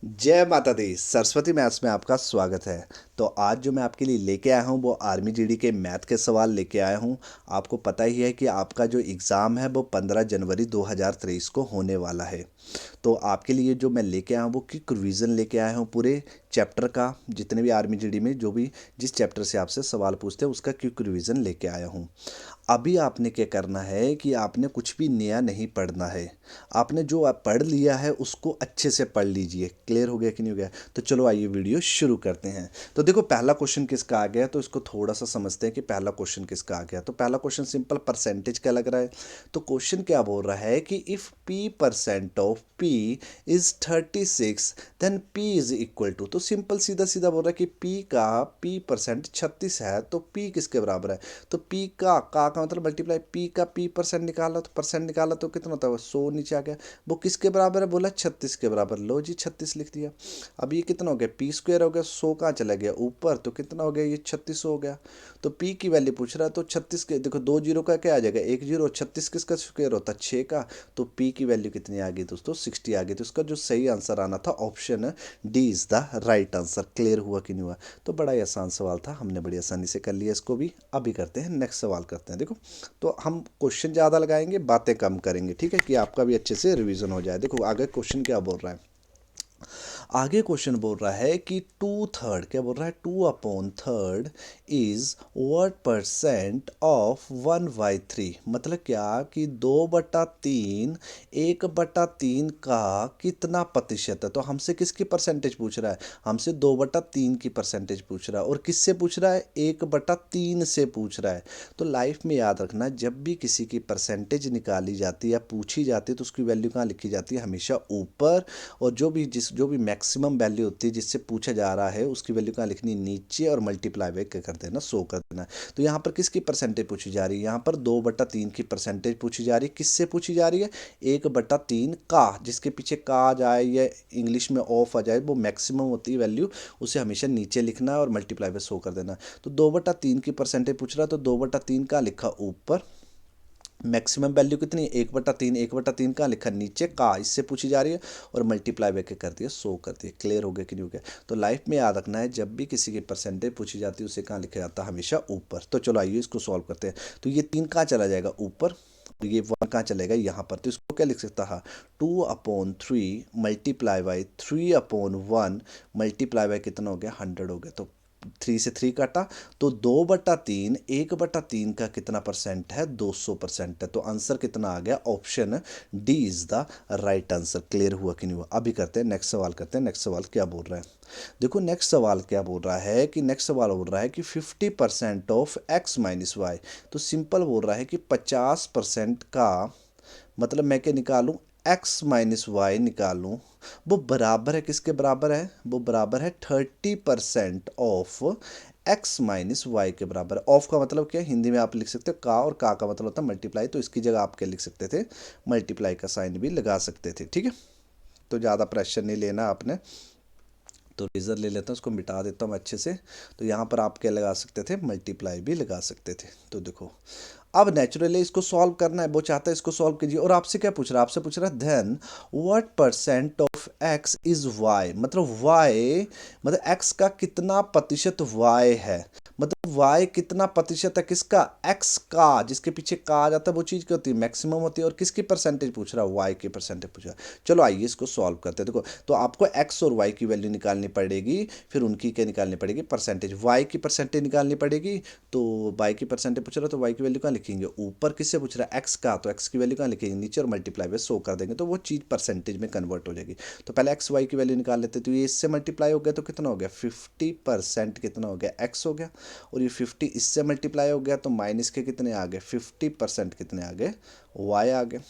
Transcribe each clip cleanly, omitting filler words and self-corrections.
जय माता दी। सरस्वती मैथ्स में आपका स्वागत है। तो आज जो मैं आपके लिए लेके आया हूँ वो आर्मी जीडी के मैथ के सवाल लेके आया हूँ। आपको पता ही है कि आपका जो एग्ज़ाम है वो 15 जनवरी 2023 को होने वाला है। तो आपके लिए जो मैं लेके आया हूँ वो क्विक रिवीजन लेके आया हूँ पूरे चैप्टर का। जितने भी आर्मी जीडी में जो भी जिस चैप्टर से आपसे सवाल पूछते हैं उसका क्विक रिवीजन लेके आया हूँ। अभी आपने क्या करना है कि आपने कुछ भी नया नहीं पढ़ना है। आपने जो आप पढ़ लिया है उसको अच्छे से पढ़ लीजिए। क्लियर हो गया कि नहीं हो गया? तो चलो आइए वीडियो शुरू करते हैं। तो देखो पहला क्वेश्चन किसका आ गया, तो इसको थोड़ा सा समझते हैं कि पहला क्वेश्चन किसका आ गया। तो पहला क्वेश्चन सिंपल परसेंटेज का लग रहा है। तो क्वेश्चन क्या बोल रहा है कि if p% of p is 36 then p is equal to. तो सिंपल सीधा सीधा बोल रहा है कि p का p% 36 है तो p किसके बराबर है। तो p का मतलब मल्टीप्लाई p का p% निकाला तो परसेंट निकाला तो कितना होता है 100 नीचे आ गया। वो किसके बराबर है, बोला 36 के बराबर। लो जी 36 लिख दिया। अब ये कितना हो गया, पी स्क्वायर हो गया, 100 कहाँ चला गया ऊपर, तो कितना हो गया ये 36 हो गया। तो पी की वैल्यू पूछ रहा है तो 36 के देखो दो जीरो का क्या आ जाएगा, एक जीरो। 36 किसका स्क्वायर होता है 6 का। तो पी की वैल्यू कितनी आ गई दोस्तों, 60 आ गई। तो इसका जो सही आंसर आना था option D is the right answer. Clear हुआ कि नहीं हुआ? तो बड़ा ही आसान सवाल था, हमने बड़ी आसानी से कर लिया इसको भी। अभी करते हैं नेक्स्ट सवाल करते हैं। देखो तो हम क्वेश्चन ज़्यादा लगाएंगे बातें कम करेंगे, ठीक है, कि आपका भी अच्छे से रिवीजन हो जाए। देखो आगे क्वेश्चन क्या बोल रहा है। आगे क्वेश्चन बोल रहा है कि 2/3, क्या बोल रहा है, 2/3 इज व्हाट परसेंट ऑफ 1/3। मतलब क्या कि 2/3 1/3 का कितना प्रतिशत है। तो हमसे किसकी परसेंटेज पूछ रहा है, हमसे 2/3 की परसेंटेज पूछ रहा है। और किससे पूछ रहा है, 1/3 से पूछ रहा है। तो लाइफ में याद रखना, जब भी किसी की परसेंटेज निकाली जाती है या पूछी जाती है तो उसकी वैल्यू कहाँ लिखी जाती है, हमेशा ऊपर। और जो भी मैक्सिमम वैल्यू होती है जिससे पूछा जा रहा है उसकी वैल्यू कहाँ लिखनी, नीचे, और मल्टीप्लाई बाय कर देना, 100 कर देना। तो यहाँ पर किसकी परसेंटेज पूछी जा रही है, यहाँ पर 2/3 की परसेंटेज पूछी जा रही है। किससे पूछी जा रही है, 1/3 का, जिसके पीछे का आ जाए या इंग्लिश में ऑफ आ जाए वो मैक्सिमम होती है वैल्यू, उसे हमेशा नीचे लिखना है और मल्टीप्लाई बाय 100 कर देना। तो 2/3 की परसेंटेज पूछ रहा है तो 2/3 का लिखा ऊपर, मैक्सिमम वैल्यू कितनी, 1/3, 1/3 का लिखा नीचे, का इससे पूछी जा रही है और मल्टीप्लाई बैक कर दिया, 100 कर दिया। क्लियर हो गया कि नहीं हो गया? तो लाइफ में याद रखना है, जब भी किसी की परसेंटेज पूछी जाती है उसे कहाँ लिखा जाता है, हमेशा ऊपर। तो चलो आइए इसको सॉल्व करते हैं। तो ये 3 कहाँ चला जाएगा ऊपर, और ये 1 कहाँ चलेगा यहाँ पर। तो इसको क्या लिख सकता है, 2/3 मल्टीप्लाई बाई 3/1 मल्टीप्लाई बाई कितना हो गया, 100 हो गया। तो 3 से 3 काटा तो 2/3 1/3 का कितना परसेंट है, 200% है। तो आंसर कितना आ गया, option D is the right answer. Clear हुआ कि नहीं हुआ? अभी करते हैं नेक्स्ट सवाल करते हैं। नेक्स्ट सवाल क्या बोल रहा है, देखो नेक्स्ट सवाल क्या बोल रहा है कि नेक्स्ट सवाल बोल रहा है कि 50% ऑफ एक्स माइनस वाई। तो सिंपल बोल रहा है कि 50% का मतलब मैं क्या निकालूं, एक्स माइनस वाई निकालूं। वो बराबर है, किसके बराबर है, वो बराबर है 30% ऑफ एक्स माइनस वाई के बराबर। ऑफ का मतलब क्या है, हिंदी में आप लिख सकते हो का, और का मतलब होता है मल्टीप्लाई। तो इसकी जगह आप क्या लिख सकते थे, मल्टीप्लाई का साइन भी लगा सकते थे, ठीक है। तो ज़्यादा प्रेशर नहीं लेना आपने। तो रेजर ले लेता हूँ, उसको मिटा देता हूँ अच्छे से। तो यहाँ पर आप क्या लगा सकते थे, मल्टीप्लाई भी लगा सकते थे। तो देखो अब नेचुरली इसको सॉल्व करना है, वो चाहता है इसको सॉल्व कीजिए। और आपसे क्या पूछ रहा है, आपसे पूछ रहा है then what percent of X is Y. मतलब वाई मतलब एक्स का कितना प्रतिशत वाई है। मतलब वाई कितना प्रतिशत है किसका, एक्स का, जिसके पीछे का आ जाता है वो चीज़ क्या होती है, मैक्सिमम होती है। और किसकी परसेंटेज पूछ रहा है, वाई की परसेंटेज पूछ रहा है। चलो आइए इसको सॉल्व करते हैं। देखो तो आपको एक्स और वाई की वैल्यू निकालनी पड़ेगी, फिर उनकी क्या निकालनी पड़ेगी, परसेंटेज। वाई की परसेंटेज निकालनी पड़ेगी। तो वाई की परसेंटेज पूछ रहा है तो वाई की वैल्यू कहाँ लिखेंगे, ऊपर। किससे पूछ रहा है, एक्स का, तो एक्स की वैल्यू कहाँ लिखेंगे, नीचे, और मल्टीप्लाई में 100 कर देंगे तो वो चीज़ परसेंटेज में कन्वर्ट हो जाएगी। तो पहले एक्स वाई की वैल्यू निकाल लेते, तो ये इससे मल्टीप्लाई हो गया तो कितना हो गया, 50% कितना हो गया, एक्स हो गया। और ये 50 इससे मल्टीप्लाई हो गया तो माइनस के कितने आ गए, 50% कितने आ गए, वाई आ गए।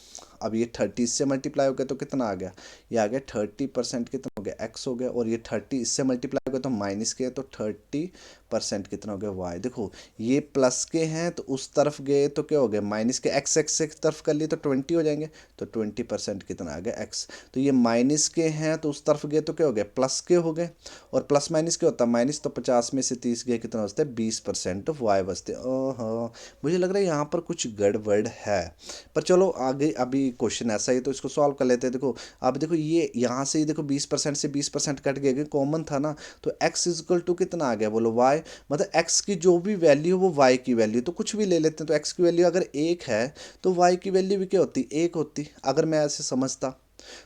अब ये 30 इससे मल्टीप्लाई हो गया तो कितना आ गया, ये आ गया 30% कितना हो गया, एक्स हो गया। और ये 30 इससे मल्टीप्लाई हो गया तो माइनस के, तो 30% कितना हो गया, वाई। देखो ये प्लस के हैं तो उस तरफ गए तो क्या हो गया, माइनस के, एक्स एक्स की तरफ कर लिए तो 20 हो जाएंगे। तो 20% कितना आ गया, एक्स। तो ये माइनस के हैं तो उस तरफ गए तो क्या हो गया, प्लस के हो गए। और प्लस माइनस क्या होता है, माइनस। तो 50 में से 30 गए कितना बचता है, 20% वाई बचते। ओहो, मुझे लग रहा है यहाँ पर कुछ गड़बड़ है। पर चलो आगे अभी क्वेश्चन ऐसा ही तो इसको सॉल्व कर लेते हैं। देखो अब देखो ये यहाँ से ही देखो 20% से 20% कट गया, कॉमन था ना, तो x इजकल टू कितना आ गया बोलो y, मतलब x की जो भी वैल्यू वो y की वैल्यू, तो कुछ भी ले लेते हैं। तो x की वैल्यू अगर 1 है तो y की वैल्यू भी क्या होती, 1 होती, अगर मैं ऐसे समझता।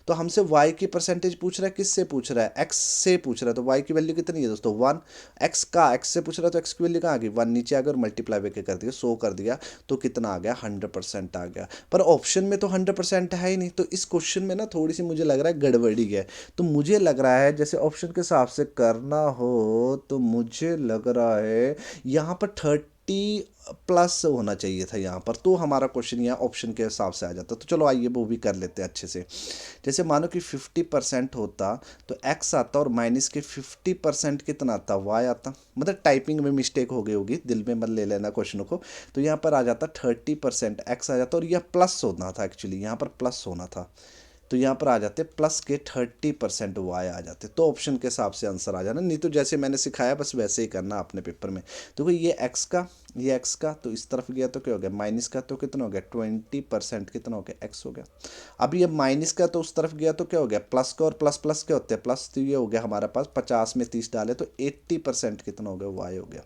तो हमसे y की परसेंटेज पूछ रहा है, किससे पूछ रहा है, x से पूछ रहा है, तो y की वैल्यू कितनी है दोस्तों 1। x से पूछ रहा है तो x की वैल्यू कहाँ आ गई 1, नीचे आ गया और मल्टीप्लाई करके कर दिया 100 कर दिया, तो कितना आ गया 100% आ गया। पर ऑप्शन में तो 100% है ही नहीं, तो इस क्वेश्चन में ना थोड़ी सी मुझे लग रहा है गड़बड़ी है। तो मुझे लग रहा है जैसे ऑप्शन के हिसाब से करना हो तो मुझे लग रहा है यहाँ पर 30+ होना चाहिए था यहाँ पर, तो हमारा क्वेश्चन यहाँ ऑप्शन के हिसाब से आ जाता। तो चलो आइए वो भी कर लेते हैं अच्छे से। जैसे मानो कि 50% होता तो x आता और माइनस के 50% कितना आता, y आता। मतलब टाइपिंग में मिस्टेक हो गई होगी, दिल में मत ले लेना क्वेश्चनों को। तो यहाँ पर आ जाता 30% x आ जाता, और यह प्लस होना था, एक्चुअली यहाँ पर प्लस होना था, तो यहाँ पर आ जाते प्लस के 30% वाई आ जाते। तो ऑप्शन के हिसाब से आंसर आ जाना, नहीं तो जैसे मैंने सिखाया बस वैसे ही करना अपने पेपर में। देखो ये एक्स का, ये एक्स का, तो इस तरफ गया तो क्या हो गया माइनस का, तो कितना हो गया 20% कितना हो गया एक्स हो गया। अब ये माइनस का तो उस तरफ गया तो क्या हो गया प्लस का, और प्लस प्लस क्या होते हैं प्लस, तो ये हो गया हमारे पास 50 में 30 डाले तो 80% कितना हो गया वाई हो गया।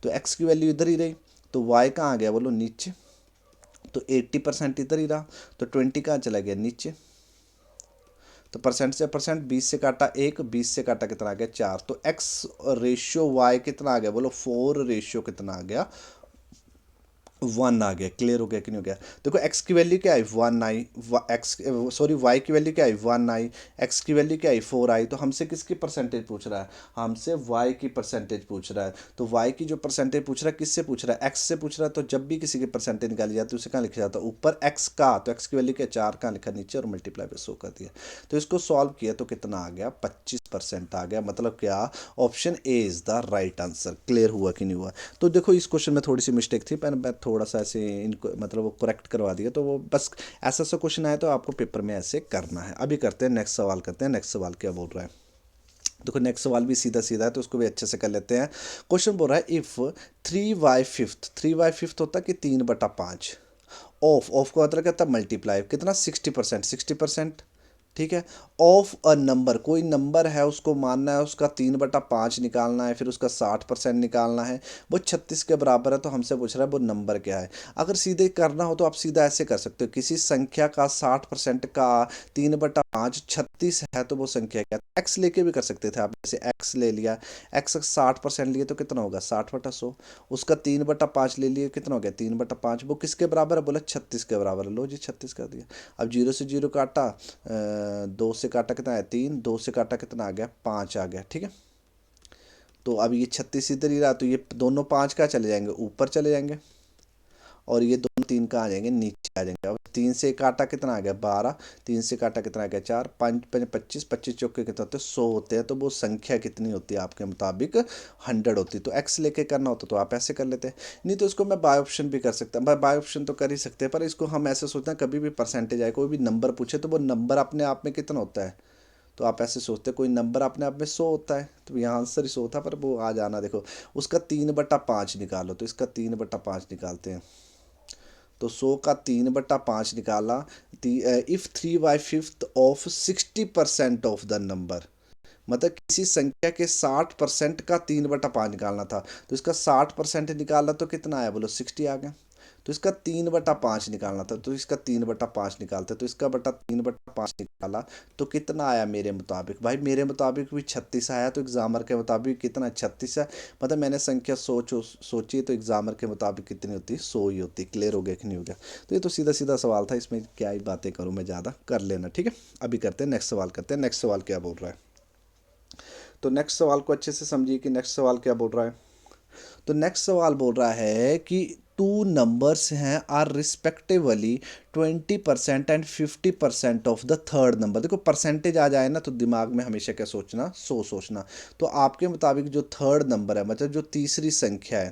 तो एक्स की वैल्यू इधर ही रही, तो वाई कहाँ आ गया बोलो नीचे, तो 80% इधर ही रहा, तो 20 कहाँ चला गया नीचे। तो परसेंट से परसेंट 20 से काटा 1, 20 से काटा कितना आ गया 4, तो x रेशियो y कितना आ गया बोलो 4 रेशियो कितना आ गया 1 आ गया। क्लियर हो गया कि नहीं हो गया। देखो x की वैल्यू क्या आई 1 आई, एक्स सॉरी y की वैल्यू क्या आई 1 आई, x की वैल्यू क्या आई 4 आई। तो हमसे किसकी परसेंटेज पूछ रहा है, हमसे y की परसेंटेज पूछ रहा है। तो y की जो परसेंटेज पूछ रहा है किससे पूछ रहा है, x से पूछ रहा है। तो जब भी किसी की परसेंटेज निकाली जाती है उसे कहाँ लिखा जाता है ऊपर x का, तो x की वैल्यू क्या 4 कहाँ लिखा नीचे और मल्टीप्लाई पे 100 कर दिया। तो इसको सॉल्व किया तो कितना आ गया 25% आ गया। मतलब क्या, option A is the right answer. Clear हुआ कि नहीं हुआ। तो देखो इस क्वेश्चन में थोड़ी सी मिस्टेक थी, पर मैं थोड़ा सा ऐसे इनको मतलब वो करेक्ट करवा दिया। तो वो बस ऐसा सा क्वेश्चन आया तो आपको पेपर में ऐसे करना है। अभी करते हैं नेक्स्ट सवाल, करते हैं नेक्स्ट सवाल क्या बोल रहा है। देखो नेक्स्ट सवाल भी सीधा सीधा है तो उसको भी अच्छे से कर लेते हैं। क्वेश्चन बोल रहा है इफ 3y5, 3y5 होता कि 3/5 ऑफ का मतलब क्या था मल्टीप्लाई कितना 60%, 60%, ठीक है। ऑफ अ नंबर, कोई नंबर है उसको मानना है, उसका 3/5 निकालना है, फिर उसका 60% निकालना है, वो 36 के बराबर है। तो हमसे पूछ रहा है वो नंबर क्या है। अगर सीधे करना हो तो आप सीधा ऐसे कर सकते हो, किसी संख्या का 60% का 3/5 36 है तो वो संख्या क्या है। एक्स लेके भी कर सकते थे आप, जैसे एक्स ले लिया, एक्स का 60% लिए तो कितना होगा 60/100, उसका 3/5 ले लिए कितना हो गया 3/5, वो किसके बराबर है बोला 36 के बराबर है। लो जी 36 कर दिया। अब 0 से 0 काटा, 2 से काटा कितना है 3, 2 से काटा कितना आ गया 5 आ गया, ठीक है। तो अब ये 36 इधर ही रहा, तो ये दोनों 5 का चले जाएंगे ऊपर चले जाएंगे, और ये दोनों 3 का आ जाएंगे नीचे आ जाएंगे। अब 3 से काटा कितना आ गया 12, 3 से काटा कितना आ गया 4, 5 5 25, 25 चौके कितना होते हैं 100 होते हैं। तो वो संख्या कितनी होती है आपके मुताबिक 100 होती है। तो एक्स लेके करना होता तो आप ऐसे कर लेते हैं, नहीं तो इसको मैं बाय ऑप्शन भी कर सकता हूँ। बाय ऑप्शन तो कर ही सकते हैं, पर इसको हम ऐसे सोचते हैं कभी भी परसेंटेज आए, कोई भी नंबर पूछे तो वो नंबर अपने आप में कितना होता है। तो आप ऐसे सोचते हैं कोई नंबर अपने आप में 100 होता है, तो यहाँ आंसर ही 100 था, पर वो आ जाना देखो उसका 3/5 निकालो, तो इसका 3/5 निकालते हैं। तो 100 का 3/5 निकाला, if 3/5 of 60% of the number, मतलब किसी संख्या के 60% का 3/5 निकालना था। तो इसका 60% निकाला तो कितना आया बोलो 60 आ गया। तो इसका 3/5 निकालना था, तो इसका 3/5 निकालते, तो इसका बटा 3/5 निकाला तो कितना आया मेरे मुताबिक, भाई मेरे मुताबिक भी 36 आया। तो एग्जामर के मुताबिक कितना 36 है, मतलब मैंने संख्या सोची तो एग्जामर के मुताबिक कितनी होती 100 ही होती। क्लियर हो गया कि नहीं हो गया। तो ये तो सीधा सीधा सवाल था, इसमें क्या ही बातें करूँ मैं, ज़्यादा कर लेना, ठीक है। अभी करते हैं नेक्स्ट सवाल, करते हैं नेक्स्ट सवाल क्या बोल रहा है। तो नेक्स्ट सवाल को अच्छे से समझिए कि नेक्स्ट सवाल क्या बोल रहा है। तो नेक्स्ट सवाल बोल रहा है कि टू नंबर्स हैं are respectively 20% and 50% of the third number. देखो परसेंटेज आ जाए ना तो दिमाग में हमेशा क्या सोचना 100 सोचना। तो आपके मुताबिक जो थर्ड नंबर है, मतलब जो तीसरी संख्या है,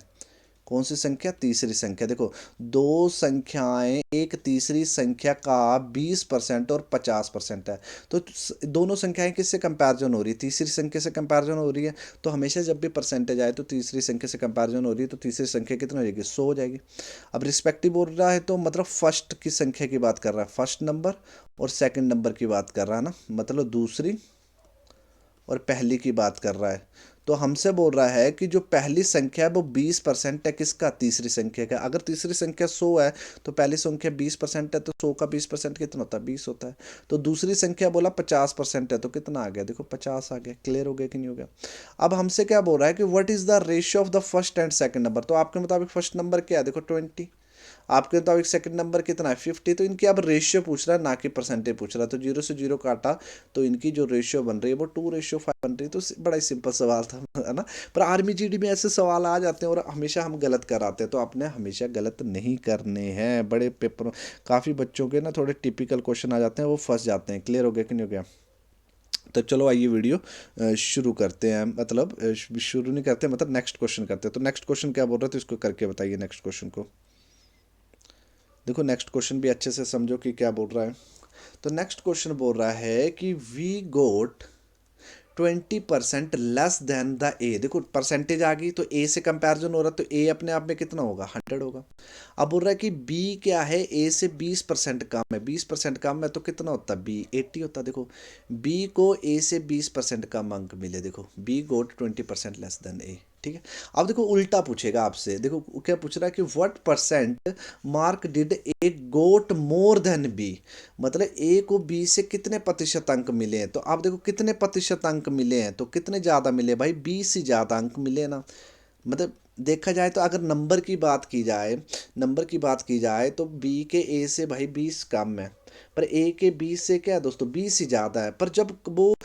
कौन सी संख्या? तीसरी संख्या। देखो दो संख्याएं एक तीसरी संख्या का 20% और 50% है, तो दोनों संख्याएं किससे कंपैरिजन हो रही है? तीसरी संख्या से कंपैरिजन हो रही है। तो हमेशा जब भी परसेंटेज आए तो तीसरी संख्या से कंपैरिजन हो रही है, तो तीसरी संख्या कितनी हो जाएगी? 100 हो जाएगी। अब रिस्पेक्टिव बोल रहा है तो मतलब फर्स्ट की संख्या की बात कर रहा है, फर्स्ट नंबर और सेकंड नंबर की बात कर रहा है ना, मतलब दूसरी और पहली की बात कर रहा है। तो हमसे बोल रहा है कि जो पहली संख्या है वो 20% है किसका? तीसरी संख्या का। अगर तीसरी संख्या 100 है तो पहली संख्या 20% है, तो 100 का 20% कितना होता है? 20 होता है। तो दूसरी संख्या बोला 50% है, तो कितना आ गया? देखो 50 आ गया। क्लियर हो गया कि नहीं हो गया? अब हमसे क्या बोल रहा है कि what is the ratio of the first and second number. तो आपके मुताबिक फर्स्ट नंबर क्या है? देखो 20। आपके मुताबिक सेकंड नंबर कितना है? 50। तो इनकी अब रेशियो पूछ रहा है, ना कि परसेंटेज पूछ रहा है। तो 0 से 0 काटा तो इनकी जो रेशियो बन रही है वो 2:5 बन रही है। तो बड़ा ही सिंपल सवाल था, है ना। पर आर्मी जीडी में ऐसे सवाल आ जाते हैं और हमेशा हम गलत कराते हैं, तो आपने हमेशा गलत नहीं करने हैं। बड़े पेपरों काफ़ी बच्चों के ना थोड़े टिपिकल क्वेश्चन आ जाते हैं, वो फंस जाते हैं। क्लियर हो गया कि नहीं हो गया? तो चलो आइए वीडियो शुरू करते हैं, मतलब शुरू नहीं करते, मतलब नेक्स्ट क्वेश्चन करते हैं। तो नेक्स्ट क्वेश्चन क्या बोल रहे थे, इसको करके बताइए नेक्स्ट क्वेश्चन को। देखो नेक्स्ट क्वेश्चन भी अच्छे से समझो कि क्या बोल रहा है। तो नेक्स्ट क्वेश्चन बोल रहा है कि we got 20% less than the A. देखो परसेंटेज आ गई तो ए से कंपैरिजन हो रहा है, तो ए अपने आप में कितना होगा? 100 होगा। अब बोल रहा है कि बी क्या है? ए से 20% कम है। 20% कम है तो कितना होता है? बी 80 होता है। देखो बी को ए से 20% कम अंक मिले। देखो बी गोट 20% लेस देन ए। ठीक है। अब देखो उल्टा पूछेगा आपसे। देखो क्या पूछ रहा है कि what percent mark did A got more than B. मतलब ए को बी से कितने प्रतिशत अंक मिले हैं? तो आप देखो कितने प्रतिशत अंक मिले हैं, तो कितने ज़्यादा मिले भाई? 20 से ज़्यादा अंक मिले ना। मतलब देखा जाए तो अगर नंबर की बात की जाए, नंबर की बात की जाए तो बी के ए से भाई 20 कम है, पर ए के 20 से क्या है दोस्तों? 20 ही ज़्यादा है। पर जब वो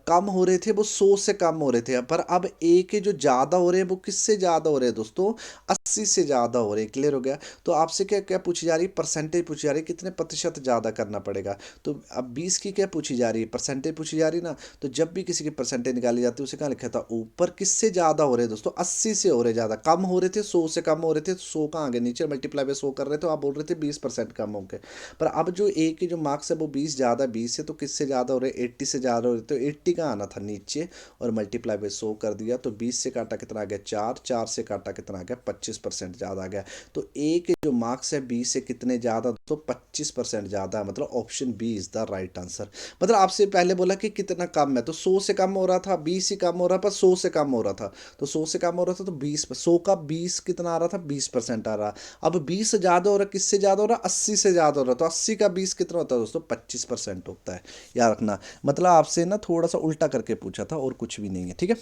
कम हो रहे थे वो 100 से कम हो रहे थे, पर अब ए के जो ज़्यादा हो रहे हैं वो किससे ज़्यादा हो रहे हैं दोस्तों? 80 से ज़्यादा हो रहे हैं। क्लियर हो गया? तो आपसे क्या क्या पूछी जा रही है? परसेंटेज पूछी जा रही है, कितने प्रतिशत ज़्यादा करना पड़ेगा। तो अब 20 की क्या पूछी जा रही है? परसेंटेज पूछी जा रही है ना। तो जब भी किसी की परसेंटेज निकाली जाती है उसे कहाँ लिखा था? ऊपर। किससे ज़्यादा हो रहे हैं दोस्तों? 80 से हो रहे ज़्यादा। कम हो रहे थे 100 से कम हो रहे थे, तो 100 कहाँ आ गए? नीचे मल्टीप्लाई बाय 100 कर रहे थे, तो आप बोल रहे थे 20% कम हो गए। पर अब जो ए के जो मार्क्स है वो 20 ज़्यादा, 20 से तो किससे ज़्यादा हो रहे? 80 से ज़्यादा हो रहे। तो 80 का आना था नीचे और मल्टीप्लाई बाय 100 कर दिया, तो 20 से काटा कितना आ गया? 4। 4 से काटा कितना आ गया? 25% ज़्यादा आ गया। तो ए के जो मार्क्स है 20 से कितने ज़्यादा? तो 25% ज़्यादा, मतलब option B is the right answer. मतलब आपसे पहले बोला कि कितना कम है, तो 100 से कम हो रहा था, 20 ही कम हो रहा, पर 100 से कम हो रहा था। तो 100 से कम हो रहा था तो 20, 100 का 20 कितना आ रहा था? 20% आ रहा। अब 20 से ज़्यादा हो रहा, किससे ज़्यादा हो रहा? 80 से ज़्यादा हो रहा। तो 80 का 20 कितना होता है दोस्तों? 25% होता है। याद रखना। मतलब आपसे ना थोड़ा सा उल्टा करके पूछा था और कुछ भी नहीं है। ठीक है।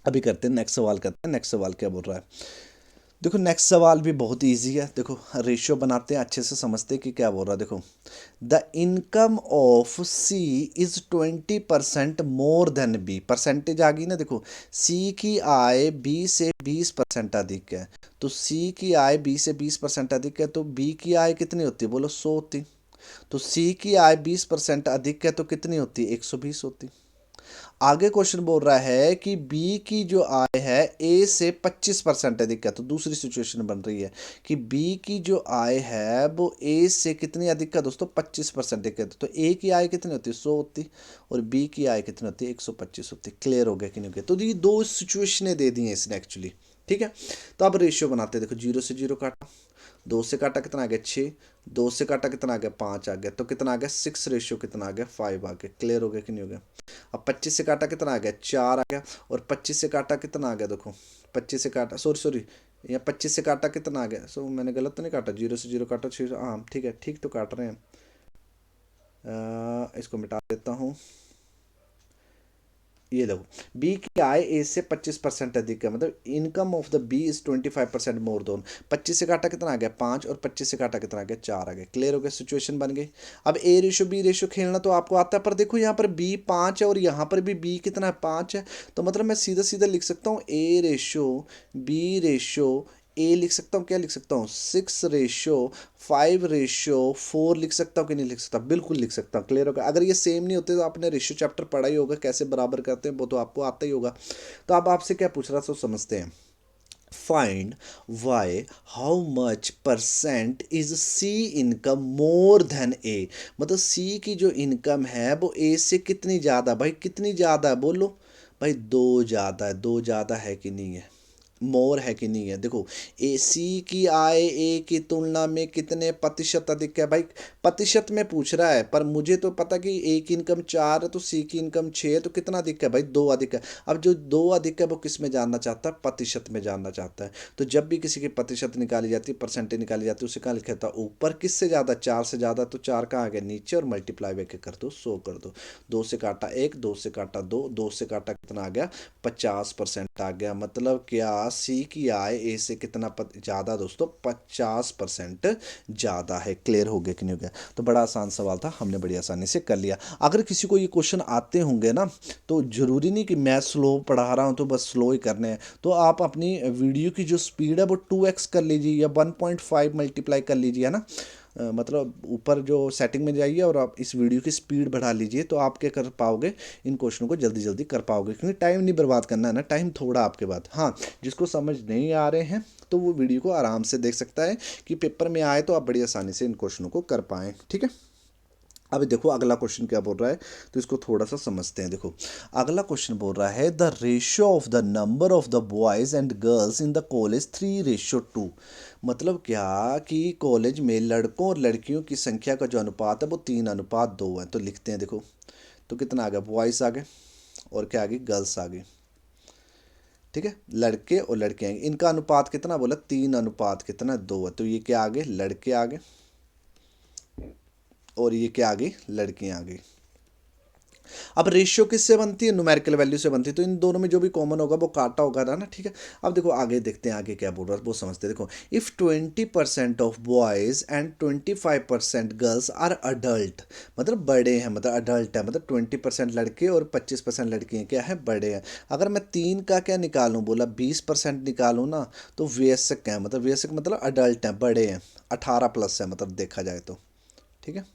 अभी करते हैं नेक्स्ट सवाल, करते हैं नेक्स्ट सवाल क्या बोल रहा है। देखो नेक्स्ट सवाल भी बहुत इजी है। देखो रेशियो बनाते हैं, अच्छे से समझते हैं कि क्या बोल रहा है। देखो the income of C is 20% more than B. Percentage आ गई ना। देखो सी की आय बी से 20% अधिक है, तो सी की आय बी से 20% अधिक है, तो बी की आय कितनी होती है? बोलो 100 होती। तो सी की आय 20% अधिक है तो कितनी होती है? 120 होती। आगे क्वेश्चन बोल रहा है कि बी की जो आय है ए से 25% अधिक है, तो दूसरी सिचुएशन बन रही है कि बी की जो आय है वो ए से कितनी अधिक है दोस्तों? 25% अधिक है। तो ए की आय कितनी होती है? 100 होती, और बी की आय कितनी होती है? 125 होती। क्लियर हो गया कि नहीं हो गया? तो ये दो सिचुएशनें दे दी हैं इसने एक्चुअली। ठीक है। तो अब रेशियो बनाते हैं। देखो 0 से 0 काटा, 2 से काटा कितना आ गया? 6। 2 से काटा कितना आ गया? 5 आ गया। तो कितना आ गया? 6 रेशियो कितना आ गया? 5 आ गया। क्लियर हो गया कि नहीं हो गया? अब 25 से काटा कितना आ गया? 4 आ गया। और 25 से काटा कितना आ गया? देखो 25 से काटा, सॉरी सॉरी, या 25 से काटा कितना आ गया? मैंने गलत तो नहीं काटा? 0 से 0 काटा 6। हाँ ठीक है, ठीक तो काट रहे हैं। इसको मिटा देता हूँ। ये देखो बी की आय ए से 25% अधिक है, मतलब income of the B is 25% more than. 25 से काटा कितना आ गया? 5, और 25 से काटा कितना आ गया? 4 आ गया। क्लियर हो गया? सिचुएशन बन गई। अब ए रेशो बी रेशो खेलना तो आपको आता है, पर देखो यहाँ पर बी 5 है और यहाँ पर भी बी कितना है? 5 है। तो मतलब मैं सीधा सीधा लिख सकता हूँ ए रेशो बी रेशो, ए लिख सकता हूँ, क्या लिख सकता हूँ? 6:5:4 लिख सकता हूँ कि नहीं लिख सकता? बिल्कुल लिख सकता हूँ। क्लियर होगा? अगर ये सेम नहीं होते तो आपने रेशियो चैप्टर पढ़ा ही होगा, कैसे बराबर करते हैं वो तो आपको आता ही होगा। तो अब आपसे क्या पूछ रहा था समझते हैं। Find by how much percent is C income more than A. मतलब सी की जो इनकम है वो ए से कितनी ज़्यादा, भाई कितनी ज़्यादा है बोलो। भाई दो ज़्यादा है, दो ज़्यादा है कि नहीं है, मोर है कि नहीं है। देखो ए सी की आय ए की तुलना में कितने प्रतिशत अधिक है, भाई प्रतिशत में पूछ रहा है, पर मुझे तो पता कि ए की इनकम 4 है तो सी की इनकम 6 है, तो कितना अधिक है भाई, दो अधिक है। अब जो दो अधिक है वो किस में जानना चाहता है, प्रतिशत में जानना चाहता है। तो जब भी किसी की प्रतिशत निकाली जाती है, परसेंटेज निकाली जाती है, उसे कहाँ लिखा था ऊपर, किससे ज़्यादा, 4 से ज़्यादा, तो 4 कहाँ आ गया नीचे, और मल्टीप्लाई करके कर दो 100 कर दो। 2 से काटा 1, 2 से काटा 2, 2 से काटा कितना आ गया, 50% आ गया। मतलब क्या सी की आय ए से कितना ज़्यादा दोस्तों, 50% ज़्यादा है। क्लियर हो गया कि नहीं हो गया। तो बड़ा आसान सवाल था, हमने बड़ी आसानी से कर लिया। अगर किसी को ये क्वेश्चन आते होंगे ना, तो ज़रूरी नहीं कि मैं स्लो पढ़ा रहा हूँ तो बस स्लो ही करने हैं। तो आप अपनी वीडियो की जो स्पीड है वो 2x कर लीजिए या 1.5 मल्टीप्लाई कर लीजिए, है ना। मतलब ऊपर जो सेटिंग में जाइए और आप इस वीडियो की स्पीड बढ़ा लीजिए, तो आप क्या कर पाओगे, इन क्वेश्चनों को जल्दी जल्दी कर पाओगे, क्योंकि टाइम नहीं बर्बाद करना है ना, टाइम थोड़ा आपके पास। हाँ, जिसको समझ नहीं आ रहे हैं तो वो वीडियो को आराम से देख सकता है कि पेपर में आए तो आप बड़ी आसानी से इन क्वेश्चनों को कर पाएँ, ठीक है। अभी देखो अगला क्वेश्चन क्या बोल रहा है, तो इसको थोड़ा सा समझते हैं। देखो अगला क्वेश्चन बोल रहा है the ratio of the number of the boys and girls in the college 3:2। मतलब क्या कि कॉलेज में लड़कों और लड़कियों की संख्या का जो अनुपात है वो 3:2 है। तो लिखते हैं, देखो तो कितना आ गया, बॉयज़ आ गए और क्या आ गई, गर्ल्स आ गई, ठीक है। लड़के और लड़के आएंगे, इनका अनुपात कितना बोला, 3:2 है। तो ये क्या आ गए, लड़के आ गए, और ये क्या आ गई, लड़कियां आ गई। अब रेशियो किससे बनती है, न्यूमेरिकल वैल्यू से बनती है, तो इन दोनों में जो भी कॉमन होगा वो काटा होगा ना, ठीक है। अब देखो आगे देखते हैं, आगे क्या बोल रहा है वो समझते हैं। देखो if 20% of boys and 25% girls are adult, मतलब बड़े हैं, मतलब अडल्ट है, मतलब 20% लड़के और 25% लड़कियाँ क्या है, बड़े हैं। अगर मैं 3 का क्या निकालूँ बोला, 20% निकालूँ ना, तो वयस्क है, मतलब वयस्क मतलब अडल्ट हैं, बड़े हैं, 18+ है, मतलब देखा जाए तो, ठीक है।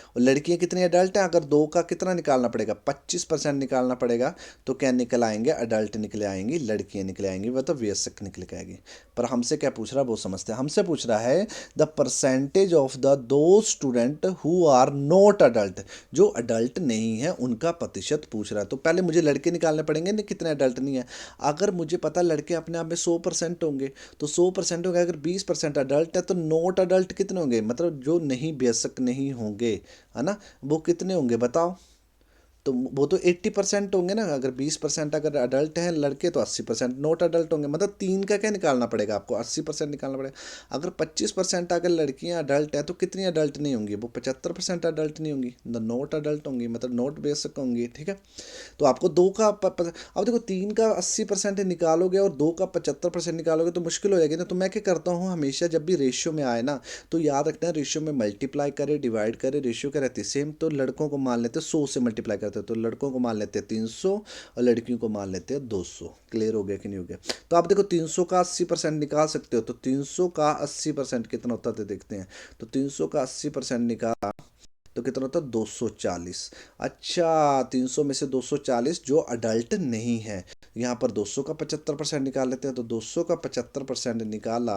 और लड़कियां कितनी अडल्ट हैं, अगर दो का कितना निकालना पड़ेगा, 25% निकालना पड़ेगा, तो क्या निकल आएंगे, अडल्ट निकले आएंगी, लड़कियां निकले आएंगी, वह तो वयस्क निकल के आएगी। पर हमसे क्या पूछ रहा है वो समझते हैं। हमसे पूछ रहा है the percentage of the two student who are not adult, जो अडल्ट नहीं है उनका प्रतिशत पूछ रहा है। तो पहले मुझे लड़के निकालने पड़ेंगे ना, कितने अडल्ट नहीं है। अगर मुझे पता लड़के अपने आप में 100% होंगे, तो 100% होंगे, अगर 20% अडल्ट है तो नॉट अडल्ट कितने होंगे, मतलब जो नहीं वयस्क नहीं होंगे, है ना, वो कितने होंगे बताओ। तो वो तो 80% होंगे ना, अगर 20% अगर अडल्ट हैं लड़के तो 80% नॉट अडल्ट होंगे। मतलब 3 का क्या निकालना पड़ेगा आपको, 80% निकालना पड़ेगा। अगर 25% अगर लड़कियां अडल्ट हैं तो कितनी अडल्ट नहीं होंगी, वो 75% अडल्ट नहीं होंगी, नॉट अडल्ट होंगी, मतलब नॉट बेसिक होंगी, ठीक है। तो आपको दो का अब देखो 3 का 80% निकालोगे और 2 का 75% निकालोगे तो मुश्किल हो जाएगी ना। तो मैं क्या करता हूँ, हमेशा जब भी रेशियो में आए ना, तो याद रखना है रेशियो में मल्टीप्लाई करे डिवाइड करे, रेशियो क्या रहती है सेम। तो लड़कों को मान लेते हैं 100 से मल्टीप्लाई करते हैं, तो लड़कों को मान लेते हैं 300 और लड़कियों को मान लेते हैं 200। क्लियर हो गया कि नहीं हो गया। तो आप देखो 300 का 80% निकाल सकते हो, तो 300 का 80% कितना होता है देखते हैं। तो 300 का 80% निकाला तो कितना होता है, 240। अच्छा 300 में से 240 जो अडल्ट नहीं है, यहाँ पर 200 का 75% निकाल लेते हैं, तो 200 का 75% निकाला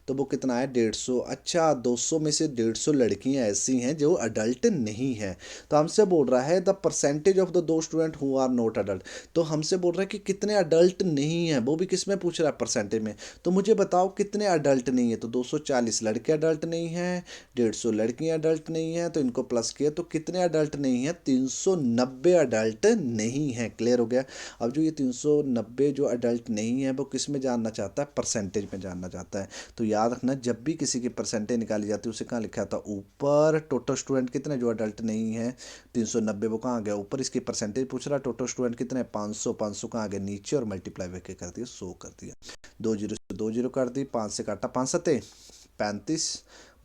तो वो कितना है, 150। अच्छा 200 में से 150 लड़कियां ऐसी हैं जो अडल्ट नहीं हैं। तो हमसे बोल रहा है the percentage of the two student who are not adult. तो हमसे बोल रहा है कि कितने अडल्ट नहीं हैं, वो भी किस में पूछ रहा है, परसेंटेज में। तो मुझे बताओ कितने अडल्ट नहीं है, तो 240 लड़के अडल्ट नहीं हैं, 150 लड़कियां अडल्ट नहीं हैं, तो इनको प्लस किया तो कितने अडल्ट नहीं हैं, 390 अडल्ट नहीं हैं। क्लियर हो गया। अब जो ये 390 जो अडल्ट नहीं है वो किस में जानना चाहता है, परसेंटेज में जानना चाहता है। तो याद रखना जब भी किसी की परसेंटेज निकाली जाती है उसे कहाँ लिखा था, ऊपर। टोटल स्टूडेंट कितने जो अडल्ट नहीं है, 390, वो कहाँ आ गया ऊपर, इसकी परसेंटेज पूछ रहा है। टोटल स्टूडेंट कितने, 500, 500 कहाँ आ गया नीचे, और मल्टीप्लाई करके कर दिया 100 कर दिया। 2 जीरो से 2 जीरो कर दी, 5 से काटा, 5 सत्ते 35,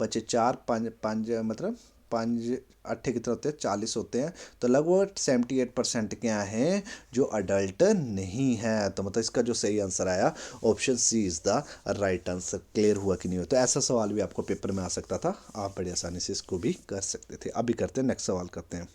बचे 4, 5 5 मतलब 5 अट्ठे कितने होते हैं, 40 होते हैं। तो लगभग 78% क्या हैं जो अडल्ट नहीं है। तो मतलब इसका जो सही आंसर आया option C is the right answer. Clear हुआ कि नहीं हुआ। तो ऐसा सवाल भी आपको पेपर में आ सकता था, आप बड़ी आसानी से इसको भी कर सकते थे। अभी करते हैं नेक्स्ट सवाल करते हैं।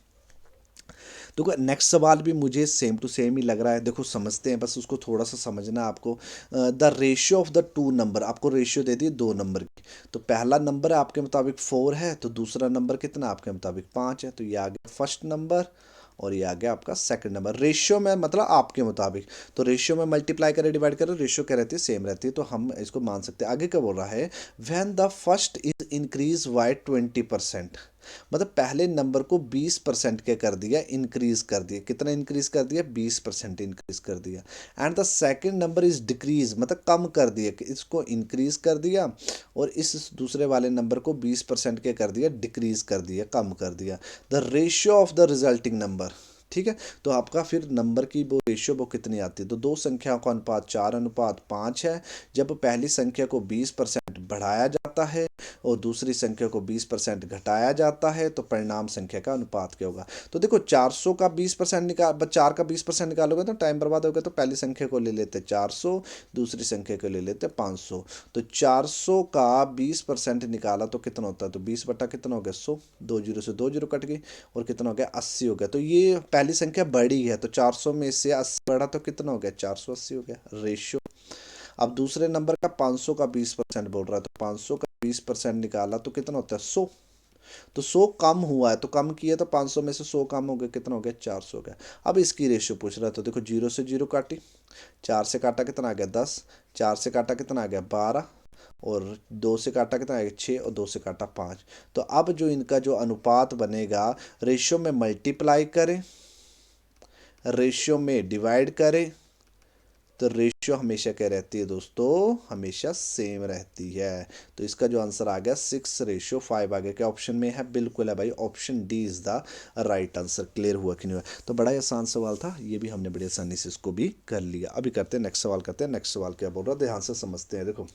देखो नेक्स्ट सवाल भी मुझे सेम टू सेम ही लग रहा है, देखो समझते हैं, बस उसको थोड़ा सा समझना है आपको। The ratio of the to number, आपको रेशियो दे दिए दो नंबर की। तो पहला नंबर आपके मुताबिक 4 है, तो दूसरा नंबर कितना आपके मुताबिक 5 है, तो ये आ गया फर्स्ट नंबर और ये आ गया आपका सेकंड नंबर। रेशियो में मतलब आपके मुताबिक, तो रेशियो में मल्टीप्लाई करें डिवाइड करें, रेशियो क्या रहती है, सेम रहती है, तो हम इसको मान सकते हैं। आगे क्या बोल रहा है, when the first is increase by 20%, मतलब पहले नंबर को 20% के कर दिया, इंक्रीज कर दिया, कितना इंक्रीज कर दिया, 20% इंक्रीज कर दिया। And the second number is decrease, मतलब कम कर दिया, कि इसको इंक्रीज कर दिया और इस दूसरे वाले नंबर को 20% के कर दिया, डिक्रीज कर दिया, कम कर दिया। The ratio of the resulting number, ठीक है, तो आपका फिर नंबर की वो रेशियो वो कितनी आती है, तो दो संख्याओं का अनुपात 4:5 है। जब पहली संख्या को 20% बढ़ाया जाता है और दूसरी संख्या को 20% घटाया जाता है, तो परिणाम संख्या का अनुपात क्या होगा। तो देखो 400 का 20% निकाल, 4 का 20% निकालोगे तो टाइम बर्बाद होगा, तो पहली संख्या को ले लेते 400, दूसरी संख्या को ले लेते 500। तो 400 का 20% निकाला तो कितना होता है, तो 20 बटा कितना हो गया 100, 2 जीरो से 2 जीरो कट गई और कितना हो गया 80 हो गया। तो ये पहली संख्या बड़ी है, तो 400 में से 80 बढ़ा तो कितना हो गया 480 हो गया रेशियो। अब दूसरे नंबर का 500 का 20% बोल रहा है, तो 500 का 20% निकाला तो कितना होता है 100। तो 100 कम हुआ है, तो कम किया तो 500 में से 100 कम हो गया, कितना हो गया 400 हो गया। अब इसकी रेशियो पूछ रहा है, तो देखो 0 से 0 काटी, 4 से काटा कितना आ गया 10, 4 से काटा कितना आ गया 12 और 2 से काटा कितना आ गया 6 और 2 से काटा 5। तो अब जो इनका जो अनुपात बनेगा, रेशियो में मल्टीप्लाई करें, रेशियो में डिवाइड करें, तो रेशियो हमेशा क्या रहती है दोस्तों, हमेशा सेम रहती है। तो इसका जो आंसर आ गया 6:5 आ गया। क्या ऑप्शन में है, बिल्कुल है भाई, option D is the right answer. Clear हुआ कि नहीं हुआ, तो बड़ा ही आसान सवाल था, ये भी हमने बड़ी आसानी से इसको भी कर लिया। अभी करते हैं नेक्स्ट सवाल, करते हैं नेक्स्ट सवाल क्या बोल रहा है, ध्यान से समझते हैं। देखो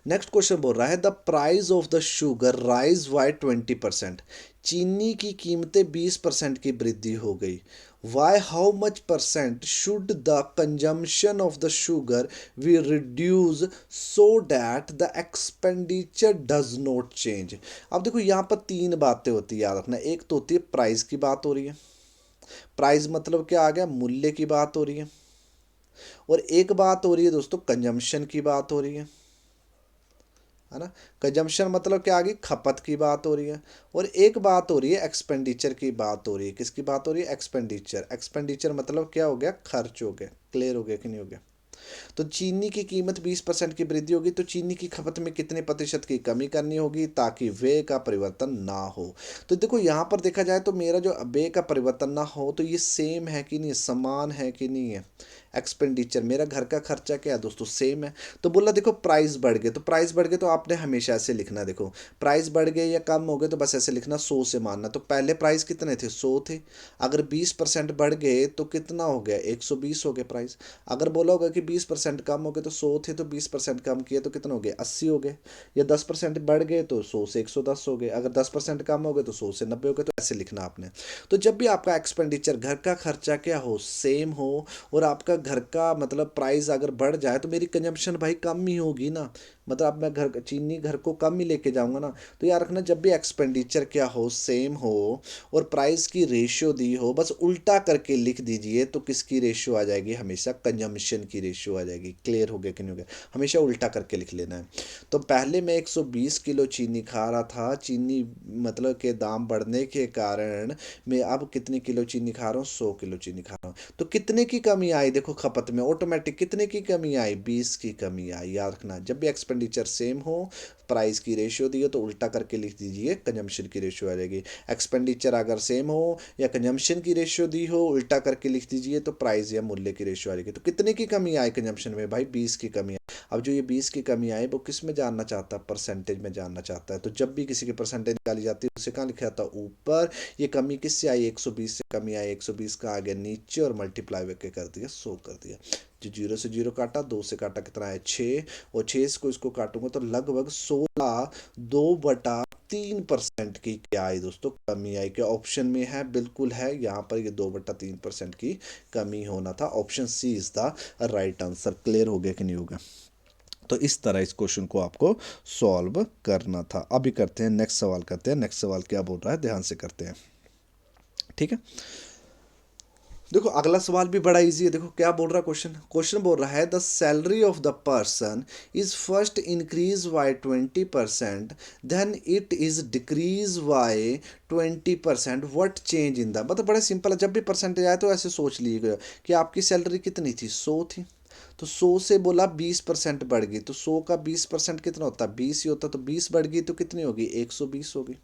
नेक्स्ट क्वेश्चन बोल रहा है, the price of the sugar rise by 20%, चीनी की कीमतें 20% की वृद्धि हो गई। Why how much percent should the consumption of the sugar we reduce so that the expenditure does not change. अब देखो यहाँ पर तीन बातें होती है, याद रखना। एक तो होती है प्राइस की बात हो रही है, प्राइस मतलब क्या आ गया, मूल्य की बात हो रही है। और एक बात हो रही है दोस्तों कंजम्पशन की बात हो रही है ना। कंजम्पशन मतलब क्या आ गई, खपत की बात हो रही है। और एक बात हो रही है एक्सपेंडिचर की बात हो रही है। किसकी बात हो रही है, एक्सपेंडिचर। एक्सपेंडिचर मतलब क्या हो गया, खर्च हो गया। क्लियर हो गया कि नहीं हो गया। तो चीनी की कीमत 20% की वृद्धि होगी, तो चीनी की खपत में कितने प्रतिशत की कमी करनी होगी ताकि व्यय का परिवर्तन ना हो। तो देखो यहाँ पर देखा जाए तो मेरा जो व्यय का परिवर्तन ना हो, तो ये सेम है कि नहीं, समान है कि नहीं है। एक्सपेंडिचर, मेरा घर का खर्चा क्या है दोस्तों, सेम है। तो बोला देखो प्राइस बढ़ गए, तो प्राइस बढ़ गए तो आपने हमेशा ऐसे लिखना, देखो प्राइस बढ़ गए या कम हो गए तो बस ऐसे लिखना 100 से मानना। तो पहले प्राइस कितने थे, 100 थे। अगर 20% बढ़ गए तो कितना हो गया, 120 हो गए प्राइस। अगर बोला होगा कि 20% कम हो गए, तो 100 थे तो 20% कम किए तो कितना हो गया, 80 हो गए। या 10% बढ़ गए तो 100 से 110 हो गए। अगर 10% कम हो गए तो 100 से 90 हो गए। तो ऐसे लिखना आपने। तो जब भी आपका एक्सपेंडिचर, घर का खर्चा क्या हो, सेम हो, और आपका घर का मतलब प्राइस अगर बढ़ जाए, तो मेरी कंजम्पशन भाई कम ही होगी ना। मतलब अब मैं घर चीनी घर को कम ही लेके जाऊंगा ना। तो याद रखना, जब भी एक्सपेंडिचर क्या हो, सेम हो, और प्राइस की रेशियो दी हो, बस उल्टा करके लिख दीजिए, तो किसकी रेशियो आ जाएगी, हमेशा कंजम्पशन की रेशियो आ जाएगी। क्लियर हो गया कि नहीं हो गया, हमेशा उल्टा करके लिख लेना है। तो पहले मैं 120 किलो चीनी खा रहा था, चीनी मतलब के दाम बढ़ने के कारण मैं अब कितनी किलो चीनी खा रहा हूँ, 100 किलो चीनी खा रहा हूँ। तो कितने की कमी आई, देखो खपत में ऑटोमेटिक कितने की कमी आई, 20 की कमी आई। याद रखना, जब भी एक्सपेंडिचर सेम हो, प्राइस की रेशियो दी हो, तो उल्टा करके लिख दीजिए, कंजम्पशन की रेशियो आ जाएगी। एक्सपेंडिचर अगर सेम हो या कंजम्पशन की रेशियो दी हो, उल्टा करके लिख दीजिए, तो प्राइस या मूल्य की रेशियो आ जाएगी। तो कितने की कमी आई कंजम्पशन में, भाई 20 की कमी आई। अब जो ये 20 की कमी आई, वो किस में जानना चाहता है, परसेंटेज में जानना चाहता है। तो जब भी किसी की परसेंटेज निकाली जाती है, उसे कहाँ लिखा जाता है, ऊपर। ये कमी किससे आई, 120 से कमी आई, 120 का आ गया नीचे और मल्टीप्लाई करके कर दिया 100 कर दिया। जो 0 से 0 काटा, 2 से काटा कितना है 6, और 6 को इसको काटूंगा तो लगभग 16, 2/3% की क्या आई दोस्तों, कमी आई। क्या ऑप्शन में है, बिल्कुल है, यहाँ पर ये 2/3% की कमी होना था। Option C is the right answer. Clear हो गया कि नहीं होगा। तो इस तरह इस क्वेश्चन को आपको सॉल्व करना था। अभी करते हैं नेक्स्ट सवाल, करते हैं नेक्स्ट सवाल क्या बोल रहा है, ध्यान से करते हैं। ठीक है। देखो अगला सवाल भी बड़ा इजी है। देखो क्या बोल रहा है क्वेश्चन, क्वेश्चन बोल रहा है the salary of the person is first increase by 20%, then it is decrease by 20%, what change in the, मतलब बड़ा सिंपल है। जब भी परसेंटेज आए तो ऐसे सोच लीजिएगा कि आपकी सैलरी कितनी थी, 100 थी, तो 100 से बोला 20% बढ़ गई, तो 100 का 20% कितना होता है, 20 ही होता, तो 20 बढ़ गई तो कितनी होगी, 120 होगी।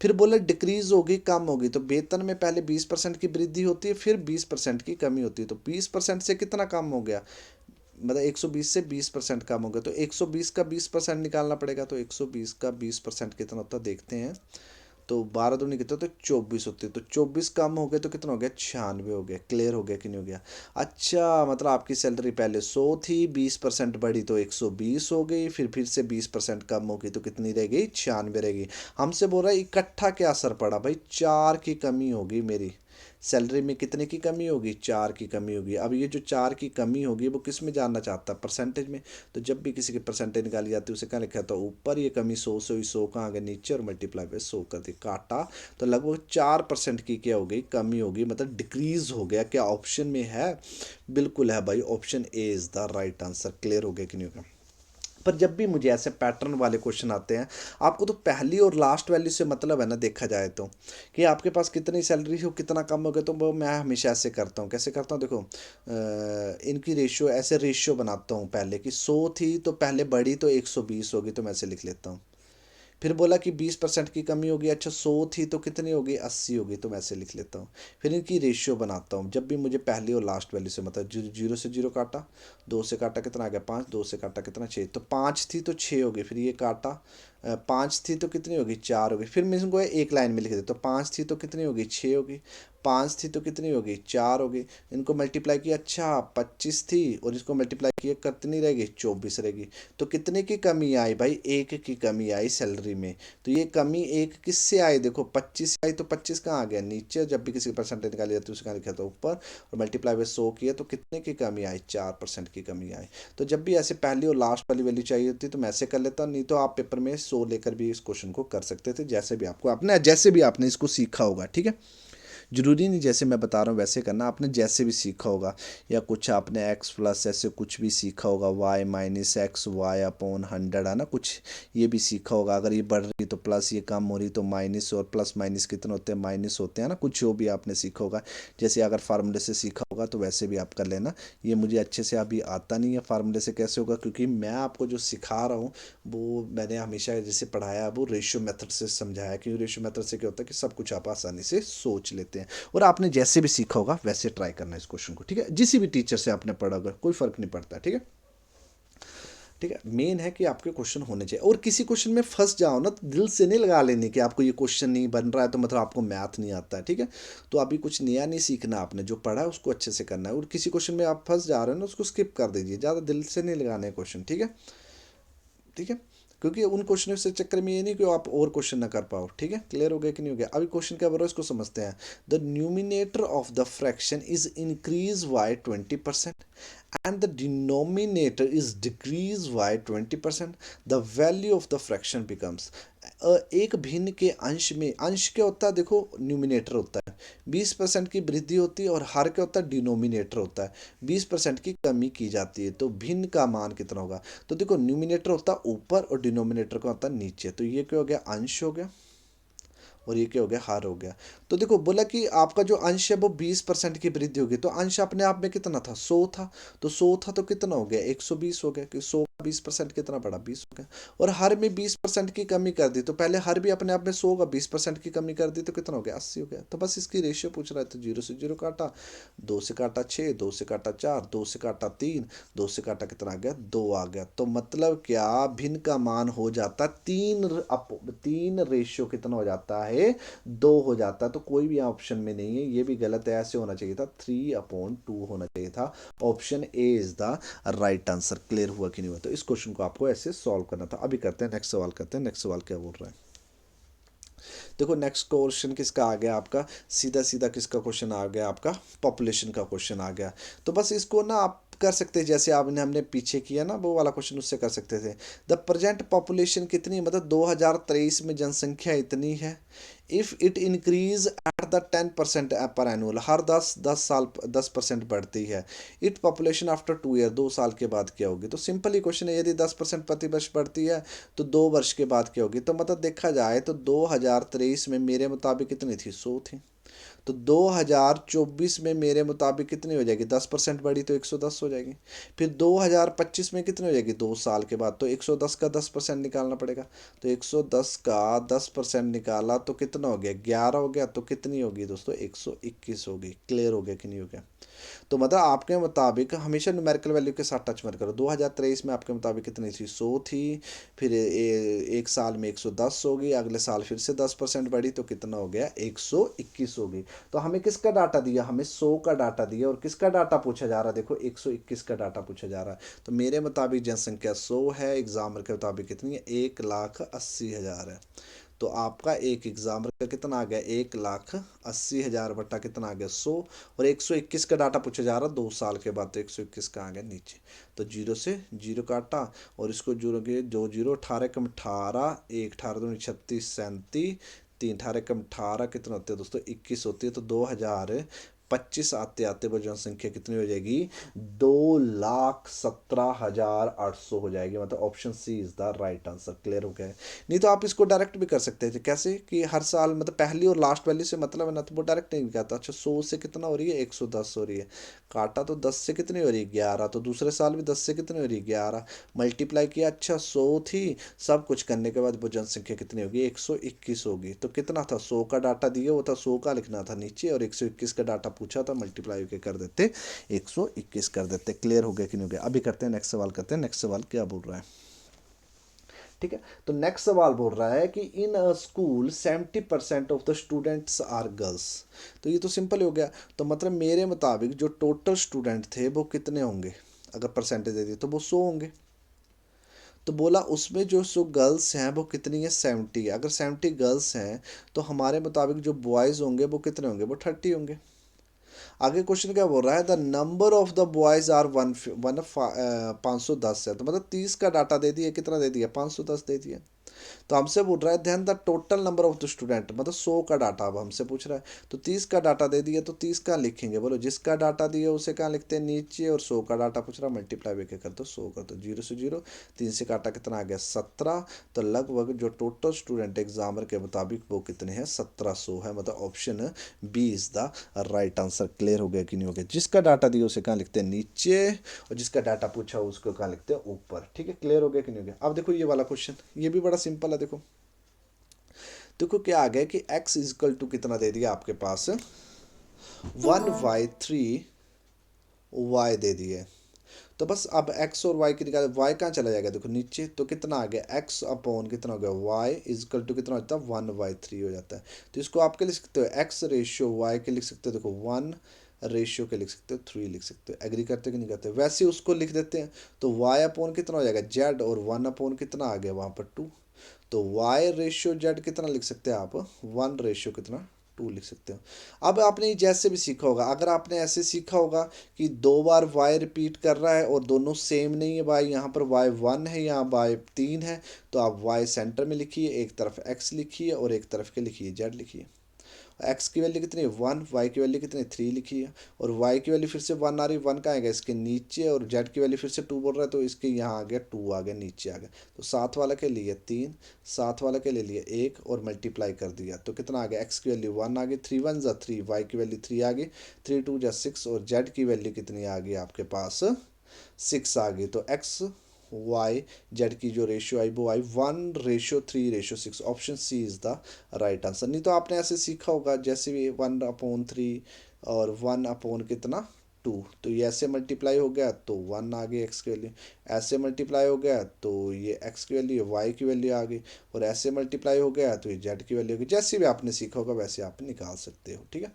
फिर बोले डिक्रीज होगी, कम होगी, तो वेतन में पहले 20% की वृद्धि होती है, फिर 20% की कमी होती है, तो 20% से कितना कम हो गया, मतलब 120 से 20% कम हो गया, तो 120 का 20% निकालना पड़ेगा, तो 120 का 20% कितना होता है देखते हैं, तो 12 दूनी कितना, तो 24 होती है, तो 24 कम हो गए तो कितना हो गया, 96 हो गया। क्लियर हो गया कि नहीं हो गया। अच्छा मतलब आपकी सैलरी पहले 100 थी, 20% बढ़ी तो 120 हो गई, फिर से 20% कम हो गई तो कितनी रह गई, 96 रह गई। हमसे बोल रहा है इकट्ठा क्या असर पड़ा भाई, 4 की कमी होगी मेरी सैलरी में, कितने की कमी होगी, 4 की कमी होगी। अब ये जो 4 की कमी होगी वो किस में जानना चाहता है, परसेंटेज में। तो जब भी किसी की परसेंटेज निकाली जाती है उसे क्या लिखा था, ऊपर, ये कमी 100 से हुई, 100 कहाँ आ गया नीचे, और मल्टीप्लाई बाय 100 कर दी, काटा, तो लगभग 4% की क्या हो गई, कमी होगी, मतलब डिक्रीज हो गया। क्या ऑप्शन में है, बिल्कुल है भाई, option A is the right answer. Clear हो गया कि नहीं होगा। पर जब भी मुझे ऐसे पैटर्न वाले क्वेश्चन आते हैं, आपको तो पहली और लास्ट वैल्यू से मतलब है ना, देखा जाए तो, कि आपके पास कितनी सैलरी हो, कितना कम हो गया, तो वो मैं हमेशा ऐसे करता हूँ। कैसे करता हूँ देखो, इनकी रेशियो, ऐसे रेशियो बनाता हूँ पहले, कि 100 थी तो पहले बढ़ी तो 120 होगी, तो मैं ऐसे लिख लेता हूँ। फिर बोला कि 20% की कमी होगी, अच्छा 100 थी तो कितनी होगी, 80 होगी, तो मैं ऐसे लिख लेता हूँ। फिर इनकी रेशियो बनाता हूँ, जब भी मुझे पहली और लास्ट वैल्यू से मतलब, जीरो से जीरो काटा, 2 से काटा कितना आ गया, 5, 2 से काटा कितना, 6, तो 5 थी तो 6 होगी, फिर ये काटा, 5 थी तो कितनी होगी, 4 होगी, फिर मैं इसको एक लाइन में लिख देता हूँ, 5 थी तो कितनी होगी, 6 होगी, 5 थी तो कितनी होगी, 4 होगी, इनको मल्टीप्लाई किया, अच्छा 25 थी और इसको मल्टीप्लाई किया, कितनी रहेगी, 24 रहेगी। तो कितने की कमी आई भाई, एक की कमी आई सैलरी में। तो ये कमी एक किससे आई, देखो 25 आई, तो 25 कहाँ आ गया, नीचे, जब भी किसी परसेंटेज निकाली जाती है उसका लिखा था ऊपर, और मल्टीप्लाई बाय 100 किया, तो कितने की कमी आई, 4% की कमी आई। तो जब भी ऐसे पहली और लास्ट वाली वैल्यू चाहिए होती है तो मैं ऐसे कर लेता हूँ, नहीं तो आप पेपर में 100 लेकर भी इस क्वेश्चन को कर सकते थे, जैसे भी आपको, आपने जैसे भी आपने इसको सीखा होगा, ठीक है। जरूरी नहीं जैसे मैं बता रहा हूँ वैसे करना, आपने जैसे भी सीखा होगा, या कुछ आपने एक्स प्लस ऐसे कुछ भी सीखा होगा, y minus x y upon 100, है ना, कुछ ये भी सीखा होगा। अगर ये बढ़ रही तो प्लस, ये कम हो रही तो माइनस, और प्लस माइनस कितने होते हैं, माइनस होते हैं ना, कुछ जो भी आपने सीखा होगा। जैसे अगर फार्मूले से सीखा होगा तो वैसे भी आप कर लेना। ये मुझे अच्छे से अभी आता नहीं है फार्मूले से कैसे होगा, क्योंकि मैं आपको जो सिखा रहा हूँ वो मैंने हमेशा जैसे पढ़ाया वो रेशियो मेथड से समझाया, क्योंकि रेशियो मेथड से क्या होता है कि सब कुछ आप आसानी से सोच लेते हैं। और आपने जैसे भी सीखा होगा वैसे ट्राई करना इस क्वेश्चन को, ठीक है, जिस भी टीचर से आपने पढ़ा होगा कोई फर्क नहीं पड़ता, ठीक है। ठीक है, मेन है कि आपके क्वेश्चन होने चाहिए, और किसी क्वेश्चन में फंस जाओ ना तो दिल से नहीं लगा लेने कि आपको ये क्वेश्चन नहीं बन रहा है तो मतलब आपको मैथ नहीं आता है, ठीक है। तो अभी कुछ नया नहीं सीखना, आपने जो पढ़ा है उसको अच्छे से करना है, और किसी क्वेश्चन में आप फंस जा रहे हो ना उसको स्किप कर दीजिए, ज़्यादा दिल से नहीं लगाने क्वेश्चन, ठीक है। ठीक है, क्योंकि उन क्वेश्चनों से चक्कर में ये नहीं कि आप और क्वेश्चन ना कर पाओ, ठीक है। क्लियर हो गया कि नहीं हो गया। अभी क्वेश्चन क्या बोल रहा है इसको समझते हैं। The numerator of the fraction is increase by 20% and the denominator is decreased by 20%, the value of the fraction becomes, एक भिन्न के अंश में, अंश क्या होता है देखो, न्यूमिनेटर होता है, 20% की वृद्धि होती है, और हर क्या होता है, डिनोमिनेटर होता है, 20% की कमी की जाती है, तो भिन्न का मान कितना होगा। तो देखो न्यूमिनेटर होता है ऊपर और डिनोमिनेटर का होता है नीचे, तो ये क्या हो गया, अंश हो गया, और ये क्या हो गया, हार हो गया। तो देखो बोला कि आपका जो अंश है वो 20% की वृद्धि होगी, तो अंश अपने आप में कितना था, 100 था, तो 100 था तो कितना हो गया, 120 हो गया, कि 100 का 20% कितना पड़ा, 20 हो गया। और हर में 20% की कमी कर दी, तो पहले हर भी अपने आप में 100 का 20% की कमी कर दी तो कितना हो गया, 80 हो गया। तो बस इसकी रेशियो पूछ रहा है, तो जीरो से जीरो काटा, 2 से काटा 6, 2 से काटा 4, 2 से काटा 3, 2 से काटा कितना आ गया, 2 आ गया। तो मतलब क्या, भिन्न का मान हो जाता है 3 रेशियो कितना हो जाता है, 2 हो जाता है। तो कोई भी ऑप्शन में नहीं है, ये भी गलत है, ऐसे होना चाहिए था, 3/2 होना चाहिए था। Option A is the right answer. Clear हुआ कि नहीं हुआ। तो इस क्वेश्चन को आपको ऐसे सॉल्व करना था। अभी करते हैं नेक्स्ट सवाल, करते हैं नेक्स्ट सवाल क्या बोल रहा है। देखो नेक्स्ट क्वेश्चन किसका आ गया आपका, सीधा सीधा किसका क्वेश्चन आ गया आपका, पॉपुलेशन का क्वेश्चन आ गया। तो बस इसको ना आप कर सकते हैं जैसे आपने हमने पीछे किया ना वो वाला क्वेश्चन, उससे कर सकते थे। द प्रेजेंट पॉपुलेशन कितनी, मतलब 2023 में जनसंख्या इतनी है, if it increase at the 10% पर एनुअल, हर 10 साल 10% बढ़ती है। इट पॉपुलेशन आफ्टर 2 ईयर, 2 साल के बाद क्या होगी? तो सिंपल ही क्वेश्चन है, यदि 10% प्रति वर्ष बढ़ती है तो 2 वर्ष के बाद क्या होगी? तो मतलब देखा जाए तो 2023 में मेरे मुताबिक कितनी थी? 100 थी। तो 2024 में मेरे मुताबिक कितनी हो जाएगी? 10% बढ़ी तो 110 हो जाएगी। फिर 2025 में कितनी हो जाएगी? 2 साल के बाद तो 110 का 10% निकालना पड़ेगा। तो 110 का 10% निकाला तो कितना हो गया? 11 हो गया। तो कितनी होगी दोस्तों? 121 होगी। क्लियर हो गया कि नहीं हो गया? तो मतलब आपके मुताबिक हमेशा न्यूमेरिकल वैल्यू के साथ टच मत करो। 2023 में आपके मुताबिक कितनी थी? 100 थी। फिर एक साल में 110 होगी, अगले साल फिर से 10% बढ़ी तो कितना हो गया? 121 होगी। तो हमें किसका डाटा दिया? हमें 100 का डाटा दिया। और किसका डाटा पूछा जा रहा है? देखो 121 का डाटा पूछा जा रहा है। तो मेरे मुताबिक जनसंख्या 100 है, एग्जामर के मुताबिक कितनी है? 1,80,000 है। तो आपका एक एग्जाम का कितना आ गया? 1,80,000 बट्टा कितना आ गया? 100। और 121 का डाटा पूछा जा रहा 2 साल के बाद, तो 121 का आ गया नीचे। तो जीरो से जीरो काटा और इसको जोड़ोगे, 2 जीरो, 18 कम 18, 1 18 दूनी 36, 37, 3 18 कम 18 कितना होते हैं दोस्तों? 21 होती है। तो 2025 आते आते वो जनसंख्या कितनी हो जाएगी? 2,17,800 हो जाएगी। मतलब option C is the right answer. Clear हो गया है? नहीं तो आप इसको डायरेक्ट भी कर सकते थे। कैसे? कि हर साल मतलब पहली और लास्ट वैल्यू से मतलब है ना, तो वो डायरेक्ट नहीं कहता। अच्छा 100 से कितना हो रही है? 110 हो रही है। काटा तो 10 से कितनी हो रही है? 11। तो दूसरे साल भी 10 से कितनी हो रही है? 11। मल्टीप्लाई किया, अच्छा 100 थी, सब कुछ करने के बाद वो जनसंख्या कितनी होगी? 121 होगी। तो कितना था? 100 का डाटा दिया, वो था 100 का लिखना था नीचे, और 121 का डाटा पूछा था, मल्टीप्लाई के कर देते, 121 कर देते। क्लियर हो गया कि नहीं हो गया? अभी करते हैं नेक्स्ट सवाल, करते हैं नेक्स्ट सवाल क्या बोल रहा है। ठीक है, तो नेक्स्ट सवाल बोल रहा है कि in a school 70% of the students are girls. तो ये तो सिंपल हो गया। तो मतलब मेरे मुताबिक जो टोटल स्टूडेंट थे वो कितने होंगे? अगर परसेंटेज दे दी तो वो 100 होंगे। तो बोला उसमें जो सो गर्ल्स हैं वो कितनी है? 70। अगर 70 गर्ल्स हैं तो हमारे मुताबिक जो बॉयज़ होंगे वो कितने होंगे? वो 30 होंगे। आगे क्वेश्चन क्या बोल रहा है? The number of the boys are one one 510 है। तो मतलब 30 का डाटा दे दिया, कितना दे दिया? 510 दे दिया। तो हमसे बोल रहा है then the total number of the student, मतलब 100 का डाटा अब हमसे पूछ रहा है। तो 30 का डाटा दे दिया तो 30 कहाँ लिखेंगे? बोलो, जिसका डाटा दिया उसे कहाँ लिखते हैं? नीचे। और 100 का डाटा पूछ रहा है, मल्टीप्लाई भी कर दो, 100 कर दो। जीरो से जीरो, 3 से काटा कितना आ गया? 17। तो लगभग जो टोटल स्टूडेंट एग्जामर के मुताबिक वो कितने हैं? 1700 है। मतलब option B is the right answer. Clear हो गया कि नहीं हो गया? जिसका डाटा दिया उसे कहाँ लिखते हैं? नीचे। और जिसका डाटा पूछा उसको कहाँ लिखते हैं? ऊपर। ठीक है, क्लियर हो गया कि नहीं हो गया? अब देखो ये वाला क्वेश्चन, ये भी बड़ा सिंपल है। देखो देखो क्या आ गया कि x इजकल टू कितना दे दिया आपके पास? 1/3 y दे दिए। तो बस अब x और y की निकाल, y कहाँ चला जाएगा? देखो नीचे। तो कितना आ गया? x अपॉन कितना हो गया? y इजकल टू कितना हो जाता है? 1/3 हो जाता है। तो इसको आपके लिख सकते हो x रेशियो y के लिख सकते हो। देखो 1 रेशियो के लिख सकते हो, 3 लिख सकते हो। एग्री करते हो कि नहीं करते? वैसे उसको लिख देते हैं। तो y अपॉन कितना हो जाएगा? z। और 1 अपॉन कितना आ गया वहाँ पर? 2। तो y रेशियो जेड कितना लिख सकते हैं आप? 1 रेशियो कितना? 2 लिख सकते हो। अब आपने जैसे भी सीखा होगा, अगर आपने ऐसे सीखा होगा कि 2 बार y रिपीट कर रहा है और दोनों सेम नहीं है, y यहाँ पर y1 है, यहाँ y3 है, तो आप y सेंटर में लिखिए, एक तरफ x लिखिए और एक तरफ के लिखिए z लिखिए। एक्स की वैल्यू कितनी है? 1। वाई की वैल्यू कितनी है? 3 लिखी है। और वाई की वैल्यू फिर से 1 आ रही है, 1 का आएगा इसके नीचे। और जेड की वैल्यू फिर से 2 बोल रहा है, तो इसके यहाँ आ गया 2 आ गया, नीचे आ गया। तो साथ वाला के लिए 3, साथ वाला के लिए 1 और मल्टीप्लाई कर दिया तो कितना आ गया? एक्स की वैल्यू 1 आ गई, 3 1 जा 3, वाई की वैल्यू 3 आ गई, 3 2 जा 6, और जेड की वैल्यू कितनी आ गई आपके पास? 6 आ गई। तो एक्स वाई जेड की जो रेशियो आई वो आई 1:3:6। Option C is the right answer. नहीं तो आपने ऐसे सीखा होगा जैसे भी 1/3 और 1 अपॉन कितना? 2। तो ये ऐसे मल्टीप्लाई हो गया तो 1 आ गई एक्स की वैल्यू। ऐसे मल्टीप्लाई हो गया तो ये एक्स की वैल्यू, वाई की वैल्यू आ गई। और ऐसे मल्टीप्लाई हो गया तो ये जेड की वैल्यू होगी। जैसे भी आपने सीखा होगा वैसे आप निकाल सकते हो। ठीक है,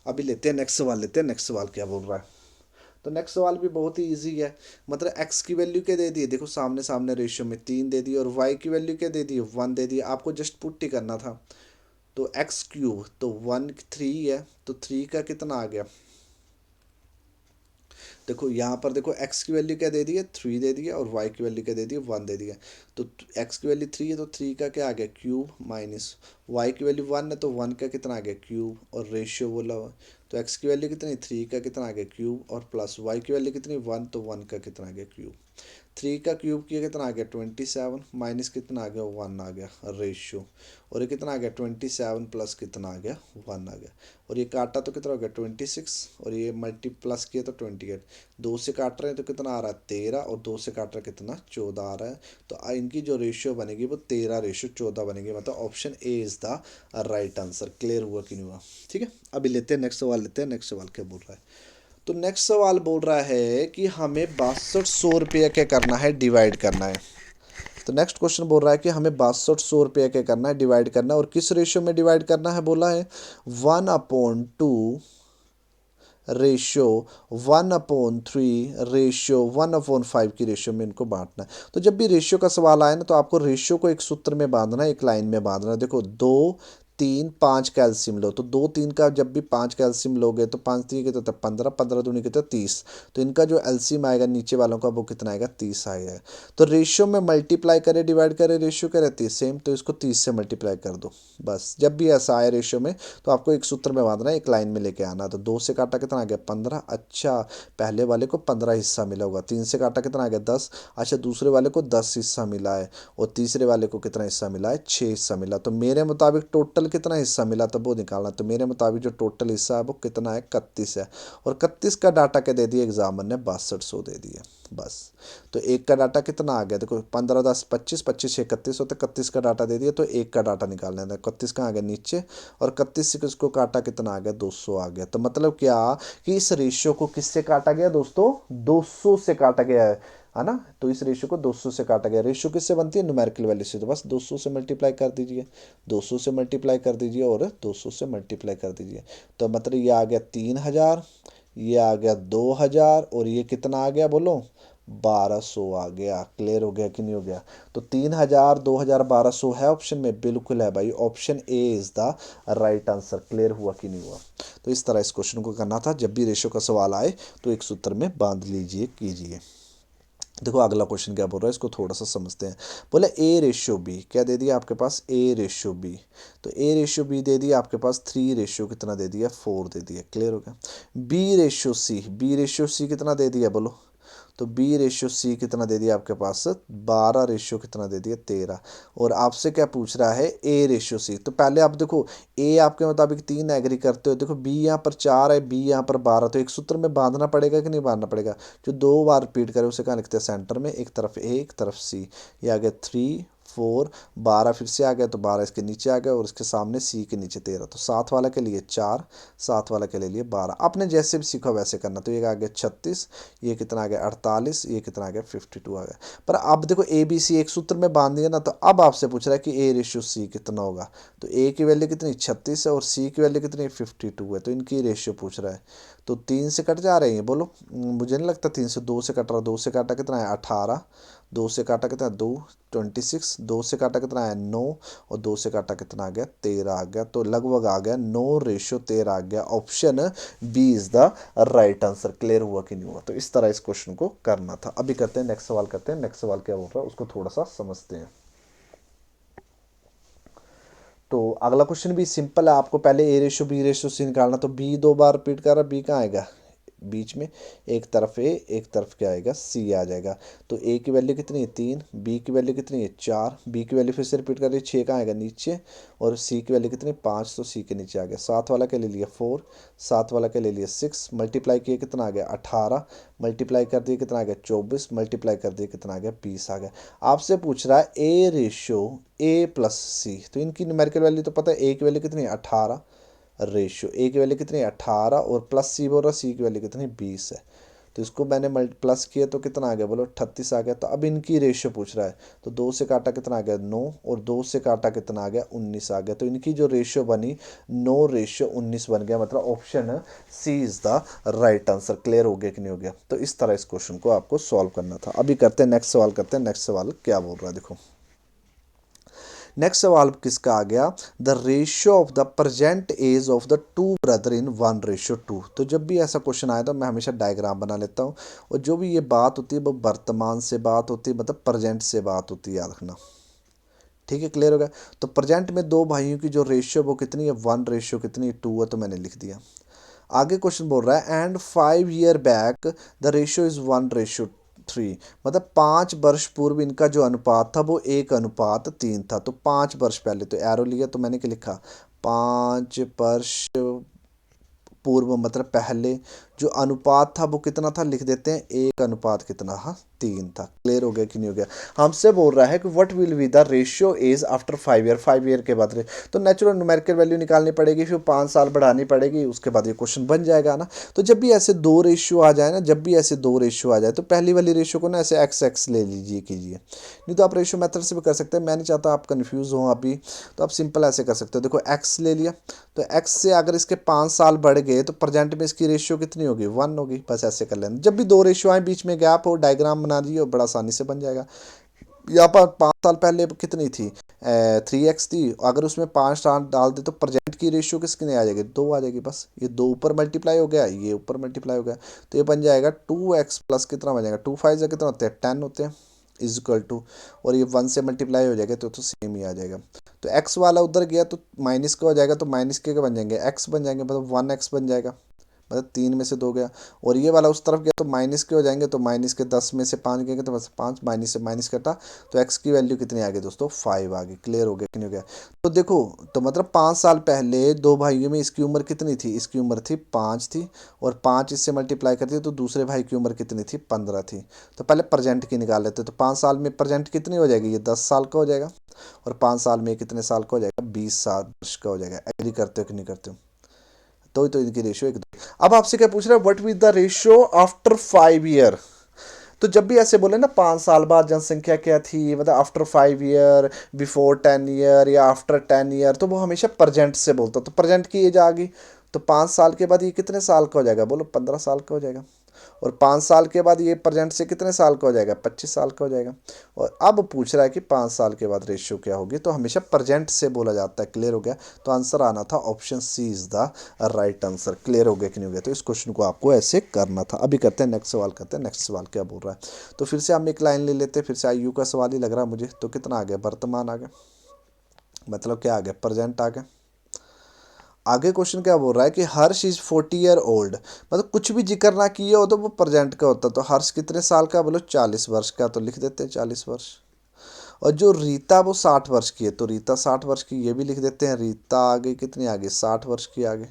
अभी लेते हैं नेक्स्ट सवाल, लेते हैं नेक्स्ट सवाल क्या बोल रहा है। तो नेक्स्ट सवाल भी बहुत ही इजी है। मतलब एक्स की वैल्यू क्या दे दी है? देखो सामने सामने रेशियो में 3 दे दी, और वाई की वैल्यू क्या दे दी है? 1 दे दी। आपको जस्ट पुट ही करना था। तो एक्स क्यूब तो 1 3 है, तो 3 का कितना आ गया? देखो यहाँ पर देखो x की वैल्यू क्या दे दी है, 3 दे दी है, और y की वैल्यू क्या दे दी है, 1 दे दी है। तो x की वैल्यू 3 है तो 3 का क्या आ गया क्यूब, माइनस y की वैल्यू 1 है तो 1 का कितना आ गया क्यूब, और रेशियो बोला हुआ। तो x की वैल्यू कितनी, 3 का कितना आ गया क्यूब, और प्लस y की वैल्यू कितनी 1, तो 1 का कितना आ गया क्यूब। 3 का क्यूब किया कितना आ गया 27, माइनस कितना आ गया 1 आ गया रेशियो, और ये कितना आ गया 27 प्लस कितना आ गया 1 आ गया, और ये काटा तो कितना हो गया 26, और ये मल्टी प्लस किया तो 28। 2 से काट रहे हैं तो कितना आ रहा है 13, और 2 से काट रहे हैं कितना 14 आ रहा है। तो इनकी जो रेशियो बनेगी वो 13:14 बनेगी, मतलब option A is the right answer. Clear हुआ कि नहीं हुआ? ठीक है, अभी लेते हैं नेक्स्ट सवाल, लेते हैं नेक्स्ट सवाल क्या बोल रहा है। तो नेक्स्ट सवाल बोल रहा है कि हमें 6200 रुपये क्या करना है, डिवाइड करना है। तो नेक्स्ट क्वेश्चन बोल रहा है कि हमें 6200 रुपये क्या करना है, डिवाइड करना है, और किस रेशियो में डिवाइड करना है बोला है 1/2 रेशियो 1/3 रेशियो 1/5 की रेशियो में इनको बांटना है। तो जब भी रेशियो का सवाल आए ना तो आपको रेशियो को एक सूत्र में बांधना है, एक लाइन में बांधना है। देखो 2 3 5 कैल्शियम लो, तो 2 3 का जब भी 5 कैल्शियम लोगे तो 5 3 के तो 15, 15 दूनी के तो 30। तो इनका जो एलसीएम आएगा नीचे वालों का वो कितना आएगा 30 आएगा। तो रेशियो में मल्टीप्लाई करे डिवाइड करे, रेशियो क्या रहती है सेम, तो इसको 30 से मल्टीप्लाई कर दो बस। जब भी ऐसा आए रेशियो में तो आपको एक सूत्र में बांधना है, एक लाइन में लेके आना। तो 2 से काटा कितना आ गया 15, अच्छा पहले वाले को 15 हिस्सा मिला होगा। 3 से काटा कितना आ गया 10, अच्छा दूसरे वाले को 10 हिस्सा मिला है, और तीसरे वाले को कितना हिस्सा मिला है 6 हिस्सा मिला। तो मेरे मुताबिक टोटल कितना हिस्सा मिला तो वो निकालना। तो मेरे मुताबिक जो टोटल हिस्सा है वो कितना है 31 है, और 31 का डाटा क्या दे दिया एग्जामिनर ने 6200 दे दिया बस। तो एक का डाटा कितना आ गया, देखो 15 10 25, 25 6 31 होता है, 31 का डाटा दे दिया। तो एक का डाटा निकालना है, 31 कहाँ आ गया नीचे, और 31 से किसको काटा कितना आ गया 200 आ गया। तो मतलब क्या कि इस रेशियो को किससे काटा गया दोस्तों, 200 से काटा गया है ना। तो इस रेशियो को 200 से काटा गया। रेशियो किससे बनती है, न्यूमेरिकल वैल्यू से। तो बस 200 से मल्टीप्लाई कर दीजिए, 200 से मल्टीप्लाई कर दीजिए, और 200 से मल्टीप्लाई कर दीजिए। तो मतलब ये आ गया 3000, ये आ गया 2000, और ये कितना आ गया बोलो 1200 आ गया। क्लियर हो गया कि नहीं हो गया? तो 3000 2000 1200 है ऑप्शन में, बिल्कुल है भाई, option A is the right answer. Clear हुआ कि नहीं हुआ? तो इस तरह इस क्वेश्चन को करना था, जब भी रेशियो का सवाल आए तो एक सूत्र में बांध लीजिए कीजिए। देखो अगला क्वेश्चन क्या बोल रहा है, इसको थोड़ा सा समझते हैं। बोले A/B क्या दे दिया आपके पास, A/B। तो A/B दे दिया आपके पास 3 रेशियो कितना दे दिया 4 दे दिया। क्लियर हो गया? B/C कितना दे दिया बोलो। तो B/C कितना दे दिया आपके पास 12 रेशियो कितना दे दिया 13। और आपसे क्या पूछ रहा है A/C। तो पहले आप देखो A आपके मुताबिक 3 एग्री करते हो, देखो B यहाँ पर 4 है, B यहाँ पर 12, तो एक सूत्र में बांधना पड़ेगा कि नहीं बांधना पड़ेगा। जो 2 बार रिपीट करे उसे कहाँ लिखते हैं सेंटर में, एक तरफ A एक तरफ C। ये आ गया 3 4 12 फिर से आ गया, तो 12 इसके नीचे आ गया, और इसके सामने C के नीचे 13। तो 7 वाला के लिए 4, 7 वाला के लिए 12। आपने जैसे भी सीखा वैसे करना। तो ये आ गया 36, ये कितना आ गया 48, ये कितना आ गया 52 आ गया। पर अब देखो ABC एक सूत्र में बांध दिया ना, तो अब आपसे पूछ रहा है कि A/C कितना होगा। तो A की वैल्यू कितनी 36 है, और C की वैल्यू कितनी 52 है। तो इनकी रेशियो पूछ रहा है। तो 3 से कट जा रहे हैं बोलो, मुझे नहीं लगता 3 से, 2 से कट रहा, 2 से काटा कितना है 18, 2 से काटा कितना है 2 26, 2 से काटा कितना है 9, और 2 से काटा कितना आ गया 13 आ गया। तो लगभग आ गया 9/13 आ गया। Option B is the right answer. Clear हुआ कि नहीं हुआ? तो इस तरह इस क्वेश्चन को करना था। अभी करते हैं नेक्स्ट सवाल, करते हैं नेक्स्ट सवाल क्या बोल रहा है उसको थोड़ा सा समझते हैं। तो अगला क्वेश्चन भी सिंपल है, आपको पहले A/B/C निकालना। तो B 2 बार रिपीट कर रहा, B कहाँ आएगा बीच में, एक तरफ A एक तरफ क्या आएगा C आ जाएगा। तो A की वैल्यू कितनी है 3, B की वैल्यू कितनी है 4, B की वैल्यू फिर से रिपीट कर रही है 6 कहाँ आएगा नीचे, और C की वैल्यू कितनी 5, तो C के नीचे आ गया। 7 वाला के ले लिया 4, 7 वाला के ले लिया 6, मल्टीप्लाई किया कितना आ गया 18, मल्टीप्लाई कर दिया कितना आ गया 24, मल्टीप्लाई कर दिया कितना आ गया 20 आ गया। आपसे पूछ रहा है A/A+C। तो इनकी न्यूमेरिकल वैल्यू तो पता है, A की वैल्यू कितनी है 18, रेशियो A की वैल्यू कितनी है 18, और प्लस C बोल रहा C की वैल्यू कितनी 20 है। तो इसको मैंने प्लस किया तो कितना आ गया बोलो 38 आ गया। तो अब इनकी रेशियो पूछ रहा है। तो 2 से काटा कितना आ गया 9, और 2 से काटा कितना आ गया 19 आ गया। तो इनकी जो रेशियो बनी 9/19 बन गया, मतलब option C is the right answer. Clear हो गया कि नहीं हो गया? तो इस तरह इस क्वेश्चन को आपको सॉल्व करना था। अभी करते हैं नेक्स्ट सवाल, करते हैं नेक्स्ट सवाल क्या बोल रहा है देखो। नेक्स्ट सवाल किसका आ गया, the ratio of the present age of the two brother in 1:2। तो जब भी ऐसा क्वेश्चन आया तो मैं हमेशा डायग्राम बना लेता हूँ, और जो भी ये बात होती है वो वर्तमान से बात होती है, मतलब प्रेजेंट से बात होती है, याद रखना। ठीक है, क्लियर हो गया। तो प्रेजेंट में दो भाइयों की जो रेशियो वो कितनी है, 1 कितनी 2 है, तो मैंने लिख दिया। आगे क्वेश्चन बोल रहा है and 5 year back the ratio is 1:3, मतलब 5 वर्ष पूर्व इनका जो अनुपात था वो 1:3 था। तो 5 वर्ष पहले, तो एरो लिया तो मैंने क्या लिखा, 5 वर्ष पूर्व मतलब पहले जो अनुपात था वो कितना था, लिख देते हैं 1 कितना, हाँ 3 था। क्लियर हो गया कि नहीं हो गया। हमसे बोल रहा है कि what will be the ratio is after 5 year, 5 year के बाद तो नेचुरल न्यूमेरिकल वैल्यू निकालनी पड़ेगी, फिर 5 साल बढ़ानी पड़ेगी, उसके बाद ये क्वेश्चन बन जाएगा ना। तो जब भी ऐसे दो रेशियो आ जाए ना, जब भी ऐसे दो रेशियो आ जाए तो पहली वाली रेशियो को ना ऐसे एक्स एक्स ले लीजिए कीजिए, नहीं तो आप रेशियो मेथड से भी कर सकते हैं। मैं नहीं चाहता आप कन्फ्यूज़ हो अभी, तो आप सिंपल ऐसे कर सकते हो। देखो एक्स ले लिया, तो एक्स से अगर इसके 5 साल बढ़ गए तो प्रेजेंट में इसकी रेशियो कितनी होगी, 1 होगी। बस ऐसे कर लेना, जब भी दो रेशियो आए बीच में गैप हो डायग्राम बना दीजिए और बड़ा आसानी से बन जाएगा। यहाँ पर 5 साल पहले कितनी थी, 3x थी, अगर उसमें 5 डाल दे तो प्रेजेंट की रेशियो किसकी आ जाएगी, 2 आ जाएगी। बस ये 2 ऊपर मल्टीप्लाई हो गया, ये ऊपर मल्टीप्लाई हो गया, तो ये बन जाएगा 2x प्लस कितना बन जाएगा, 2 5 कितना होते हैं 10 होते हैं, इज इक्वल टू, और ये 1 से मल्टीप्लाई हो जाएगा तो सेम ही आ जाएगा। तो x वाला उधर गया तो माइनस का हो जाएगा, तो माइनस के बन जाएंगे x बन जाएंगे, मतलब 1x बन जाएगा, मतलब 3 में से 2 गया। और ये वाला उस तरफ गया तो माइनस के हो जाएंगे, तो माइनस के 10 में से 5 गएंगे तो बस 5, माइनस से माइनस कटा, तो एक्स की वैल्यू कितनी आ गई दोस्तों, 5 आ गई। क्लियर हो गया कि नहीं हो गया। तो देखो, तो मतलब 5 साल पहले दो भाइयों में इसकी उम्र कितनी थी, इसकी उम्र थी 5 थी, और 5 इससे मल्टीप्लाई करती तो दूसरे भाई की उम्र कितनी थी, 15 थी। तो पहले प्रेजेंट की निकाल लेते, तो 5 साल में प्रेजेंट कितनी हो जाएगी, ये 10 साल का हो जाएगा, और 5 साल में कितने साल का हो जाएगा, 20 वर्ष का हो जाएगा। एग्री करते हो कि नहीं करते हो। तो इनकी रेशियो एक दो। अब आपसे क्या पूछ रहा है, what will the ratio after 5 year. तो जब भी ऐसे बोले ना 5 साल बाद जनसंख्या क्या थी, मतलब आफ्टर 5 ईयर, बिफोर 10 ईयर, या आफ्टर 10 ईयर, तो वो हमेशा प्रेजेंट से बोलता। तो प्रेजेंट की एज आ गई, तो 5 साल के बाद ये कितने साल का हो जाएगा, बोलो 15 साल का हो जाएगा। और 5 साल के बाद ये प्रेजेंट से कितने साल का हो जाएगा, 25 साल का हो जाएगा। और अब पूछ रहा है कि 5 साल के बाद रेशियो क्या होगी, तो हमेशा प्रेजेंट से बोला जाता है। क्लियर हो गया। तो आंसर आना था option C is the right answer. Clear हो गया कि नहीं हो गया। तो इस क्वेश्चन को आपको ऐसे करना था। अभी करते हैं नेक्स्ट सवाल, करते हैं नेक्स्ट सवाल क्या बोल रहा है। तो फिर से हम एक लाइन ले लेते हैं, फिर से आयु का सवाल ही लग रहा है मुझे। तो कितना आ गया, वर्तमान आ गया, मतलब क्या आ गया, प्रेजेंट आ गया। आगे क्वेश्चन क्या बोल रहा है कि हर्ष इज 40 ईयर ओल्ड, मतलब कुछ भी जिक्र ना किए हो तो वो प्रेजेंट का होता। तो हर्ष कितने साल का, बोलो 40 वर्ष का, तो लिख देते हैं 40 वर्ष। और जो रीता वो 60 वर्ष की है, तो रीता 60 वर्ष की, ये भी लिख देते हैं। रीता आ गई, कितनी आ गई, 60 वर्ष की आ गई।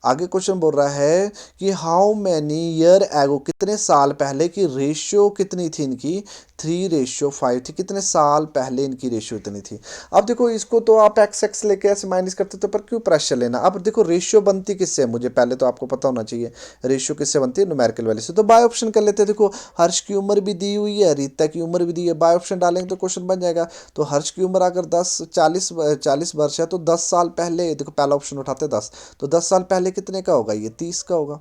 आगे क्वेश्चन बोल रहा है कि हाउ मैनी ईयर एगो, कितने साल पहले की रेशियो कितनी थी इनकी, 3:5 थी। कितने साल पहले इनकी रेशियो इतनी थी। अब देखो इसको तो आप एक्स एक्स लेके ऐसे माइनस करते तो, पर क्यों प्रेशर लेना। अब देखो रेशियो बनती किससे है, मुझे पहले तो आपको पता होना चाहिए रेशियो किससे बनती है, न्यूमेरिकल वैल्यू से। तो बाय ऑप्शन कर लेते हैं। देखो हर्ष की उम्र भी दी हुई है, रीता की उम्र भी दी है, बाय ऑप्शन डालेंगे तो क्वेश्चन बन जाएगा। तो हर्ष की उम्र अगर 40 वर्ष है, तो 10 साल पहले, देखो पहला ऑप्शन उठाते 10, तो 10 साल पहले कितने का होगा, ये 30 का होगा।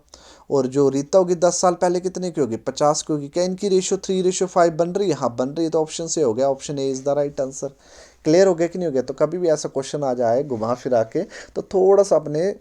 और जो रीता होगी 10 साल पहले कितने की होगी, 50 की होगी। क्या इनकी रेशियो 3:5 बन रही है, हाँ बन रही है। तो ऑप्शन से हो गया, option A is the right answer. Clear हो गया कि नहीं हो गया। तो कभी भी ऐसा क्वेश्चन आ जाए घुमा फिरा के, तो थोड़ा सा अपने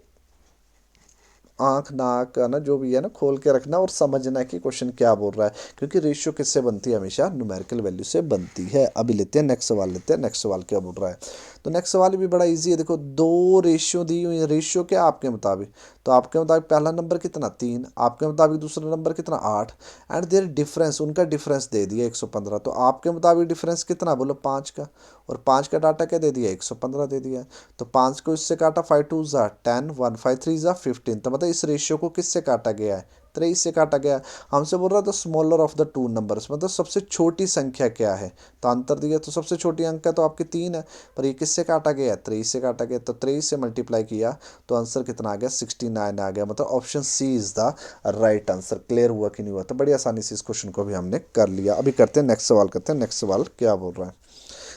आंख नाक है ना जो भी है ना खोल के रखना और समझना कि क्वेश्चन क्या बोल रहा है, क्योंकि रेशियो किससे बनती है, हमेशा न्यूमेरिकल वैल्यू से बनती है। अभी लेते हैं नेक्स्ट सवाल, लेते हैं नेक्स्ट सवाल क्या बोल रहा है। तो नेक्स्ट सवाल भी बड़ा इजी है। देखो दो रेशियो दी हुई है, रेशियो क्या आपके मुताबिक, तो आपके मुताबिक पहला नंबर कितना 3, आपके मुताबिक दूसरा नंबर कितना 8, एंड देयर डिफरेंस, उनका डिफरेंस दे दिया 115। तो आपके मुताबिक डिफरेंस कितना, बोलो 5 का, और 5 का डाटा क्या दे दिया, 115 दे दिया। तो 5 को इससे काटा, 5 2 ज़ा 10, 1 5 3 ज़ा 15, तो मतलब इस रेशियो को किससे काटा गया है, 23 से काटा गया है। हमसे बोल रहा था smaller of the two numbers, मतलब सबसे छोटी संख्या क्या है। तो अंतर दिया, तो सबसे छोटी अंक है तो आपकी 3 है, पर ये किससे काटा गया है, 23 से काटा गया। तो 23 से मल्टीप्लाई किया तो आंसर कितना आ गया, 69 आ गया। मतलब option C is the right answer. Clear हुआ कि नहीं हुआ। तो बड़ी आसानी से इस क्वेश्चन को भी हमने कर लिया। अभी करते हैं नेक्स्ट सवाल, करते हैं नेक्स्ट सवाल क्या बोल रहा है।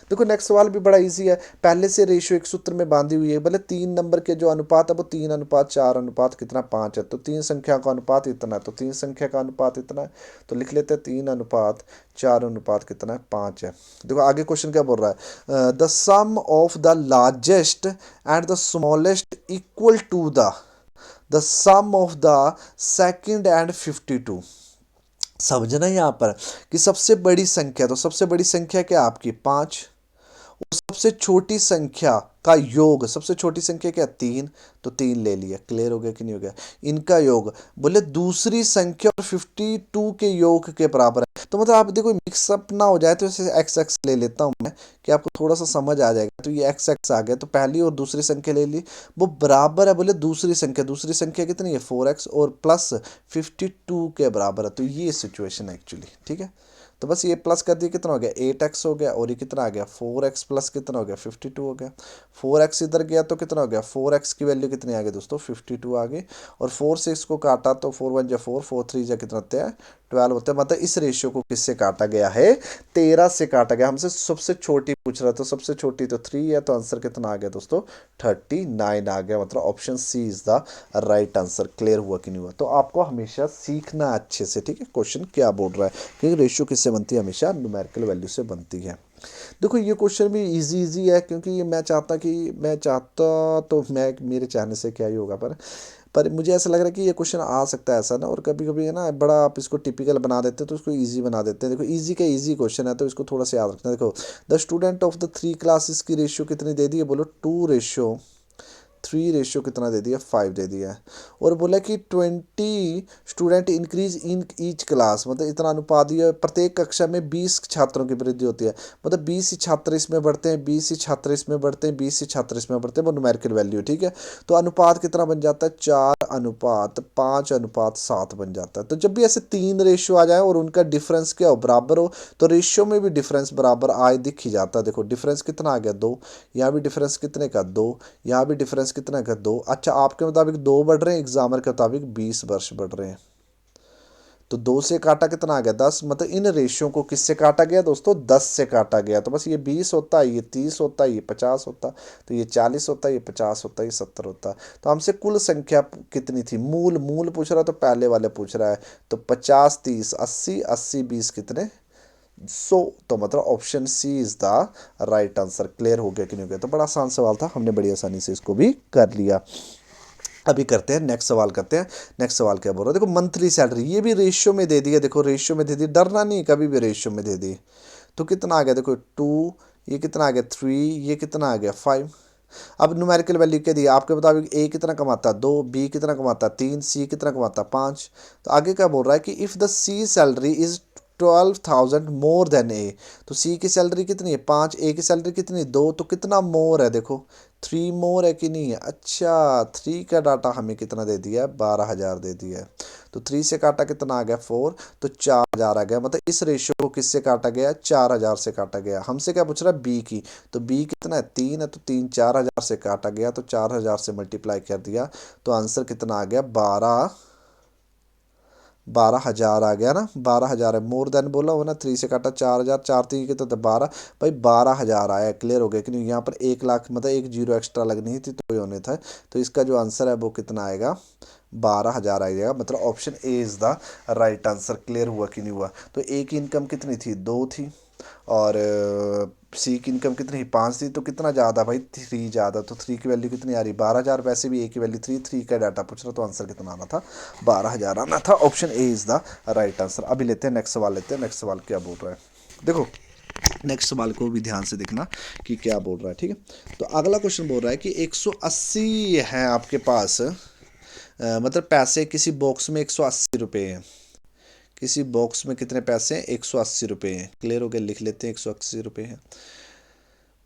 देखो नेक्स्ट सवाल भी बड़ा इजी है, पहले से रेशियो एक सूत्र में बांधी हुई है, बोले 3 नंबर के जो अनुपात है वो 3:4 अनुपात कितना 5 है, तो 3 संख्या का अनुपात इतना है, तो 3 संख्या का अनुपात इतना है, तो लिख लेते हैं 3:4 अनुपात कितना है 5 है। देखो आगे क्वेश्चन क्या बोल रहा है, the sum of the largest and the smallest equal to the sum of the second and 52। समझना यहाँ पर कि सबसे बड़ी संख्या, तो सबसे बड़ी संख्या क्या आपकी 5, और सबसे छोटी संख्या का योग, सबसे छोटी संख्या क्या 3, तो 3 ले लिया। क्लियर हो गया कि नहीं हो गया, इनका योग बोले दूसरी संख्या और 52 के योग के बराबर है। तो मतलब आप देखो मिक्सअप ना हो जाए तो इसे एक्स एक्स ले लेता हूं मैं कि आपको थोड़ा सा समझ आ जाएगा। तो ये एक्स एक्स आ गया, तो पहली और दूसरी संख्या ले ली, वो बराबर है बोले दूसरी संख्या कितनी है 4x और प्लस 52 के बराबर है। तो ये सिचुएशन है एक्चुअली, ठीक है। तो बस ये प्लस कर दिया, कितना हो गया 8x हो गया, और ये कितना आ गया 4x प्लस कितना हो गया 52 हो गया। 4x इधर गया तो कितना हो गया 4x की वैल्यू कितनी आ गई दोस्तों 52 आ गई, और 4 से इसको काटा तो 4 1 जा 4, 4 3 जा कितना होता है 12 होता है। मतलब इस रेशियो को किससे काटा गया है 13 से काटा गया। हमसे सबसे छोटी पूछ रहा, तो सबसे छोटी तो 3 है, तो आंसर कितना आ गया दोस्तों 39 आ गया। मतलब option C is the right answer. Clear हुआ कि नहीं हुआ, तो आपको हमेशा सीखना अच्छे से, ठीक है, क्वेश्चन क्या बोल रहा है, क्योंकि रेशियो किससे बनती है हमेशा न्यूमेरिकल वैल्यू से बनती है। देखो ये क्वेश्चन भी इजी है, क्योंकि ये मैं चाहता तो मैं मेरे चाहने से क्या ही होगा, पर मुझे ऐसा लग रहा है कि ये क्वेश्चन आ सकता है ऐसा ना, और कभी कभी है ना बड़ा आप इसको टिपिकल बना देते हैं तो इसको इजी बना देते हैं। देखो इजी का इजी क्वेश्चन है, तो इसको थोड़ा सा याद रखना। देखो the student of the 3 classes की रेशियो कितनी दे दी है, बोलो 2:3 रेशियो कितना दे दिया 5 दे दिया है, और बोला कि 20 student increase in each class, मतलब इतना अनुपात दिया, प्रत्येक कक्षा में 20 छात्रों की वृद्धि होती है। मतलब 20 ही छात्र इसमें बढ़ते हैं, 20 ही छात्र इसमें बढ़ते हैं, 20 ही छात्र इसमें बढ़ते हैं, वो न्यूमेरिकल वैल्यू, ठीक है। तो अनुपात कितना बन जाता है 4:5:7 बन जाता है। तो जब भी ऐसे 3 रेशियो आ जाए और उनका डिफरेंस क्या हो बराबर हो, तो रेशियो में भी डिफरेंस बराबर आए दिख ही जाता है। देखो डिफरेंस कितना आ गया 2, यहाँ भी डिफरेंस कितने का 2, यहाँ भी डिफरेंस कितना का 2। अच्छा आपके मुताबिक 2 बढ़ रहे हैं, एग्जामर के मुताबिक 20 वर्ष बढ़ रहे हैं। तो 2 से काटा कितना आ गया 10, मतलब इन रेशियो को किससे काटा गया दोस्तों 10 से काटा गया। तो बस ये 20 होता है, ये 30 होता है, ये 50 होता, तो ये 40 होता है, ये 50 होता है, ये 70 होता। तो हमसे कुल संख्या कितनी थी, मूल मूल पूछ रहा है, तो पहले वाले पूछ रहा है, तो 50 30 80 80 20 कितने 100। तो मतलब option C is the right answer. Clear हो गया कि नहीं हो गया, तो बड़ा आसान सवाल था, हमने बड़ी आसानी से इसको भी कर लिया। अभी करते हैं नेक्स्ट सवाल करते हैं। नेक्स्ट सवाल क्या बोल रहा है, देखो मंथली सैलरी, ये भी रेशियो में दे दी है, देखो रेशियो में दे दी, डरना नहीं कभी भी रेशियो में दे दी। तो कितना आ गया देखो 2, ये कितना आ गया 3, ये कितना आ गया 5। अब न्यूमेरिकल वैल्यू क्या दी आपके मुताबिक, ए कितना कमाता 2, बी कितना कमाता 3, सी कितना कमाता 5। तो आगे क्या बोल रहा है कि if the C salary is 12,000 more than A, तो सी की सैलरी कितनी है 5, ए की सैलरी कितनी 2, तो कितना मोर है देखो 3 मोर है कि नहीं है। अच्छा 3 का डाटा हमें कितना दे दिया है 12,000 दे दिया है। तो 3 से काटा कितना आ गया 4, तो 4,000 आ गया। मतलब इस रेशियो को किससे काटा गया 4,000 से काटा गया। हमसे क्या पूछ रहा है बी की, तो बी कितना है 3 है, तो 3 4,000 से काटा गया, तो 4,000 से मल्टीप्लाई कर दिया, तो आंसर कितना आ गया 12,000 आ गया ना। 12,000 है, मोर देन बोला हो ना, 3 से काटा 4,000, 4 3 कितना था 12, भाई 12,000 आया। क्लियर हो गया कि नहीं, यहाँ पर 1 लाख मतलब एक जीरो एक्स्ट्रा लगनी थी तो ये होने था। तो इसका जो आंसर है वो कितना आएगा 12,000 आएगा। मतलब option A is the right answer. Clear हुआ कि नहीं हुआ, तो ए की इनकम कितनी थी 2 थी, और सी की इनकम कितनी थी 5 थी, तो कितना ज़्यादा भाई 3 ज़्यादा। तो 3 की वैल्यू कितनी आ रही 12,000, वैसे भी ए की वैल्यू 3, 3 का डाटा पूछ रहा, तो आंसर कितना आना था 12,000 आना था। Option A is the right answer. अभी लेते हैं नेक्स्ट सवाल, लेते हैं नेक्स्ट सवाल क्या बोल रहा है। देखो नेक्स्ट सवाल को भी ध्यान से देखना कि क्या बोल रहा है, ठीक है। तो अगला क्वेश्चन बोल रहा है कि 180 है आपके पास, मतलब पैसे किसी बॉक्स में 180 रुपये हैं। किसी बॉक्स में कितने पैसे हैं 180 रुपये हैं। क्लियर हो गया, लिख लेते हैं 180 रुपये हैं।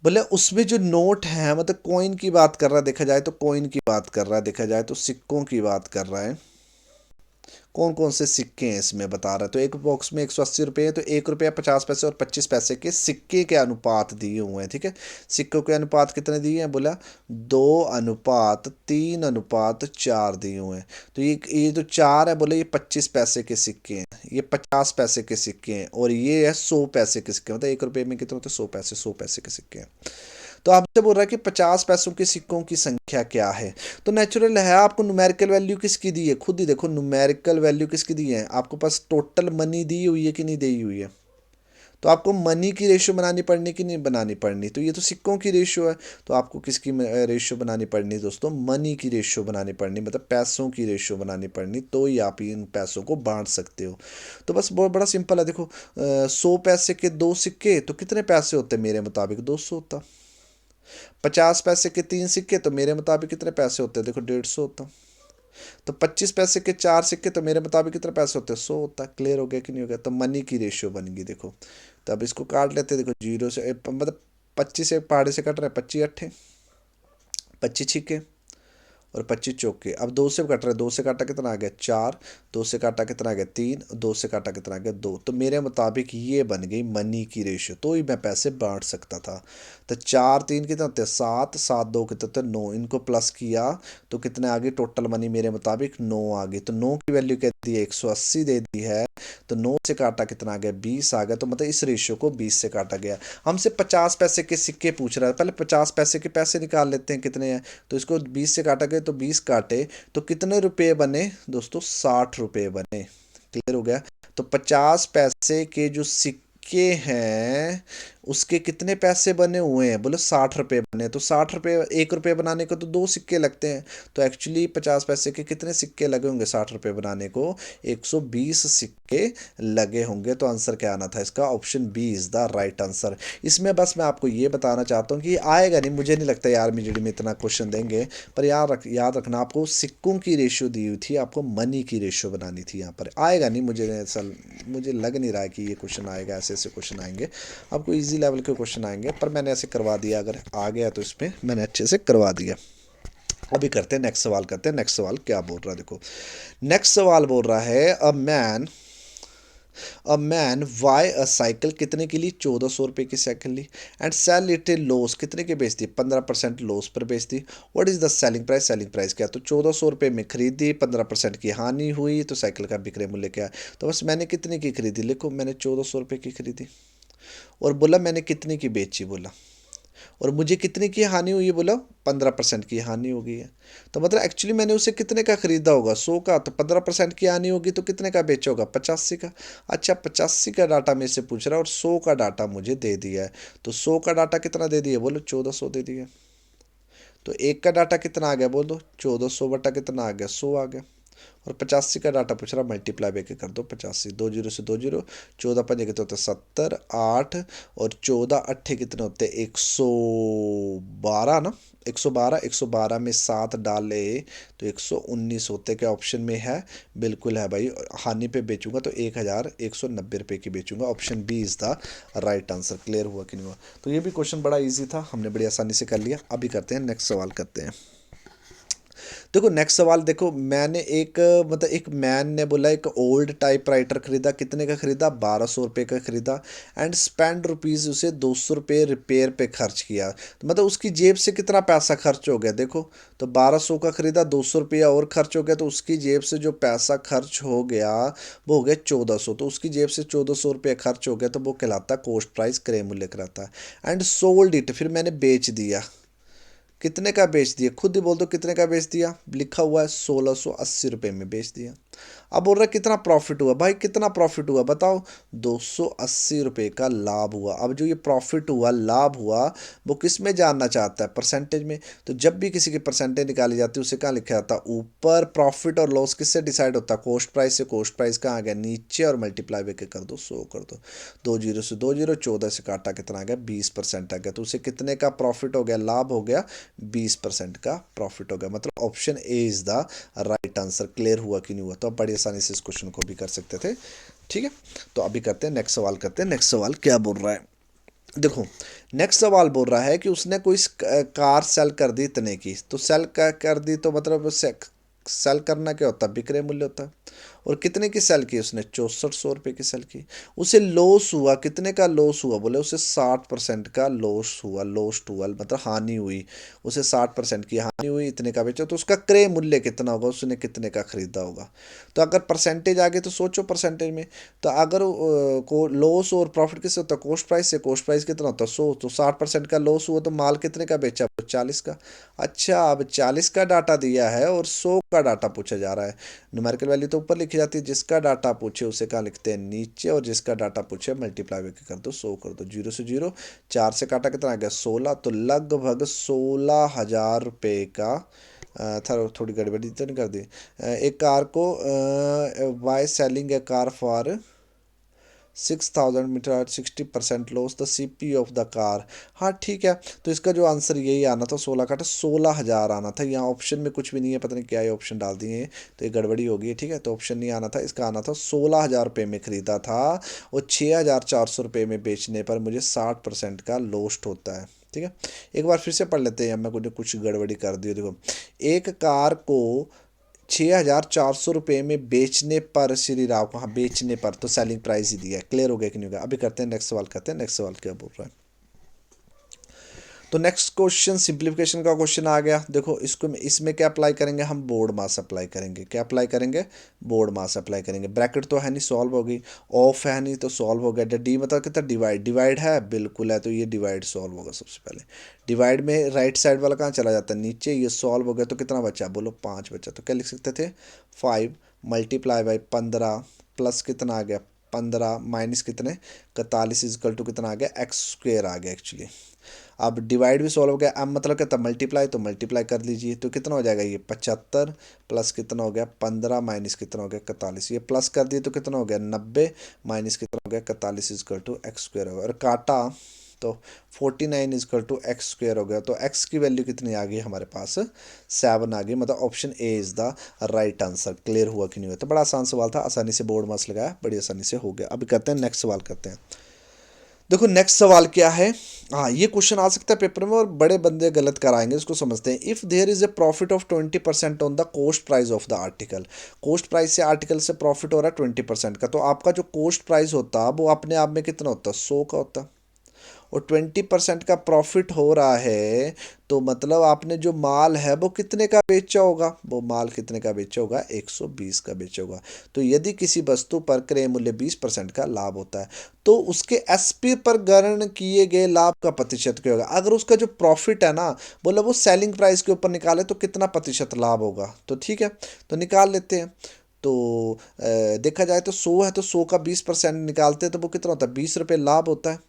बोले उसमें जो नोट है, मतलब कॉइन की बात कर रहा है, देखा जाए तो कॉइन की बात कर रहा है, देखा जाए तो सिक्कों की बात कर रहा है। कौन कौन से सिक्के हैं इसमें बता रहा है। तो एक बॉक्स में 180 रुपये है, तो 1 रुपया 50 पैसे और 25 पैसे के सिक्के के अनुपात दिए हुए हैं। ठीक है, सिक्कों के अनुपात कितने दिए हैं, बोला 2:3:4 दिए हुए हैं। तो ये जो 4 है, बोले ये 25 पैसे के सिक्के हैं, ये 50 पैसे के सिक्के हैं, और ये है 100 पैसे के सिक्के। मतलब 1 रुपये में कितने होते हैं, 100 पैसे, 100 पैसे के सिक्के हैं। तो आपसे बोल रहा है कि 50 पैसों के सिक्कों की संख्या क्या है। तो नेचुरल है, आपको न्यूमेरिकल वैल्यू किसकी दी है, खुद ही देखो न्यूमेरिकल वैल्यू किसकी दी है, आपको पास टोटल मनी दी हुई है कि नहीं दी हुई है। तो आपको मनी की रेशियो बनानी पड़नी कि नहीं बनानी पड़नी, तो ये तो सिक्कों की रेशियो है, तो आपको किसकी रेशियो बनानी पड़नी दोस्तों, मनी की रेशियो बनानी पड़नी, मतलब पैसों की रेशियो बनानी पड़नी, तो ही आप इन पैसों को बांट सकते हो। तो बस बहुत बड़ा सिंपल है, देखो 100 पैसे के 2 सिक्के तो कितने पैसे होते हैं, मेरे मुताबिक 200 होता। 50 पैसे के 3 सिक्के तो मेरे मुताबिक कितने पैसे होते हैं, देखो 150 होता। तो 25 पैसे के 4 सिक्के तो मेरे मुताबिक कितने पैसे होते हैं, 100 होता। क्लियर हो गया कि नहीं हो गया। तो मनी की रेशियो बन गई देखो। तो अब इसको काट लेते हैं, देखो जीरो से मतलब 25 से पहाड़े से कट रहे हैं, 25 × 8 25 छिक्के और 25 चौके। अब 2 से कट रहे हैं, 2 से काटा कितना आ गया 4, 2 से काटा कितना आ गया 3, 2 से काटा कितना आ गया 2। तो मेरे मुताबिक ये बन गई मनी की रेशियो, तो ही मैं पैसे बांट सकता था। तो 4 3 कितने होते हैं 7, 7 2 कितने होते हैं 9, इनको प्लस किया तो कितने आ गए टोटल मनी मेरे मुताबिक 9 आ गई। तो 9 की वैल्यू क्या दी है, 180 दे दी है। तो 9 से काटा कितना आ गया 20 आ गया। तो मतलब इस रेशियो को 20 से काटा गया। हमसे 50 पैसे के सिक्के पूछ रहा है, पहले 50 पैसे के पैसे निकाल लेते हैं कितने हैं। तो इसको 20 से काटा गया, तो 20 काटे तो कितने रुपए बने दोस्तों, 60 रुपये बने। क्लियर हो गया। तो 50 पैसे के जो सिक्के हैं उसके कितने पैसे बने हुए हैं, बोले 60 रुपये बने। तो 60 रुपये, 1 रुपये बनाने को तो 2 सिक्के लगते हैं। तो एक्चुअली 50 पैसे के कितने सिक्के लगे होंगे 60 रुपये बनाने को, 120 सिक्के लगे होंगे। तो आंसर क्या आना था इसका, option B is the right answer. इसमें बस मैं आपको ये बताना चाहता हूँ कि आएगा नहीं, मुझे नहीं लगता यार आर्मी में इतना क्वेश्चन देंगे। पर याद रखना, आपको सिक्कों की रेशियो दी हुई थी, आपको मनी की रेशियो बनानी थी। यहाँ पर आएगा नहीं, मुझे लग नहीं रहा है कि ये क्वेश्चन आएगा, ऐसे ऐसे क्वेश्चन आएंगे आपको, इजी लेवल के क्वेश्चन आएंगे। पर मैंने ऐसे करवा दिया, अगर आ गया तो इसमें मैंने अच्छे से करवा दिया। अभी करते हैं नेक्स्ट सवाल, करते हैं नेक्स्ट सवाल क्या बोल रहा है। देखो नेक्स्ट सवाल बोल रहा है a man buy a cycle, कितने की ली, 1400 रुपये की साइकिल ली। And sell it a loss, कितने की बेच दी, 15% लॉस पर बेच दी। What is the selling price, selling price क्या, तो 1400 रुपये में खरीदी, 15% की हानि हुई, तो साइकिल का विक्रय मूल्य क्या है। तो बस मैंने कितने की खरीदी, लिखो मैंने 1400 रुपये की खरीदी, और बोला मैंने कितने की बेची, बोला, और मुझे कितने की हानि हुई है, बोला 15% की हानि हो गई है। तो मतलब एक्चुअली मैंने उसे कितने का खरीदा होगा, 100 का, तो 15% की हानि होगी तो कितने का बेचा होगा, 85 का। अच्छा 85 का डाटा मेरे से पूछ रहा है और 100 का डाटा मुझे दे दिया है। तो 100 का डाटा कितना दे दिया, बोलो 1400 दे दिया। तो एक का डाटा कितना आ गया, बोल दो 1400 बटा कितना आ गया, 100 आ गया। और 85 का डाटा पूछ रहा, मल्टीप्लाई बेके कर दो 85, 2 जीरो से 2 जीरो, 14×5 कितने होते हैं 70, 8 और 14×8 कितने होते हैं 112 ना, 112, 112 में 7 डाले तो 119 होते। क्या ऑप्शन में है, बिल्कुल है भाई। हानि पे बेचूंगा तो 1190 रुपये की बेचूंगा। Option B is the right answer. Clear हुआ कि नहीं हुआ। तो ये भी क्वेश्चन बड़ा ईजी था, हमने बड़ी आसानी से कर लिया। अभी करते हैं नेक्स्ट सवाल करते हैं। देखो नेक्स्ट सवाल देखो, मैंने मतलब एक मैन ने बोला एक ओल्ड टाइपराइटर खरीदा, कितने का खरीदा, 1200 रुपये का खरीदा। एंड स्पेंड रुपीज़, उसे 200 रुपये रिपेयर पे खर्च किया। तो मतलब उसकी जेब से कितना पैसा खर्च हो गया, देखो तो 1200 का खरीदा, 200 रुपया और खर्च हो गया, तो उसकी जेब से जो पैसा खर्च हो गया वो हो गया 1400। तो उसकी जेब से 1400 रुपये खर्च हो गया, तो वो कहलाता कॉस्ट प्राइस, क्रय मूल्य कहलाता है। एंड सोल्ड इट, फिर मैंने बेच दिया, कितने का बेच दिया, खुद ही बोल दो कितने का बेच दिया, लिखा हुआ है 1680 रुपये में बेच दिया। अब बोल रहा है कितना प्रॉफिट हुआ, भाई कितना प्रॉफिट हुआ बताओ, 280 रुपये का लाभ हुआ। अब जो ये प्रॉफिट हुआ, लाभ हुआ, वो किस में जानना चाहता है, परसेंटेज में। तो जब भी किसी की परसेंटेज निकाली जाती है उसे कहाँ लिखा जाता है, ऊपर। प्रॉफिट और लॉस किससे डिसाइड होता है, कॉस्ट प्राइस से। कॉस्ट प्राइस कहाँ आ गया, नीचे, और मल्टीप्लाई करके कर दो 100 कर दो। 2 जीरो से 2 जीरो, 14 से काटा कितना आ गया, 20% आ गया। तो उसे कितने का प्रॉफिट हो गया, लाभ हो गया, 20% का प्रॉफिट हो गया। मतलब option A is the right answer. Clear हुआ कि नहीं हुआ। तो आप बड़ी आसानी से इस क्वेश्चन को भी कर सकते थे। ठीक है, तो अभी करते हैं नेक्स्ट सवाल, करते हैं नेक्स्ट सवाल क्या बोल रहा है। देखो नेक्स्ट सवाल बोल रहा है कि उसने कोई कार सेल कर दी इतने की। तो सेल कर दी तो मतलब सेल करना क्या होता है, विक्रय मूल्य होता है। और कितने की सेल की उसने, 6400 रुपये की सेल की। उसे लॉस हुआ, कितने का लॉस हुआ, बोले उसे 60% का लॉस हुआ, लॉस्ट हुआ मतलब हानि हुई, उसे 60% की हानि हुई, इतने का बेचा, तो उसका क्रय मूल्य कितना होगा, उसने कितने का खरीदा होगा। तो अगर परसेंटेज आ गई तो सोचो परसेंटेज में, तो अगर को लॉस और प्रॉफिट किससे होता है, कॉस्ट प्राइस से। कॉस्ट प्राइस कितना होता है, 100, तो 60% का लॉस हुआ तो माल कितने का बेचा, 40 का। अच्छा, अब 40 का डाटा दिया है और 100 का डाटा पूछा जा रहा है। न्यूमेरिकल वैल्यू तो ऊपर लिखी जाती है, जिसका डाटा पूछे उसे कहाँ लिखते हैं, नीचे, और जिसका डाटा पूछे मल्टीप्लाई कर दो, 100 कर दो, 0 से 0, 4 से काटा कितना आ गया, 16, तो लगभग 16,000 रुपये का था। थोड़ी गड़बड़ी तो नहीं कर दी। एक कार को by selling a car for 6,000 meter at 60% loss the CP of the car. हाँ ठीक है, तो इसका जो आंसर यही आना था, 16 का, 16,000 आना था। यहाँ ऑप्शन में कुछ भी नहीं है, पता नहीं क्या ये ऑप्शन डाल दिए हैं, तो ये गड़बड़ी होगी। ठीक है, तो ऑप्शन नहीं आना था, इसका आना था 16,000 रुपये में खरीदा था, और 6,400 रुपये में बेचने पर मुझे 60% का लॉस्ट होता है। ठीक है, एक बार फिर से पढ़ लेते हैं, मैं कुछ गड़बड़ी कर दी। देखो, एक कार को 6,400 रुपये में बेचने पर, श्री राव को, हाँ बेचने पर, तो सेलिंग प्राइस ही दिया है। क्लियर हो गया कि नहीं होगा। अभी करते हैं नेक्स्ट सवाल, करते हैं नेक्स्ट सवाल क्या बोल रहा है। तो नेक्स्ट क्वेश्चन सिंप्लीफिकेशन का क्वेश्चन आ गया। देखो इसको, इसमें क्या अप्लाई करेंगे हम, बोर्ड मास अप्लाई करेंगे। क्या अप्लाई करेंगे, बोर्ड मास अप्लाई करेंगे। ब्रैकेट तो है नहीं, सॉल्व हो गई, ऑफ है नहीं तो सॉल्व हो गया। डी मतलब कितना, डिवाइड, डिवाइड है बिल्कुल है, तो ये डिवाइड सॉल्व होगा सबसे पहले। डिवाइड में राइट साइड वाला कहाँ चला जाता है, नीचे, ये सॉल्व हो गया, तो कितना बचा, बोलो 5 बचा। तो क्या लिख सकते थे, 5 मल्टीप्लाई बाई 15 प्लस कितना आ गया 15 माइनस कितने 41 इजकल टू कितना आ गया, एक्स स्क्वेयर आ गया एक्चुअली। अब डिवाइड भी सॉल्व हो गया, अब मतलब क्या था, मल्टीप्लाई, तो मल्टीप्लाई कर लीजिए, तो कितना हो जाएगा, ये 75 प्लस कितना हो गया 15 माइनस कितना हो गया 41, ये प्लस कर दिए तो कितना हो गया 90 माइनस कितना हो गया 41 इजकल टू एक्स स्क्वेयर होगा। और काटा तो 49 इजकल टू एक्स स्क्वेयर हो गया। तो एक्स की वैल्यू कितनी आ गई हमारे पास, 7 आ गई। मतलब option A is the right answer. Clear हुआ कि नहीं हुआ। तो बड़ा आसान सवाल था, आसानी से बोर्ड मास लगाया, बड़ी आसानी से हो गया। अभी करते हैं नेक्स्ट सवाल, करते हैं। देखो नेक्स्ट सवाल क्या है। हाँ, ये क्वेश्चन आ सकता है पेपर में और बड़े बंदे गलत कराएंगे, इसको समझते हैं। If there is a profit of 20% on the cost price of the article. Cost price से आर्टिकल से प्रॉफिट हो रहा है 20% का, तो आपका जो कॉस्ट प्राइस होता है वो अपने आप में कितना होता है, 100 का होता है। और 20% का प्रॉफिट हो रहा है, तो मतलब आपने जो माल है वो कितने का बेचा होगा, वो माल कितने का बेचा होगा, 120 का बेचा होगा। तो यदि किसी वस्तु पर क्रय मूल्य 20% का लाभ होता है, तो उसके एसपी पर गणन किए गए लाभ का प्रतिशत क्या होगा। अगर उसका जो प्रॉफिट है ना, बोला वो सेलिंग प्राइस के ऊपर निकाले तो कितना प्रतिशत लाभ होगा। तो ठीक है, तो निकाल लेते हैं। तो देखा जाए तो 100 है, तो 100 का 20% निकालते हैं तो वो कितना होता है, 20 रुपये लाभ होता है।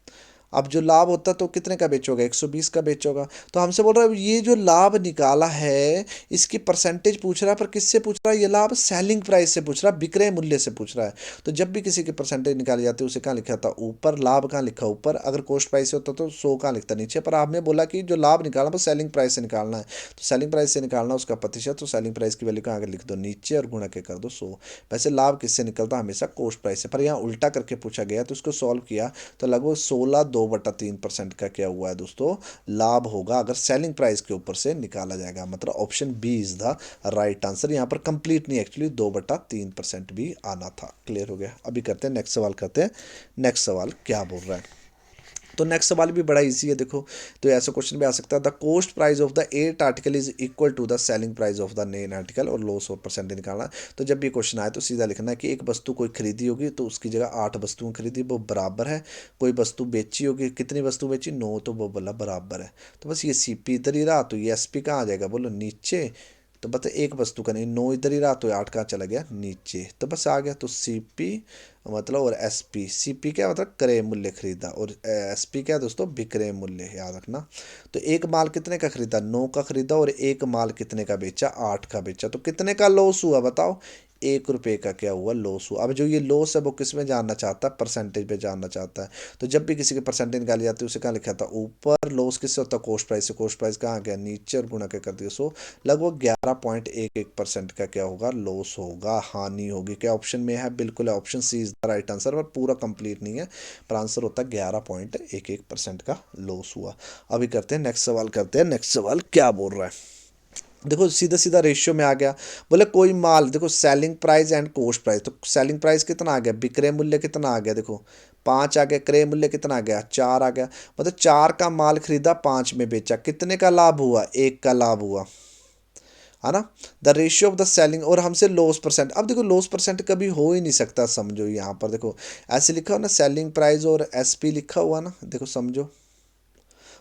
अब जो लाभ होता तो कितने का बेचोगा, 120 का बेचोगा। तो हमसे बोल रहा है ये जो लाभ निकाला है इसकी परसेंटेज पूछ रहा है, पर किससे पूछ रहा है, ये लाभ सेलिंग प्राइस से पूछ रहा है, विक्रय मूल्य से पूछ रहा है। तो जब भी किसी की परसेंटेज निकाली जाती है उसे कहाँ लिखा था, ऊपर। लाभ कहाँ लिखा, ऊपर। अगर कॉस्ट प्राइस से होता तो 100 कहाँ लिखता, नीचे। पर आपने बोला कि जो लाभ निकालना वो सेलिंग प्राइस से निकालना है, तो सेलिंग प्राइस से निकालना उसका प्रतिशत, तो सेलिंग प्राइस की वैल्यू कहाँ आगे लिख दो, नीचे, और गुणा के कर दो 100। वैसे लाभ किससे निकलता है, हमेशा कॉस्ट प्राइस से, पर यहाँ उल्टा करके पूछा गया तो उसको सॉल्व किया तो लगभग 16 2/3% का क्या हुआ है दोस्तों, लाभ होगा, अगर सेलिंग प्राइस के ऊपर से निकाला जाएगा। मतलब option B is the right answer. यहाँ पर कंप्लीट नहीं, एक्चुअली 2/3% भी आना था। क्लियर हो गया। अभी करते हैं नेक्स्ट सवाल, करते हैं नेक्स्ट सवाल क्या बोल रहा है। तो नेक्स्ट सवाल भी बड़ा इजी है। देखो, तो ऐसा क्वेश्चन भी आ सकता है, the cost price of the 8 article is equal to the selling price of the 9 article, और लॉस और परसेंटेज निकालना है। तो जब भी क्वेश्चन आए तो सीधा लिखना है कि एक वस्तु कोई खरीदी होगी तो उसकी जगह 8 वस्तुएं खरीदी, वो बराबर है। कोई वस्तु बेची होगी, कितनी वस्तु बेची, 9, तो वो बोला बराबर है। तो बस ये CP इधर ही रहा, तो ये SP कहाँ आ जाएगा, बोलो नीचे। तो बता एक वस्तु का नहीं, 9 इधर ही रहा, तो 8 कहाँ चला गया, नीचे। तो बस आ गया। तो CP मतलब, और SP क्या मतलब, क्रय मूल्य खरीदा, और SP क्या है दोस्तों, विक्रय मूल्य, याद रखना। तो एक माल कितने का खरीदा, 9 का खरीदा, और एक माल कितने का बेचा, 8 का बेचा। तो कितने का लॉस हुआ बताओ, 1 रुपये का क्या हुआ, लॉस हुआ। अब जो ये लॉस है वो किस में जानना चाहता है, परसेंटेज पे जानना चाहता है। तो जब भी किसी की परसेंटेज निकाली जाती है उसे कहाँ लिखा था, ऊपर। लॉस किससे होता है, कॉस्ट प्राइस से। कॉस्ट प्राइस कहाँ गया, नीचे, और गुणा के कर दिया 100। लगभग 11.11% का क्या होगा, लॉस होगा, हानि होगी। क्या ऑप्शन में है, बिल्कुल है, option C is the right answer, पर पूरा कंप्लीट नहीं है। पर आंसर होता है 11.11% का लॉस हुआ। अभी करते हैं नेक्स्ट सवाल, करते हैं नेक्स्ट सवाल क्या बोल रहा है। देखो सीधा सीधा रेशियो में आ गया। बोले कोई माल, देखो selling price and cost price, तो सेलिंग प्राइस कितना आ गया, विक्रय मूल्य कितना आ गया, देखो 5 आ गया, क्रय मूल्य कितना आ गया, 4 आ गया। मतलब 4 का माल खरीदा, 5 में बेचा, कितने का लाभ हुआ, 1 का लाभ हुआ, है ना। The ratio of the selling, और हमसे लॉस परसेंट, अब देखो लॉस परसेंट कभी हो ही नहीं सकता, समझो यहाँ पर देखो ऐसे लिखा हो ना, सेलिंग प्राइस और एसपी लिखा हुआ ना, देखो समझो,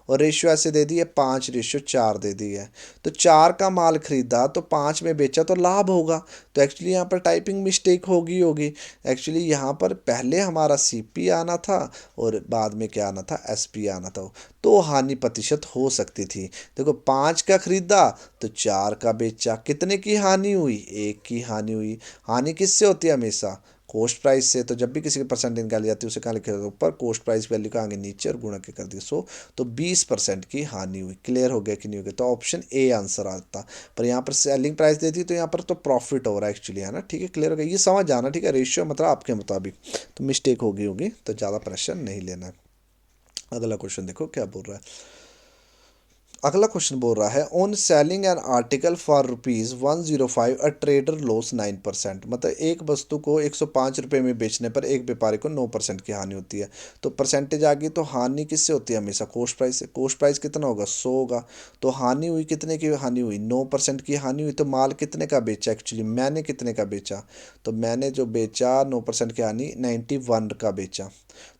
और रेशियो ऐसे दे दी है 5:4 दे दी है। तो 4 का माल खरीदा तो 5 में बेचा तो लाभ होगा। तो एक्चुअली यहाँ पर टाइपिंग मिस्टेक होगी। एक्चुअली यहाँ पर पहले हमारा सीपी आना था और बाद में क्या आना था, एसपी आना था। तो हानि प्रतिशत हो सकती थी। देखो 5 का खरीदा तो 4 का बेचा, कितने की हानि हुई, 1 की हानि हुई। हानि किससे होती है, हमेशा कॉस्ट प्राइस से। तो जब भी किसी की परसेंट निकाली जाती है उसे कहाँ लिखा जाता है, ऊपर, कॉस्ट प्राइस वैल्यू का आगे नीचे और गुणा के कर दिया 100। तो 20% की हानि हुई। क्लियर हो गया कि नहीं हो गया, तो ऑप्शन ए आंसर आता। पर यहाँ पर सेलिंग प्राइस देती तो यहाँ पर तो प्रॉफिट हो रहा है एक्चुअली, है ना। ठीक है, क्लियर हो गया, ये समझ जाना। ठीक है, रेशियो मतलब आपके मुताबिक तो मिस्टेक होगी तो ज़्यादा प्रेशर नहीं लेना है। अगला क्वेश्चन देखो क्या बोल रहा है। अगला क्वेश्चन बोल रहा है, on selling an article for ₹105 a trader loss 9%। मतलब एक वस्तु को ₹105 में बेचने पर एक व्यापारी को 9% की हानि होती है। तो परसेंटेज आ गई, तो हानि किससे होती है, हमेशा कॉस्ट प्राइस से। कॉस्ट प्राइस कितना होगा, 100 होगा। तो हानि हुई, कितने की हानि हुई, 9% की हानि हुई। तो माल कितने का बेचा, एक्चुअली मैंने कितने का बेचा, तो मैंने जो बेचा 9% की हानि 91 का बेचा।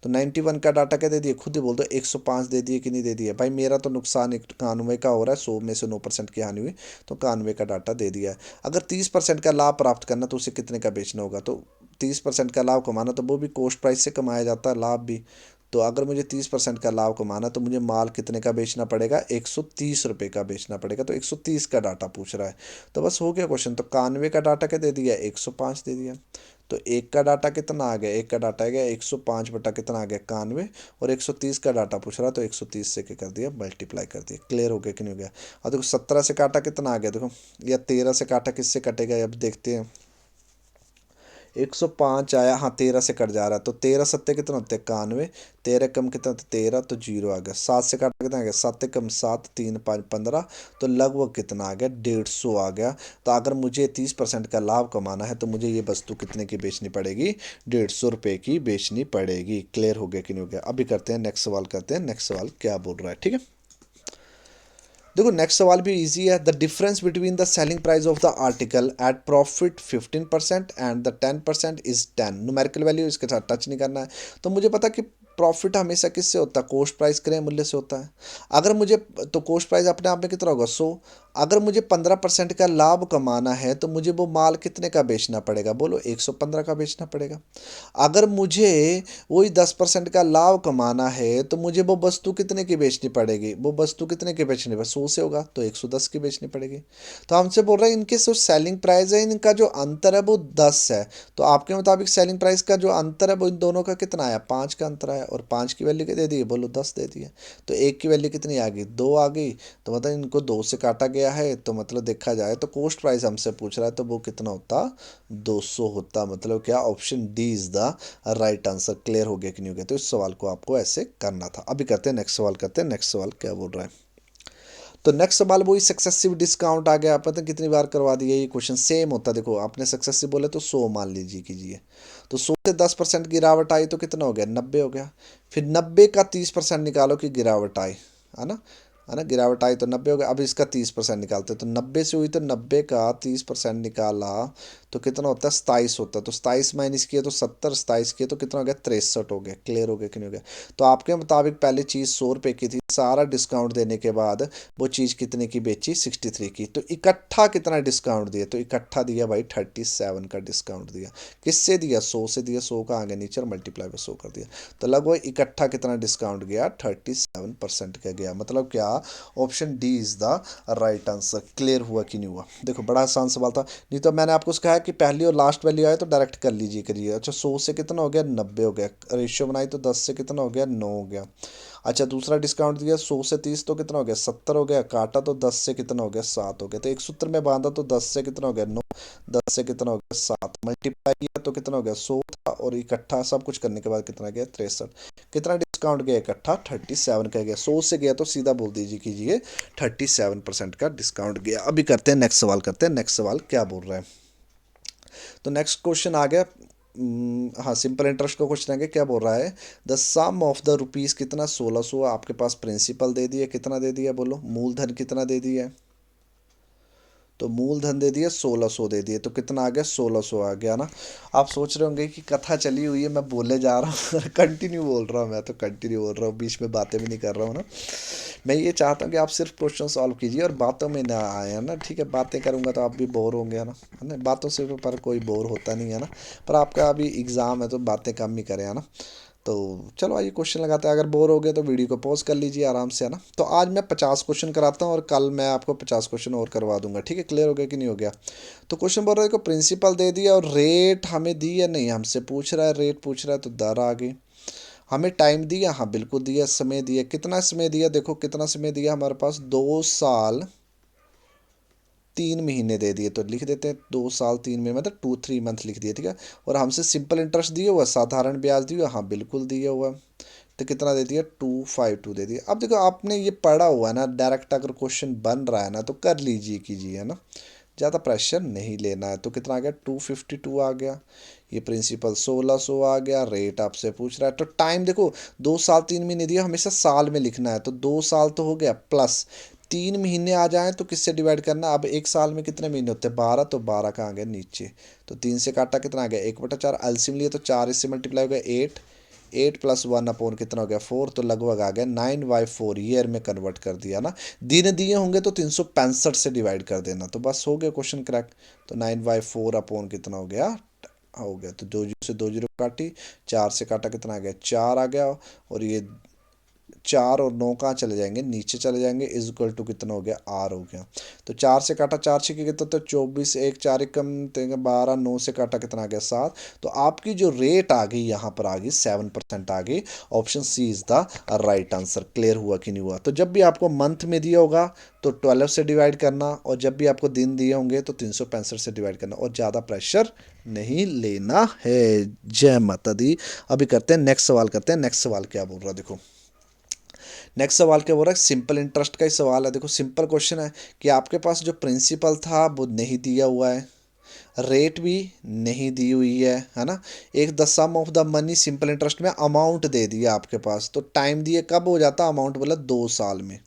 तो 91 का डाटा क्या दे दिए, खुद ही बोल दो, 105 दे दिए कि नहीं दे दिए। भाई मेरा तो नुकसान 91 का हो रहा है, 100 में से 9% की हानि हुई, तो 91 का डाटा दे दिया है। अगर 30% का लाभ प्राप्त करना तो उसे कितने का बेचना होगा, तो 30% का लाभ कमाना तो वो भी कॉस्ट प्राइस से कमाया जाता है लाभ भी। तो अगर मुझे 30% का लाभ कमाना तो मुझे माल कितने का बेचना पड़ेगा, ₹130 का बेचना पड़ेगा। तो 130 का डाटा पूछ रहा है। तो बस हो गया क्वेश्चन। तो 91 का डाटा क्या दे दिया, 105 दे दिया। तो एक का डाटा कितना आ गया, एक का डाटा आ गया 105 बटा कितना आ गया, 91। और 130 का डाटा पूछ रहा, तो 130 से क्या कर दिया, मल्टीप्लाई कर दिया। क्लियर हो गया कि नहीं हो गया। अब देखो 17 से काटा कितना आ गया, देखो, या 13 से काटा किससे कटेगा, अब देखते हैं। 105 आया, हाँ 13 से कट जा रहा है, तो 13 सत्ते कितना होते हैं, 91। 13 कम कितना होता है, 13, तो जीरो आ गया। 7 से काटा कितना आ गया, 7 कम 7, 3 5 15। तो लगभग कितना आ गया, 150 आ गया। तो अगर मुझे 30% का लाभ कमाना है तो मुझे ये वस्तु कितने की बेचनी पड़ेगी, ₹150 की बेचनी पड़ेगी। क्लियर हो गया कि नहीं हो गया। अभी करते हैं नेक्स्ट सवाल, करते हैं नेक्स्ट सवाल क्या बोल रहा है। ठीक है, देखो नेक्स्ट सवाल भी इजी है। The difference between the selling price of the article at profit 15% and the 10% is 10। Numerical value इसके साथ टच नहीं करना है। तो मुझे पता कि प्रॉफिट हमेशा किससे होता है, कॉस्ट प्राइस क्रय मूल्य से होता है। अगर मुझे, तो कॉस्ट प्राइस अपने आप में कितना होगा, 100। अगर मुझे 15% का लाभ कमाना है तो मुझे वो माल कितने का बेचना पड़ेगा, बोलो 115 का बेचना पड़ेगा। अगर मुझे वही 10% का लाभ कमाना है तो मुझे वो वस्तु कितने की बेचनी पड़ेगी, वो वस्तु कितने की बेचनी पड़ेगी, 100 से होगा तो 110 की बेचनी पड़ेगी। तो हमसे बोल रहे हैं इनके जो सेलिंग प्राइस है इनका जो अंतर है वो 10 है। तो आपके मुताबिक सेलिंग प्राइस का जो अंतर है वो इन दोनों का कितना आया, 5 का अंतर आया। और 5 की वैल्यू क्या दे दी, बोलो 10 दे दी है। तो एक की वैल्यू कितनी आ गई, 2 आ गई। तो मतलब इनको 2 से काटा गया है, तो मतलब देखा जाए तो कॉस्ट प्राइस हमसे पूछ रहा है तो वो कितना होता, 200 होता। मतलब क्या, option D is the right answer. Clear हो गया कि नहीं हो गया। तो इस सवाल को आपको ऐसे करना था। अभी करते हैं नेक्स्ट सवाल, करते हैं नेक्स्ट सवाल क्या बोल रहा है। तो नेक्स्ट सवाल वही सक्सेसिव डिस्काउंट आ गया। आप पता है कितनी बार करवा दिया, ये क्वेश्चन सेम होता है। देखो आपने सक्सेसिव बोले तो 100 मान लीजिए कीजिए। तो 100 से 10% गिरावट आई तो कितना हो गया, 90 हो गया। फिर 90 का 30% निकालो कि गिरावट आई, है ना, है ना, गिरावट आई तो 90 हो गया। अब इसका 30% निकालते हैं, तो 90 से हुई तो 90 का 30% निकाला तो कितना होता है, 27 होता है। तो 27 माइनस किया तो 70, 27 किया तो कितना हो गया, 63 हो गया। क्लियर हो गया कि नहीं हो गया। तो आपके मुताबिक पहले चीज़ 100 रुपये की थी, सारा डिस्काउंट देने के बाद वो चीज़ कितने की बेची, 63 की। तो इकट्ठा कितना डिस्काउंट दिया, तो इकट्ठा दिया भाई 37 का डिस्काउंट दिया। किससे दिया, 100 से दिया। 100 का आगे नीचे और मल्टीप्लाई में 100 कर दिया। तो लगभग इकट्ठा कितना डिस्काउंट गया, 37% का गया। मतलब क्या, option D is the right answer. Clear हुआ कि नहीं हुआ। देखो बड़ा आसान सवाल था। नहीं तो मैंने आपको कहा कि पहली और लास्ट वैल्यू आए तो डायरेक्ट कर लीजिए करिए। अच्छा 100 से कितना हो गया, 90 हो गया। रेशियो बनाई तो 10 से कितना हो गया, 9 हो गया। अच्छा दूसरा डिस्काउंट दिया 100 से 30 तो कितना हो गया, 70 हो गया। काटा तो 10 से कितना हो गया, 7 हो गया। तो एक सूत्र में बांधा तो 10 से कितना हो गया, 9। 10 से कितना हो गया, 7। मल्टीप्लाई किया तो कितना हो गया, 100 था। और इकट्ठा सब कुछ करने के बाद कितना गया, 63। कितना डिस्काउंट गया इकट्ठा 37 का गया, 100 से गया तो सीधा बोल दीजिए कीजिए 37% का डिस्काउंट गया। अभी करते हैं नेक्स्ट सवाल, करते हैं नेक्स्ट सवाल क्या बोल रहा है। तो नेक्स्ट क्वेश्चन आ गया, हाँ सिंपल इंटरेस्ट का क्वेश्चन आ गया, क्या बोल रहा है, the sum of the rupees कितना, 1600 आपके पास प्रिंसिपल दे दिया, कितना दे दिया बोलो, मूलधन कितना दे दिया है, तो मूलधन दे दिया 1600 दे दिए, तो कितना आ गया 1600 आ गया ना। आप सोच रहे होंगे कि कथा चली हुई है, मैं बोले जा रहा हूँ कंटिन्यू बोल रहा हूँ, मैं तो कंटिन्यू बोल रहा हूँ, बीच में बातें भी नहीं कर रहा हूँ ना। मैं ये चाहता हूँ कि आप सिर्फ क्वेश्चन सॉल्व कीजिए और बातों में ना आए, है ना, ठीक है, बातें करूँगा तो आप भी बोर होंगे, है ना, है ना, बातों से पर कोई बोर होता नहीं है ना, पर आपका अभी एग्ज़ाम है तो बातें कम ही करें, है ना। तो चलो आइए क्वेश्चन लगाते हैं, अगर बोर हो गए तो वीडियो को पॉज कर लीजिए आराम से, है ना। तो आज मैं 50 क्वेश्चन कराता हूँ और कल मैं आपको 50 क्वेश्चन और करवा दूंगा, ठीक है, क्लियर हो गया कि नहीं हो गया। तो क्वेश्चन बोल रहा है, देखो प्रिंसिपल दे दिया और रेट हमें दी या नहीं, हमसे पूछ रहा है, रेट पूछ रहा है, तो दर आ गई। हमें टाइम दिया, हाँ बिल्कुल दिया, समय दिया, कितना समय दिया, देखो कितना समय दिया हमारे पास, 2 साल 3 महीने दे दिए, तो लिख देते हैं 2 साल 3 महीने, मतलब 2-3 मंथ लिख दिए, ठीक है। और हमसे सिंपल इंटरेस्ट दिया हुआ, साधारण ब्याज दिया हुआ, हाँ बिल्कुल दिया हुआ, तो कितना दे दिया 252 दे दिया। अब देखो आपने ये पढ़ा हुआ है ना, डायरेक्ट अगर क्वेश्चन बन रहा है ना तो कर लीजिए कीजिए, है ना, ज़्यादा प्रेशर नहीं लेना है। तो कितना आ गया 252 आ गया, ये प्रिंसिपल 1600 आ गया, रेट आपसे पूछ रहा है, तो टाइम देखो 2 साल 3 महीने दिया, हमेशा साल में लिखना है, तो 2 साल तो हो गया, प्लस 3 महीने आ जाएं तो किससे डिवाइड करना, अब एक साल में कितने महीने होते हैं 12, तो 12 का आ गया नीचे, तो 3 से काटा कितना आ गया 1/4, एलसीएम लिए तो 4 इससे मल्टीप्लाई हो गया 8, 8+1 अपॉन कितना हो गया 4, तो लगभग आ गया 9/4 ईयर में कन्वर्ट कर दिया ना। दिन दिए होंगे तो 365 से डिवाइड कर देना, तो बस हो गया क्वेश्चन क्रैक। तो 9/4 अपॉन कितना हो गया तो 2 जीरो काटी, 4 से काटा कितना आ गया 4 आ गया, और ये 4 और 9 कहाँ चले जाएंगे, नीचे चले जाएंगे, इज इक्वल टू कितना हो गया आर हो गया। तो 4 से काटा 4 छः कितना, तो 24, 1 4 कम 12, 9 से काटा कितना आ गया 7। तो आपकी जो रेट आ गई यहाँ पर आ गई 7% आ गई, option C is the right answer. Clear हुआ कि नहीं हुआ। तो जब भी आपको मंथ में दिया होगा तो 12 से डिवाइड करना, और जब भी आपको दिन दिए होंगे तो 365 से डिवाइड करना, और ज़्यादा प्रेशर नहीं लेना है। जय माता दी। अभी करते हैं नेक्स्ट सवाल, करते हैं नेक्स्ट सवाल क्या बोल रहा है, देखो नेक्स्ट सवाल क्या बोल रहा है, सिंपल इंटरेस्ट का ही सवाल है। देखो सिंपल क्वेश्चन है कि आपके पास जो प्रिंसिपल था वो नहीं दिया हुआ है, रेट भी नहीं दी हुई है ना। एक the sum of the money simple interest में अमाउंट दे दिया आपके पास, तो टाइम दिए कब हो जाता अमाउंट, बोला 2 साल में।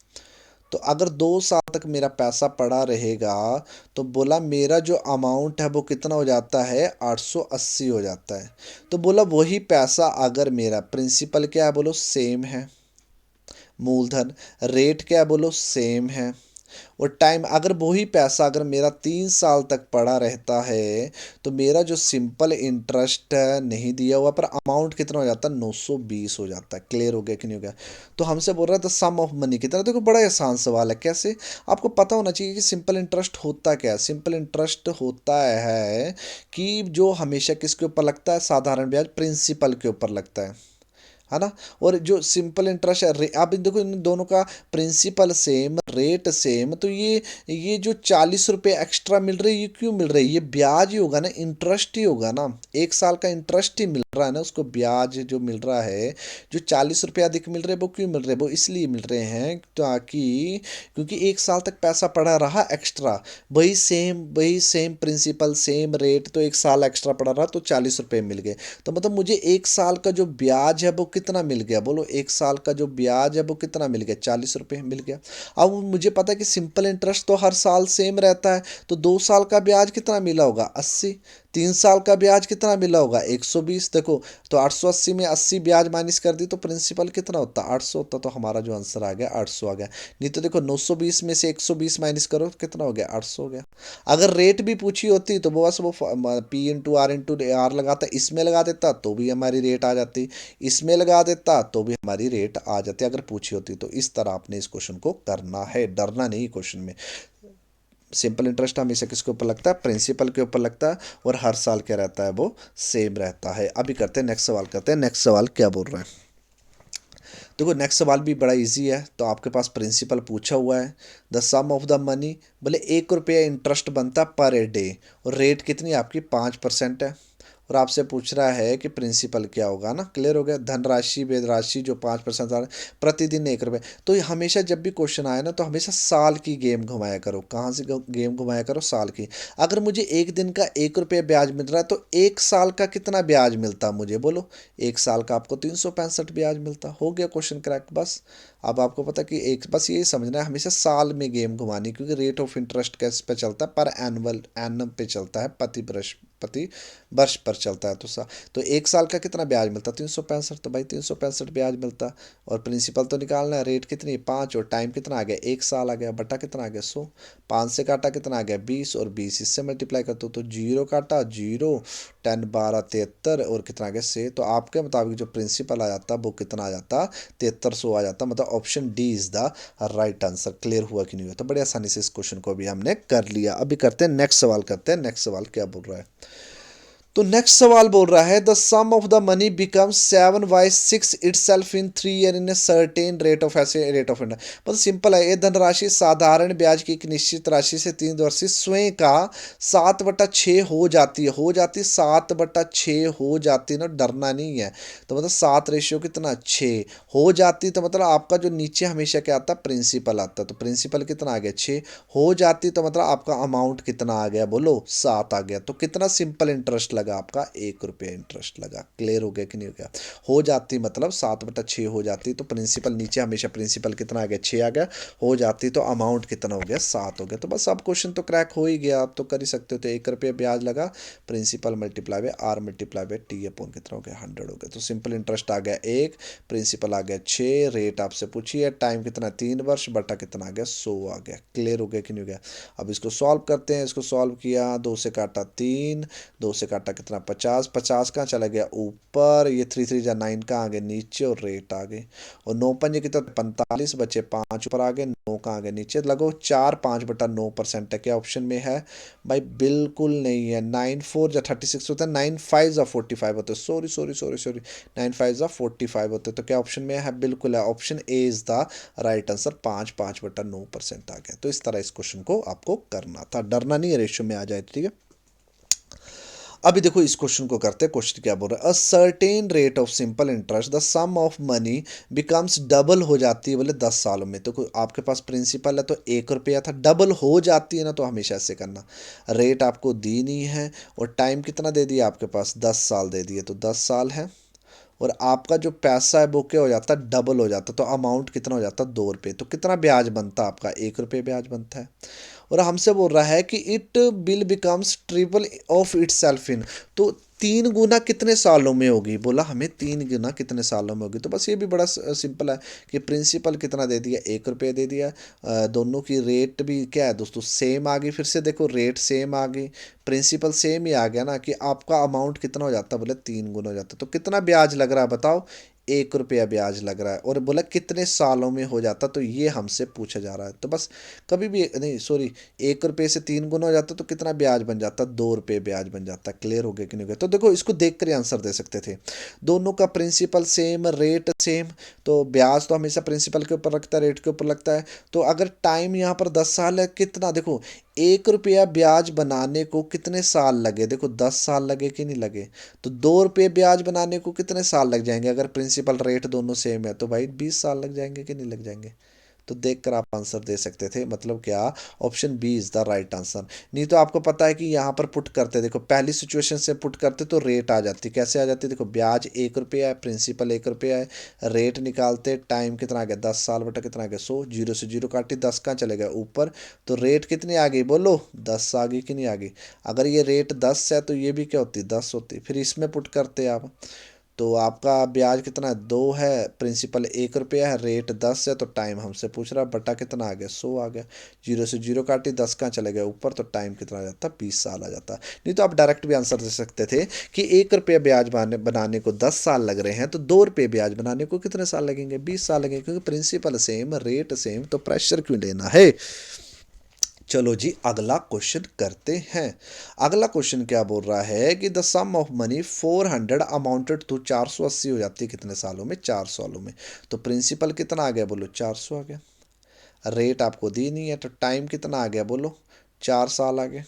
तो अगर 2 साल तक मेरा पैसा पड़ा रहेगा तो बोला मेरा जो अमाउंट है वो कितना हो जाता है 880 हो जाता है। तो बोला वही पैसा अगर मेरा प्रिंसिपल क्या है बोलो सेम है, मूलधन रेट क्या बोलो सेम है, और टाइम अगर वही पैसा अगर मेरा 3 साल तक पड़ा रहता है तो मेरा जो सिंपल इंटरेस्ट है नहीं दिया हुआ पर अमाउंट कितना हो जाता है 920 हो जाता है। क्लियर हो गया कि नहीं हो गया। तो हमसे बोल रहा था सम ऑफ मनी कितना, देखो बड़ा आसान सवाल है, कैसे आपको पता होना चाहिए कि सिंपल इंटरेस्ट होता क्या है। सिंपल इंटरेस्ट होता है कि जो हमेशा किसके ऊपर लगता है, साधारण ब्याज प्रिंसिपल के ऊपर लगता है ना। और जो सिंपल इंटरेस्ट है आप देखो इन दोनों का प्रिंसिपल सेम रेट सेम, तो ये जो 40 रुपये एक्स्ट्रा मिल रही है ये क्यों मिल रही है, ये ब्याज ही होगा ना, इंटरेस्ट ही होगा ना, 1 साल का इंटरेस्ट ही मिल रहा है ना, उसको ब्याज जो मिल रहा है, जो 40 रुपये अधिक मिल रहे हैं वो क्यों मिल रहे हैं, वो इसलिए मिल रहे हैं ताकि क्योंकि 1 साल तक पैसा पड़ा रहा एक्स्ट्रा, वही सेम प्रिंसिपल सेम रेट, तो 1 साल एक्स्ट्रा पड़ा रहा तो 40 रुपये मिल गए। तो मतलब मुझे 1 साल का जो ब्याज है वो कितना मिल गया बोलो, 1 साल का जो ब्याज है वो कितना मिल गया 40 रुपये मिल गया। अब मुझे पता है कि सिंपल इंटरेस्ट तो हर साल सेम रहता है, तो 2 साल का ब्याज कितना मिला होगा 80, 3 साल का ब्याज कितना मिला होगा 120। देखो तो 880 में 80 ब्याज माइनस कर दी तो प्रिंसिपल कितना होता 800 होता, तो हमारा जो आंसर आ गया 800 आ गया। नहीं तो देखो 920 में से 120 माइनस करो तो कितना हो गया 800 हो गया। अगर रेट भी पूछी होती तो वो बस वो P/R लगाता, इसमें लगा देता तो भी हमारी रेट आ जाती, इसमें लगा देता तो भी हमारी रेट आ जाती अगर पूछी होती। तो इस तरह आपने इस क्वेश्चन को करना है, डरना नहीं क्वेश्चन में। सिंपल इंटरेस्ट हमेशा किसके ऊपर लगता है, प्रिंसिपल के ऊपर लगता है, और हर साल क्या रहता है वो सेम रहता है। अभी करते हैं नेक्स्ट सवाल, करते हैं नेक्स्ट सवाल क्या बोल रहे हैं। देखो नेक्स्ट सवाल भी बड़ा इजी है। तो आपके पास प्रिंसिपल पूछा हुआ है, the sum of the money, बोले 1 रुपया इंटरेस्ट बनता पर डे, और रेट कितनी आपकी 5% है, और आपसे पूछ रहा है कि प्रिंसिपल क्या होगा ना। क्लियर हो गया। धनराशि ब्याज राशि जो 5% प्रतिदिन 1 रुपये। तो हमेशा जब भी क्वेश्चन आए ना तो हमेशा साल की गेम घुमाया करो। कहाँ से गेम घुमाया करो? साल की। अगर मुझे एक दिन का 1 रुपये ब्याज मिल रहा है तो एक साल का कितना ब्याज मिलता मुझे बोलो? एक साल का आपको 365 ब्याज मिलता। हो गया क्वेश्चन क्रैक बस। अब आपको पता कि एक बस यही समझना है हमेशा साल में गेम घुमानी, क्योंकि रेट ऑफ इंटरेस्ट कैसे पे चलता है? पर एनुअल एनम पे चलता है, प्रति वर्ष पर चलता है। तो एक साल का कितना ब्याज मिलता? 365। तो भाई 365 ब्याज मिलता। और प्रिंसिपल तो निकालना है। रेट कितनी? 5। और टाइम कितना आ गया? एक साल आ गया। बटा कितना आ गया? 100। 5 से काटा कितना आ गया? 20। और 20 इससे मल्टीप्लाई कर दो तो जीरो काटा जीरो, 10 12 73 और कितना आ गया? से। तो आपके मुताबिक जो प्रिंसिपल आ जाता वो कितना आ जाता? 7300 आ जाता। मतलब option D is the right answer. Clear हुआ कि नहीं हुआ? तो बड़ी आसानी से इस क्वेश्चन को भी हमने कर लिया। अभी करते हैं नेक्स्ट सवाल। करते हैं नेक्स्ट सवाल क्या बोल रहा है। तो नेक्स्ट सवाल बोल रहा है the sum of the money becomes 7/6 itself in 3 year in a certain rate of, ऐसे रेट ऑफ इंटरेस्ट। मतलब सिंपल है। ये धनराशि साधारण ब्याज की एक निश्चित राशि से 3 वर्षीय स्वयं का 7/6 हो जाती 7/6 हो जाती ना। डरना नहीं है। तो मतलब 7 कितना? 6 हो जाती। तो मतलब आपका जो नीचे हमेशा क्या आता? प्रिंसिपल आता। तो प्रिंसिपल कितना आ गया? 6 हो जाती। तो मतलब आपका अमाउंट कितना आ गया बोलो? 7 आ गया। तो कितना सिंपल इंटरेस्ट लगा आपका? 1 रुपये इंटरेस्ट लगा। क्लियर हो गया कि नहीं हो गया? हो जाती मतलब 7/6 हो जाती। तो प्रिंसिपल नीचे हमेशा प्रिंसिपल कितना आ गया? 6 आ गया। हो जाती तो अमाउंट कितना हो गया? 7 हो गया। तो बस अब क्वेश्चन तो क्रैक हो ही गया। आप तो कर ही सकते हो। तो 1 रुपये ब्याज लगा, principal multiply by r multiply by t upon कितना हो गया? 100 हो गया। तो सिंपल इंटरेस्ट आ गया 1, प्रिंसिपल आ गया 6, रेट आपसे पूछी है, टाइम कितना? 3 वर्ष, बटा कितना आ गया? 100 आ गया। क्लियर हो गया कि नहीं हो गया? अब इसको सॉल्व करते हैं। इसको सॉल्व किया, 2 से काटा 3, 2 से काटा कितना? 50। 50 कहाँ चला गया? ऊपर। ये 3 3 जा 9 कहाँ आ गए? नीचे। और रेट आ गए। और 9 पंजे कितना? 45 बचे 5 ऊपर आ गए, 9 कहाँ आ गए? नीचे। लगो 4 5/9% है। क्या ऑप्शन में है भाई? बिल्कुल नहीं है। 9 4 जा 36 होता है, 9 5 जा 45 होते हैं। सॉरी सॉरी सॉरी सॉरी, 9 5 जा 45 होते हैं। तो क्या ऑप्शन में है? बिल्कुल है। Option A is the right answer. 5/9% आ गया। तो इस तरह इस क्वेश्चन को आपको करना था। डरना नहीं है, रेशियो में आ जाए। ठीक है। अभी देखो इस क्वेश्चन को करते हैं। क्वेश्चन क्या बोल रहा है? A certain rate of simple interest the sum of money becomes double हो जाती है बोले 10 सालों में। तो आपके पास प्रिंसिपल है तो 1 रुपया था, डबल हो जाती है ना, तो हमेशा ऐसे करना। रेट आपको दी नहीं है और टाइम कितना दे दिया आपके पास? 10 साल दे दिए। तो 10 साल है। और आपका जो पैसा है वो क्या हो जाता है? डबल हो जाता। तो अमाउंट कितना हो जाता? 2 रुपये। तो कितना ब्याज बनता आपका? 1 रुपये ब्याज बनता है। और हमसे बोल रहा है कि it bill becomes triple of it self in. तो 3 गुना कितने सालों में होगी? बोला हमें 3 गुना कितने सालों में होगी। तो बस ये भी बड़ा सिंपल है कि प्रिंसिपल कितना दे दिया? 1 रुपये दे दिया। दोनों की रेट भी क्या है दोस्तों? सेम आ गई। फिर से देखो रेट सेम आ गई, प्रिंसिपल सेम ही आ गया ना, कि आपका अमाउंट कितना हो जाता? बोले 3 गुना हो जाता। तो कितना ब्याज लग रहा है बताओ? 1 रुपया ब्याज लग रहा है। और बोला कितने सालों में हो जाता? तो ये हमसे पूछा जा रहा है। तो बस कभी भी नहीं, सॉरी, 1 रुपये से 3 गुना हो जाता तो कितना ब्याज बन जाता? 2 रुपये ब्याज बन जाता। क्लियर हो गया कि नहीं हो गया? तो देखो इसको देख कर आंसर दे सकते थे। दोनों का प्रिंसिपल सेम, रेट सेम। तो ब्याज तो हमेशा प्रिंसिपल के ऊपर लगता है, रेट के ऊपर लगता है। तो अगर टाइम यहाँ पर 10 साल है, कितना देखो 1 रुपया ब्याज बनाने को कितने साल लगे? देखो 10 साल लगे कि नहीं लगे? तो 2 रुपये ब्याज बनाने को कितने साल लग जाएंगे? अगर प्रिंसिपल रेट दोनों सेम है तो भाई 20 साल लग जाएंगे कि नहीं लग जाएंगे? तो देखकर आप आंसर दे सकते थे। मतलब क्या? Option B is the right answer. नहीं तो आपको पता है कि यहाँ पर पुट करते, देखो पहली सिचुएशन से पुट करते तो रेट आ जाती। कैसे आ जाती? देखो ब्याज 1 रुपया है, प्रिंसिपल 1 रुपया है, रेट निकालते, टाइम कितना आ गया? 10 साल, बटा कितना आ गया? 100। जीरो से जीरो काटी, 10 कहाँ चले गए? ऊपर। तो रेट कितनी आ गई बोलो? 10 आ गई कि नहीं आ गई? अगर ये रेट 10 है तो ये भी क्या होती? 10 होती। फिर इसमें पुट करते आप। तो आपका ब्याज कितना है? 2 है, प्रिंसिपल 1 रुपया है, रेट 10 है, तो टाइम हमसे पूछ रहा है, बटा कितना आ गया? 100 आ गया। जीरो से जीरो काटी, 10 कहाँ चले गए? ऊपर। तो टाइम कितना आ जाता? 20 साल आ जाता। नहीं तो आप डायरेक्ट भी आंसर दे सकते थे कि 1 रुपया ब्याज बनाने को 10 साल लग रहे हैं, तो 2 रुपये ब्याज बनाने को कितने साल लगेंगे? 20 साल लगेंगे, क्योंकि प्रिंसिपल सेम, रेट सेम, तो प्रेशर क्यों लेना है। चलो जी अगला क्वेश्चन करते हैं। अगला क्वेश्चन क्या बोल रहा है कि the sum of money 400 amounted to 480 हो जाती है कितने सालों में? 4 सालों में। तो प्रिंसिपल कितना आ गया बोलो? 400 आ गया। रेट आपको दी नहीं है तो टाइम कितना आ गया बोलो? 4 साल आ गए।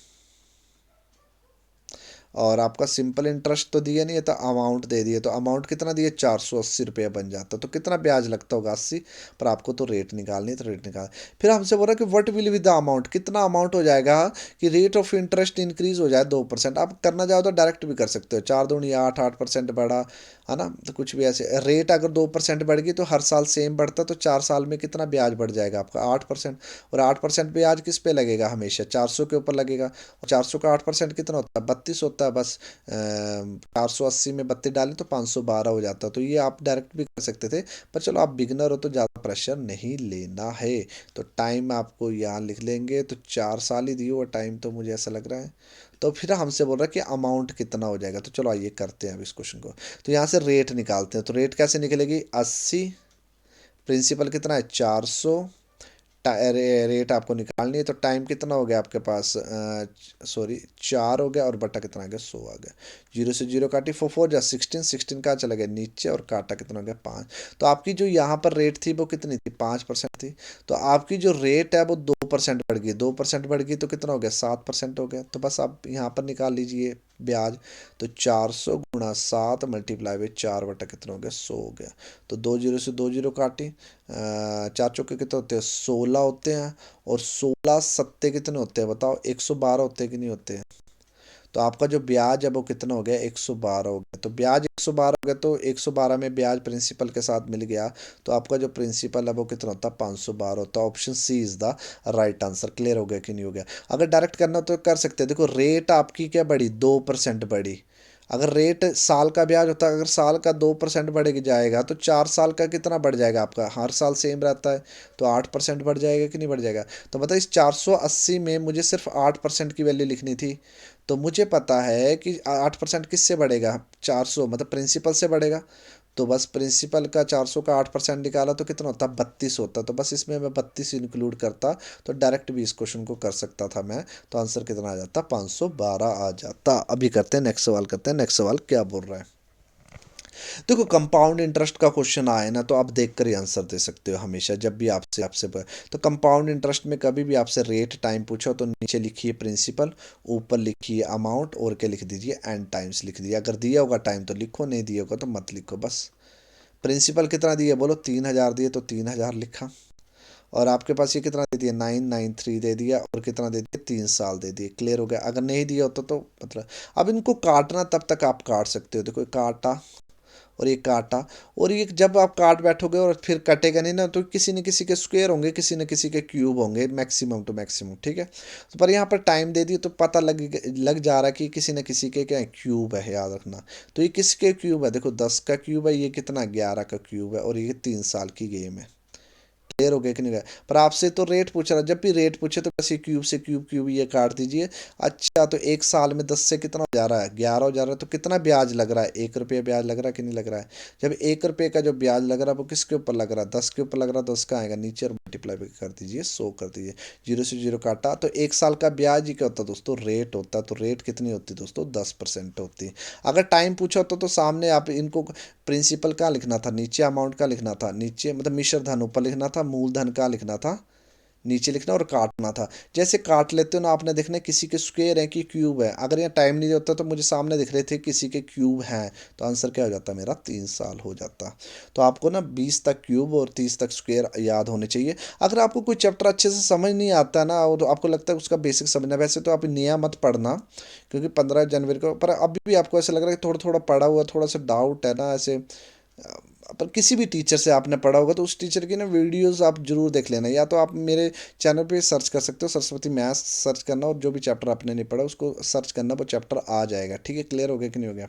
और आपका सिंपल इंटरेस्ट तो दिया नहीं है, तो अमाउंट दे दिए, तो अमाउंट कितना दिए, 480 रुपये बन जाता। तो कितना ब्याज लगता होगा, 80। पर आपको तो रेट निकालनी है, तो रेट निकाल। फिर हमसे बोल रहा है कि what will with the amount, कितना अमाउंट हो जाएगा कि रेट ऑफ इंटरेस्ट इंक्रीज हो जाए 2%। आप करना चाहो तो डायरेक्ट भी कर सकते हो, 4 दूनी 8, 8% बढ़ा, है ना। तो कुछ भी ऐसे रेट अगर 2% बढ़ गई तो हर साल सेम बढ़ता, तो 4 साल में कितना ब्याज बढ़ जाएगा आपका, 8%। और 8% ब्याज किस पे लगेगा, हमेशा 400 के ऊपर लगेगा। और 400 का 8% कितना होता है, 32 होता है। बस 480 में 32 डालें तो 512 हो जाता है। तो ये आप डायरेक्ट भी कर सकते थे, पर चलो आप बिगनर हो तो ज़्यादा प्रेशर नहीं लेना है। तो टाइम आपको यहाँ लिख लेंगे, तो 4 साल ही दिए हुआ टाइम, तो मुझे ऐसा लग रहा है। तो फिर हमसे बोल रहा है कि अमाउंट कितना हो जाएगा। तो चलो आइए करते हैं अब इस क्वेश्चन को। तो यहाँ से रेट निकालते हैं। तो रेट कैसे निकलेगी, 80, प्रिंसिपल कितना है, 400, रेट आपको निकालनी है। तो टाइम कितना हो गया आपके पास, सॉरी 4 हो गया, और बटा कितना आ गया, 100 आ गया। 0 से 0 काटी, 4 4 जा 16, 16 कहाँ चला गया, नीचे, और काटा कितना हो गया, 5। तो आपकी जो यहाँ पर रेट थी वो कितनी थी, 5% थी। तो आपकी जो रेट है वो 2% बढ़ गई, 2% बढ़ गई तो कितना हो गया, 7% हो गया। तो बस आप यहाँ पर निकाल लीजिए ब्याज। तो 400 × 7 मल्टीप्लाई बाई 4 बटा कितना हो गया, 100 हो गया। तो 2 0 से 2 0 काटी, 4 चौके कितने होते हैं, 16 होते हैं। और 16 सत्ते कितने होते हैं बताओ, 112 होते हैं कि नहीं होते हैं। तो आपका जो ब्याज है वो कितना हो गया, 112 हो गया। तो ब्याज 112 हो गया, तो 112 में ब्याज प्रिंसिपल के साथ मिल गया। तो आपका जो प्रिंसिपल है वो कितना होता है, 512 होता है। Option C is the right answer. Clear हो गया कि नहीं हो गया। अगर डायरेक्ट करना हो तो कर सकते हैं। देखो रेट आपकी क्या बढ़ी, 2% बढ़ी। अगर रेट साल का ब्याज होता है, अगर साल का 2% बढ़ जाएगा तो 4 साल का कितना बढ़ जाएगा आपका, हर साल सेम रहता है। तो 8% बढ़ जाएगा कि नहीं बढ़ जाएगा। तो मतलब इस 480 में मुझे सिर्फ 8% की वैल्यू लिखनी थी। तो मुझे पता है कि 8% किससे बढ़ेगा, 400 मतलब प्रिंसिपल से बढ़ेगा। तो बस प्रिंसिपल का 400 का 8% निकाला तो कितना होता, 32 होता। तो बस इसमें मैं 32 इंक्लूड करता, तो डायरेक्ट भी इस क्वेश्चन को कर सकता था मैं। तो आंसर कितना आ जाता, 512 आ जाता। अभी करते हैं नेक्स्ट सवाल, करते हैं नेक्स्ट सवाल क्या बोल रहा है। देखो कंपाउंड इंटरेस्ट का क्वेश्चन आए ना, तो आप देख कर ही आंसर दे सकते हो हमेशा, जब भी आपसे आपसे तो कंपाउंड इंटरेस्ट में कभी भी आपसे रेट टाइम पूछो तो नीचे लिखिए प्रिंसिपल, ऊपर लिखिए अमाउंट, और क्या लिख दीजिए, एंड टाइम्स लिख दीजिए। अगर दिया होगा टाइम तो लिखो, नहीं दिया होगा तो मत लिखो बस। प्रिंसिपल कितना दिए बोलो, 3,000 दिए तो 3,000 लिखा। और आपके पास ये कितना दे दिया, 993 दे दिया, और कितना दे दिया, 3 साल दे दिए। क्लियर हो गया। अगर नहीं दिया होता तो मतलब अब इनको काटना तब तक आप काट सकते हो। देखो काटा और ये काटा, और ये जब आप काट बैठोगे और फिर कटेगा नहीं ना, तो किसी न किसी के स्क्वायर होंगे, किसी न किसी के क्यूब होंगे, मैक्सिमम टू मैक्सिमम, ठीक है। तो पर यहाँ पर टाइम दे दिए तो पता लग जा रहा है कि किसी न किसी के क्या है, क्यूब है, याद रखना। तो ये किसके क्यूब है, देखो 10 का क्यूब है, ये कितना 11 का क्यूब है, और ये 3 साल की गेम है। क्लियर हो गया कि नहीं गया। पर आपसे तो रेट पूछ रहा, जब भी रेट पूछे तो बस ये क्यूब से क्यूब क्यूब ये काट दीजिए। अच्छा तो एक साल में 10 से कितना हो जा रहा है, 11 हो जा रहा है। तो कितना ब्याज लग रहा है, 1 रुपये ब्याज लग रहा है कि नहीं लग रहा है। जब 1 रुपये का जो ब्याज लग रहा है वो किसके ऊपर लग रहा है, 10 के ऊपर लग रहा है। 10 का आएगा नीचे और मल्टीप्लाई कर दीजिए, 100 कर दीजिए। 0 से 0 काटा, तो एक साल का ब्याज ही क्या होता है दोस्तों, रेट होता है। तो रेट कितनी होती है दोस्तों, 10% होती है। अगर टाइम पूछा तो सामने आप इनको प्रिंसिपल का लिखना था, नीचे अमाउंट का लिखना था, नीचे मतलब मिश्र धन ऊपर लिखना था, मूलधन का लिखना था नीचे लिखना, और काटना था। जैसे काट लेते हो ना, आपने देखना किसी के स्क्वायर है कि क्यूब है। अगर यहाँ टाइम नहीं होता तो मुझे सामने दिख रहे थे किसी के क्यूब हैं, तो आंसर क्या हो जाता, मेरा 3 साल हो जाता। तो आपको ना 20 तक क्यूब और 30 तक स्क्वायर याद होने चाहिए। अगर आपको कोई चैप्टर अच्छे से समझ नहीं आता ना, और आपको लगता है उसका बेसिक समझना, वैसे तो आप नया मत पढ़ना, क्योंकि 15 जनवरी को, पर अभी भी आपको ऐसा लग रहा है कि थोड़ा थोड़ा पढ़ा हुआ, थोड़ा सा डाउट है ना ऐसे। पर किसी भी टीचर से आपने पढ़ा होगा तो उस टीचर की ना वीडियोस आप जरूर देख लेना, या तो आप मेरे चैनल पे सर्च कर सकते हो, सरस्वती मैथ्स सर्च करना, और जो भी चैप्टर आपने नहीं पढ़ा उसको सर्च करना, वो चैप्टर आ जाएगा। ठीक है, क्लियर हो गया कि नहीं हो गया।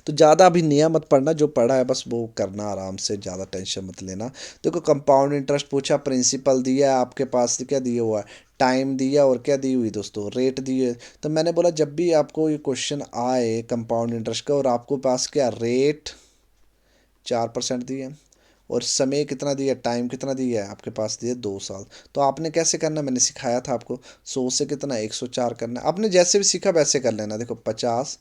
तो ज़्यादा अभी नया मत पढ़ना, जो पढ़ा है बस वो करना आराम से, ज़्यादा टेंशन मत लेना। देखो कंपाउंड इंटरेस्ट पूछा, प्रिंसिपल दिया है आपके पास, क्या दिया हुआ है, टाइम दिया, और क्या दी हुई दोस्तों, रेट दिए। तो मैंने बोला जब भी आपको ये क्वेश्चन आए कंपाउंड इंटरेस्ट का, और आपको पास क्या रेट 4% दिए, और समय कितना दिया, टाइम कितना दिया है आपके पास, दिए 2 साल। तो आपने कैसे करना, मैंने सिखाया था आपको, 100 से कितना 104 करना है। आपने जैसे भी सीखा वैसे कर लेना। देखो 50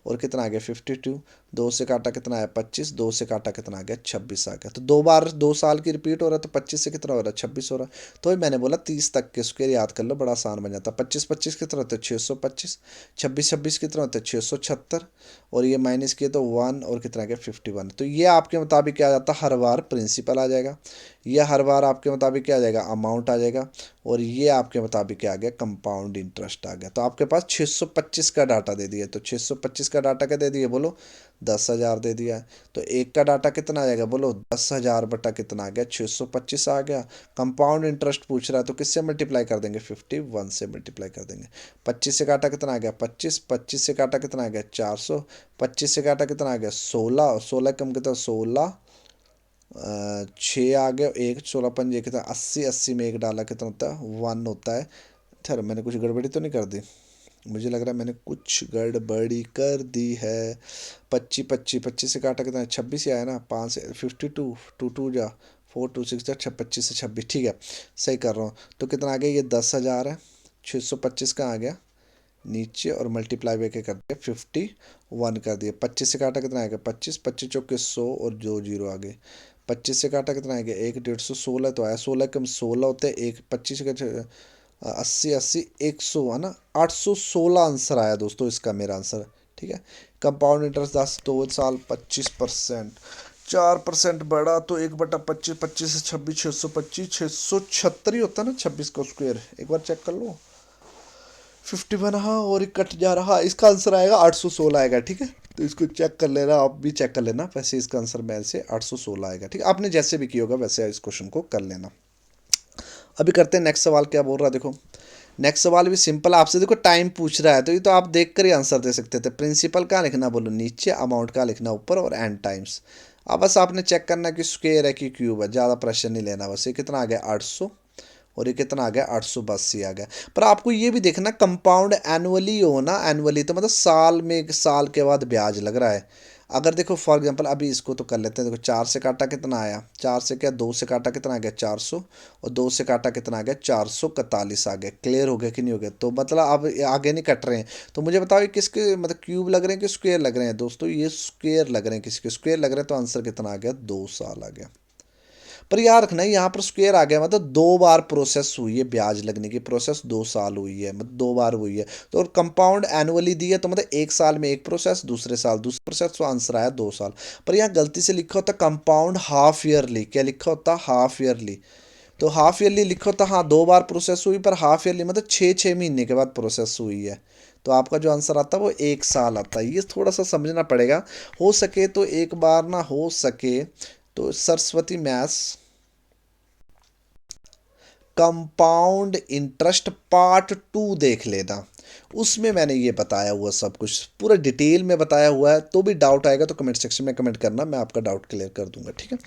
और कितना आ गया 52, 2 से काटा कितना आया 25, 2 से काटा कितना आ गया 26 आ गया। तो 2 बार 2 साल की रिपीट हो रहा है तो 25 से कितना हो रहा है 26 हो रहा है। तो ही मैंने बोला 30 तक के स्क्वायर याद कर लो, बड़ा आसान बन जाता है। 25 25 कितना होता है 625, 26 26 कितना होता है 676, और ये माइनस किए तो 1 और कितना आ गया 51। तो ये आपके मुताबिक क्या आ जाता है, हर बार प्रिंसिपल आ जाएगा, यह हर बार आपके मुताबिक क्या आ जाएगा अमाउंट आ जाएगा, और ये आपके मुताबिक क्या आ गया कंपाउंड इंटरेस्ट आ गया। तो आपके पास 625 का डाटा दे दिया, तो 625 का डाटा क्या दे दिया बोलो 10,000 दे दिया है। तो एक का डाटा कितना आ जाएगा बोलो 10,000 बटा कितना आ गया 625 आ गया। कंपाउंड इंटरेस्ट पूछ रहा है तो किससे मल्टीप्लाई कर देंगे 51 से मल्टीप्लाई कर देंगे। 25 से काटा कितना आ गया 25, 25 से काटा कितना आ गया 400, 25 से काटा कितना आ गया 16, 16 कम कितना 16, 6 आ गया, एक 16 पंजे कितना 80, 80 में एक डाला कितना होता है 1 होता है। सर मैंने कुछ गड़बड़ी तो नहीं कर दी, मुझे लग रहा है मैंने कुछ गड़बड़ी कर दी है। 25 25 25 से काटा कितना 26 ही आया ना, 5 से 52, टू टू जा 4 2 6 जा 25 से 26, ठीक है सही कर रहा हूँ। तो कितना आ गया ये 10,000 है, 625 का आ गया नीचे और मल्टीप्लाई वे के कर दिया 51 कर दिया। 25 से काटा कितना आएगा 25, 25 चौके 100 और 2 जीरो आ गए। 25 से काटा कितना आएगा 1 150, 16 तो आया, 16 कम 16 होते हैं, एक 25 का 80 80 100 है ना, 816 आंसर आया दोस्तों इसका मेरा आंसर, ठीक है। कंपाउंड इंटरेस्ट 10 2 साल 25%, 4% बढ़ा तो 1/25, 25 से 26 625, 676 ही होता है ना 26 का स्क्वायर, एक बार चेक कर लो। 51, हाँ और एक कट जा रहा, इसका आंसर आएगा 816 आएगा, ठीक है। तो इसको चेक कर लेना, आप भी चेक कर लेना, वैसे इसका आंसर मैल से 816 आएगा, ठीक है। आपने जैसे भी किया होगा वैसे इस क्वेश्चन को कर लेना। अभी करते हैं नेक्स्ट सवाल, क्या बोल रहा है देखो। नेक्स्ट सवाल भी सिंपल आपसे, देखो टाइम पूछ रहा है तो ये तो आप देख कर ही आंसर दे सकते थे। प्रिंसिपल का लिखना बोलो नीचे, अमाउंट का लिखना ऊपर, और एंड टाइम्स। अब बस आपने चेक करना कि स्क्वायर है कि क्यूब है, ज़्यादा प्रेशर नहीं लेना। बस ये कितना आ गया 800, और ये कितना आ गया 882 आ गया। पर आपको ये भी देखना कंपाउंड एनुअली हो ना, एनुअली तो मतलब साल में, एक साल के बाद ब्याज लग रहा है। अगर देखो फॉर एग्जांपल अभी इसको तो कर लेते हैं, देखो 4 से काटा कितना आया, 4 से क्या 2 से काटा कितना आ गया 400, और 2 से काटा कितना आ गया 441 आ गया। क्लियर हो गया कि नहीं हो गया, तो मतलब अब आगे नहीं कट रहे हैं। तो मुझे बताओ ये किसके मतलब क्यूब लग रहे हैं कि स्क्वायर लग रहे हैं दोस्तों, ये स्क्वायर लग रहे हैं, किसके स्क्वायर लग रहे हैं, तो आंसर कितना आ गया 2 साल आ गया। पर याद रखना यहाँ पर स्क्वायर आ गया मतलब 2 बार प्रोसेस हुई है, ब्याज लगने की प्रोसेस 2 साल हुई है, मतलब 2 बार हुई है। तो और कंपाउंड एनुअली दी है तो मतलब एक साल में एक प्रोसेस, दूसरे साल दूसरा प्रोसेस, तो आंसर आया 2 साल। पर यहाँ गलती से लिखा होता कंपाउंड हाफ ईयरली, क्या लिखा होता हाफ ईयरली, तो हाफ ईयरली लिखा होता, हाँ 2 बार प्रोसेस हुई, पर हाफ ईयरली मतलब 6 6 महीने के बाद प्रोसेस हुई है। तो आपका जो आंसर आता है वो 1 साल आता है, ये थोड़ा सा समझना पड़ेगा। हो सके तो एक बार ना, हो सके तो Saraswati maths compound interest part 2 देख लेना, उसमें मैंने ये बताया हुआ सब कुछ पूरा डिटेल में बताया हुआ है। तो भी डाउट आएगा तो कमेंट सेक्शन में कमेंट करना, मैं आपका डाउट क्लियर कर दूंगा, ठीक है।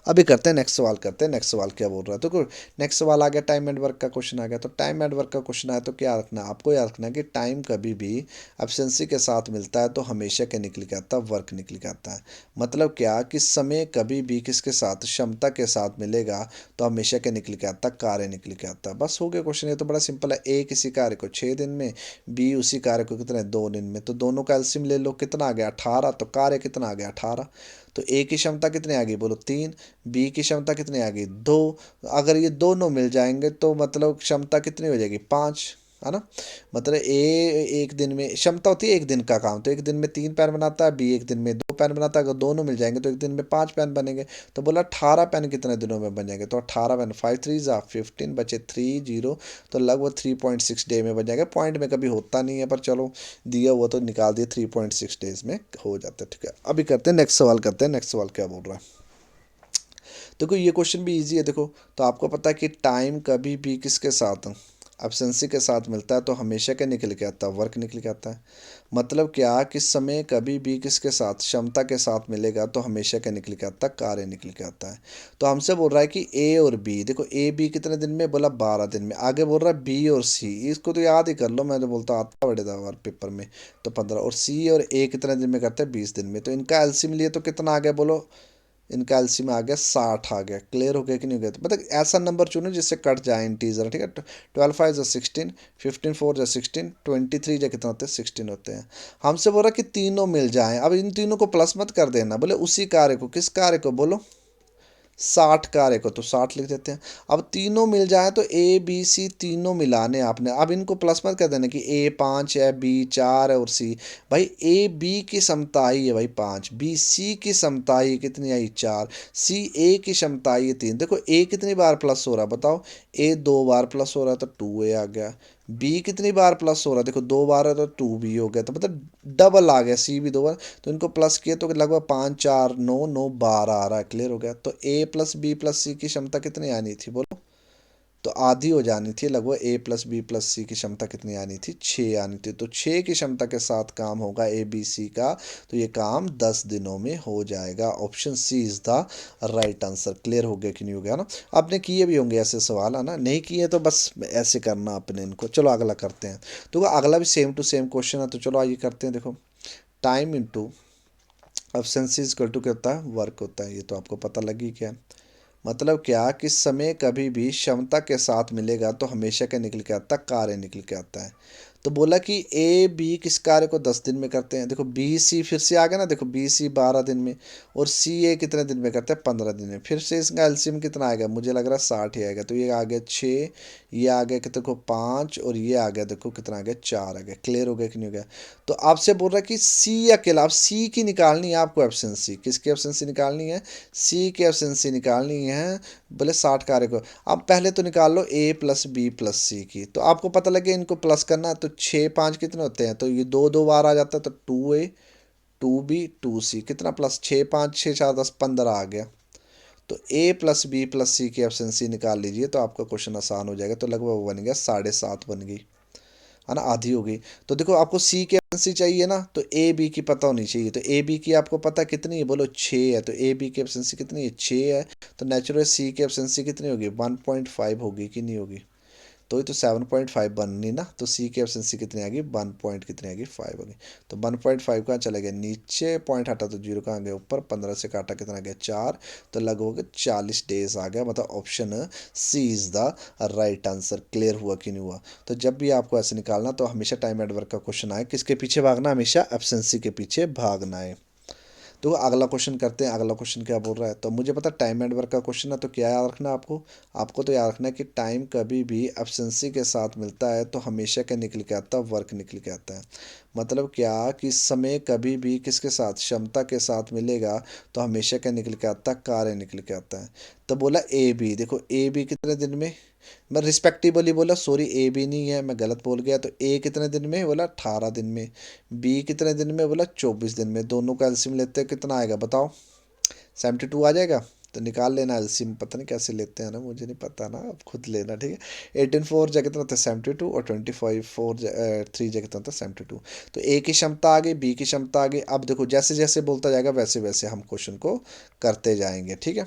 अभी करते हैं नेक्स्ट सवाल, करते हैं नेक्स्ट सवाल क्या बोल रहा है। तो नेक्स्ट सवाल आ गया, टाइम एंड वर्क का क्वेश्चन आ गया। तो टाइम एंड वर्क का क्वेश्चन आया तो क्या रखना, आपको याद रखना है कि टाइम कभी भी एब्सेंसी के साथ मिलता है तो हमेशा क्या निकल के आता है, वर्क निकल के आता है। मतलब क्या कि समय कभी भी किसके साथ, क्षमता के साथ मिलेगा तो हमेशा क्या निकल के आता है, कार्य निकल के आता है। बस हो गया क्वेश्चन, ये तो बड़ा सिंपल है। ए किसी कार्य को 6 दिन में, बी उसी कार्य को कितने 2 दिन में, तो दोनों का एलसीएम ले लो, कितना आ गया 18, तो कार्य कितना आ गया 18। तो ए की क्षमता कितनी आ गई बोलो 3, बी की क्षमता कितनी आ गई 2। अगर ये दोनों मिल जाएंगे तो मतलब क्षमता कितनी हो जाएगी 5, है ना। मतलब ए एक दिन में क्षमता होती है एक दिन का काम, तो एक दिन में 3 पेन बनाता है, बी एक दिन में 2 पेन बनाता है। अगर दोनों मिल जाएंगे तो एक दिन में 5 पेन बनेंगे। तो बोला 18 पेन कितने दिनों में बन जाएंगे, तो 18 पेन 5 3 15 बचे 3 0, तो लगभग 3.6 डे में बन जाएगा। पॉइंट में कभी होता नहीं है, पर चलो दिया हुआ तो निकाल दिया, 3.6 डेज में हो जाता है, ठीक है। अभी करते हैं नेक्स्ट सवाल, करते हैं नेक्स्ट सवाल क्या बोल रहा है। देखो ये क्वेश्चन भी इजी है, देखो तो आपको पता है कि टाइम कभी भी किसके साथ एब्सेंसी के साथ मिलता है तो हमेशा क्या निकल के आता है, वर्क निकल के आता है। मतलब क्या कि समय कभी भी किसके साथ, क्षमता के साथ मिलेगा तो हमेशा क्या निकल के आता है, कार्य निकल के आता है। तो हमसे बोल रहा है कि ए और बी, देखो ए बी कितने दिन में, बोला 12 दिन में। आगे बोल रहा है बी और सी, इसको तो याद ही कर लो, मैं तो बोलता आता बड़े बार पेपर में, तो 15। और सी और ए कितने दिन में करते हैं 20 दिन में। तो इनका एलसीएम लिए तो कितना आ गया बोलो इनका एलसीएम आ गया 60 आ गया। क्लियर हो गया कि नहीं हो गया? तो मतलब ऐसा नंबर चुनो जिससे कट जाए इंटीजर, ठीक है। 12 5 जा 16, 15 4 जा 16, 23 जा कितना होते हैं 16 होते हैं। हमसे बोल रहा कि तीनों मिल जाएं। अब इन तीनों को प्लस मत कर देना, बोले उसी कार्य को, किस कार्य को बोलो, 60 कार्य को, तो 60 लिख देते हैं। अब तीनों मिल जाए तो ए बी सी तीनों मिलाने आपने, अब इनको प्लस मत कर देना कि ए 5 है, बी 4 है और सी। भाई ए बी की क्षमता आई है भाई 5, बी सी की क्षमता आई कितनी आई 4, सी ए की क्षमता आई है 3। देखो ए कितनी बार प्लस हो रहा है बताओ, ए 2 बार प्लस हो रहा है तो 2 ए आ गया। बी कितनी बार प्लस हो रहा है, देखो 2 बार है तो 2 बी हो गया, तो मतलब डबल आ गया। सी भी 2 बार, तो इनको प्लस किए तो लगभग 5 4 9 9 12 आ रहा है। क्लियर हो गया? तो ए प्लस बी प्लस सी की क्षमता कितनी आनी थी बोलो, तो आधी हो जानी थी। लगभग ए प्लस बी प्लस सी की क्षमता कितनी आनी थी, 6 आनी थी। तो 6 की क्षमता के साथ काम होगा ए बी सी का, तो ये काम 10 दिनों में हो जाएगा। Option C is the right answer. Clear हो गया कि नहीं हो गया ना? आपने किए भी होंगे ऐसे सवाल, है ना? नहीं किए तो बस ऐसे करना अपने इनको। चलो अगला करते हैं। तो अगला भी सेम टू सेम क्वेश्चन है, तो चलो आइए करते हैं। देखो, time into efficiency is equal to क्या होता है, वर्क होता है। ये तो आपको पता लगी क्या? मतलब क्या कि समय कभी भी क्षमता के साथ मिलेगा तो हमेशा क्या निकल के आता है, कार्य निकल के आता है। तो बोला कि ए बी किस कार्य को 10 दिन में करते हैं। देखो बी सी फिर से आ गया ना, देखो बी सी 12 दिन में, और सी ए कितने दिन में करते हैं, 15 दिन में। फिर से इसका एलसीएम कितना आएगा, मुझे लग रहा है 60 ही आएगा। तो ये आ गया 6, ये आ गया कि देखो 5, और ये आ गया देखो कितना आ गया 4 आ गया। क्लियर हो गया कि नहीं हो गया? तो आपसे बोल रहा है कि सी अकेला, आप सी की निकालनी है आपको एफिशिएंसी। किसकी एफिशिएंसी निकालनी है, सी की एफिशिएंसी निकालनी है। बोले 60 कार्य को, अब पहले तो निकाल लो ए प्लस बी प्लस सी की। तो आपको पता लगे इनको प्लस करना है, तो 6 5 कितने होते हैं, तो ये 2 2 बार आ जाता है, तो 2 ए 2 बी 2 सी कितना प्लस 6 5 6 4 10 15 आ गया। तो ए प्लस बी प्लस सी की एफिशिएंसी निकाल लीजिए, तो आपका क्वेश्चन आसान हो जाएगा। तो लगभग वो बन गया 7.5 बन गई, है ना, आधी हो गई। तो देखो आपको सी की एफिशिएंसी चाहिए ना, तो ए बी की पता होनी चाहिए। तो ए बी की आपको पता कितनी है, बोलो 6 है। तो ए बी की एफिशिएंसी कितनी है, 6 है। तो नेचुरल सी की एफिशिएंसी कितनी होगी, 1.5 होगी कि नहीं होगी? तो ये तो 7.5 बननी ना, तो सी की एफिशिएंसी कितनी आ गई, 1 पॉइंट कितनी आ गई 5 हो गई। तो 1.5 कहाँ चला गया नीचे, पॉइंट हटा तो जीरो कहाँ गया ऊपर, 15 से काटा कितना आ गया 4, तो लगभग 40 डेज आ गया। मतलब option C is the right answer. Clear हुआ कि नहीं हुआ? तो जब भी आपको ऐसे निकालना तो हमेशा टाइम एंड वर्क का क्वेश्चन आए, किसके पीछे भागना, हमेशा एफिशिएंसी के पीछे भागना है। तो अगला क्वेश्चन करते हैं। अगला क्वेश्चन क्या बोल रहा है, तो मुझे पता टाइम एंड वर्क का क्वेश्चन है, तो क्या याद रखना है आपको, आपको तो याद रखना है कि टाइम कभी भी एफिशिएंसी के साथ मिलता है तो हमेशा क्या निकल के आता है, वर्क निकल के आता है। मतलब क्या कि समय कभी भी किसके साथ, क्षमता के साथ मिलेगा तो हमेशा क्या निकल के आता है, कार्य निकल के आता है। तो बोला ए बी, देखो ए बी कितने दिन में, मैं रिस्पेक्टिवली बोला, सॉरी ए बी नहीं है, मैं गलत बोल गया। तो ए कितने दिन में बोला, 18 दिन में। बी कितने दिन में बोला, 24 दिन में। दोनों का एलसीएम लेते हैं कितना आएगा बताओ, 72 आ जाएगा। तो निकाल लेना एलसीएम, पता नहीं कैसे लेते हैं ना, मुझे नहीं पता ना, अब खुद लेना, ठीक है। 18 4 जगह कितना होता है 72, और 25 4 3 जगह कितना होता है 72। तो ए की क्षमता आ गई, बी की क्षमता आ गई। अब देखो जैसे जैसे बोलता जाएगा वैसे वैसे हम क्वेश्चन को करते जाएंगे, ठीक है।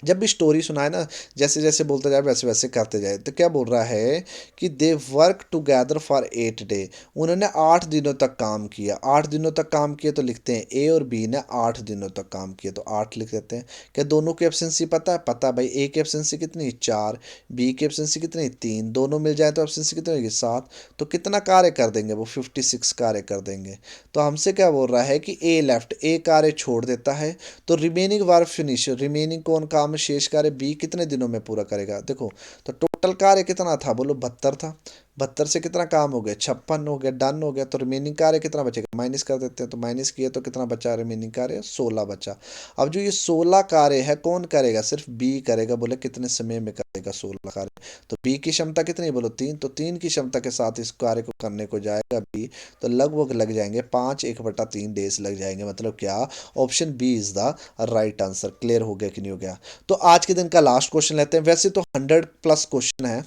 जब भी स्टोरी सुनाए ना, जैसे जैसे बोलते जाए वैसे वैसे करते जाए। तो क्या बोल रहा है कि they work together for 8 day, उन्होंने 8 दिनों तक काम किया। 8 दिनों तक काम किया तो लिखते हैं ए और बी ने 8 दिनों तक काम किया, तो 8 लिख देते हैं। क्या दोनों की एफिशिएंसी पता है, पता है भाई। ए की एफिशिएंसी कितनी, 4, बी की एफिशिएंसी कितनी, 3, दोनों मिल जाए तो एफिशिएंसी कितनी होगी, 7। तो कितना कार्य कर देंगे वो, 56 कार्य कर देंगे। तो हमसे क्या बोल रहा है कि ए लेफ्ट, ए कार्य छोड़ देता है, तो रिमेनिंग वर्क फिनिश, रिमेनिंग कौन काम शेष कार्य बी कितने दिनों में पूरा करेगा। देखो तो टोटल कार्य कितना था, बोलो 72 था। 72 से कितना काम हो गया, 56 हो गया, डन हो गया। तो रिमेनिंग कार्य कितना बचेगा, माइनस कर देते हैं। तो माइनस किए तो कितना बचा, रिमेनिंग कार्य 16 बचा। अब जो ये 16 कार्य है कौन करेगा, सिर्फ बी करेगा। बोले कितने समय में करेगा 16 कार्य, तो बी की क्षमता कितनी, बोलो 3। तो 3 की क्षमता के साथ इस कार्य को करने को जाएगा बी, तो लगभग लग जाएंगे 5 1/3 डेज लग जाएंगे। मतलब क्या, option B is the right answer. Clear हो गया कि नहीं हो गया? तो आज के दिन का लास्ट क्वेश्चन लेते हैं। वैसे तो 100+ क्वेश्चन है,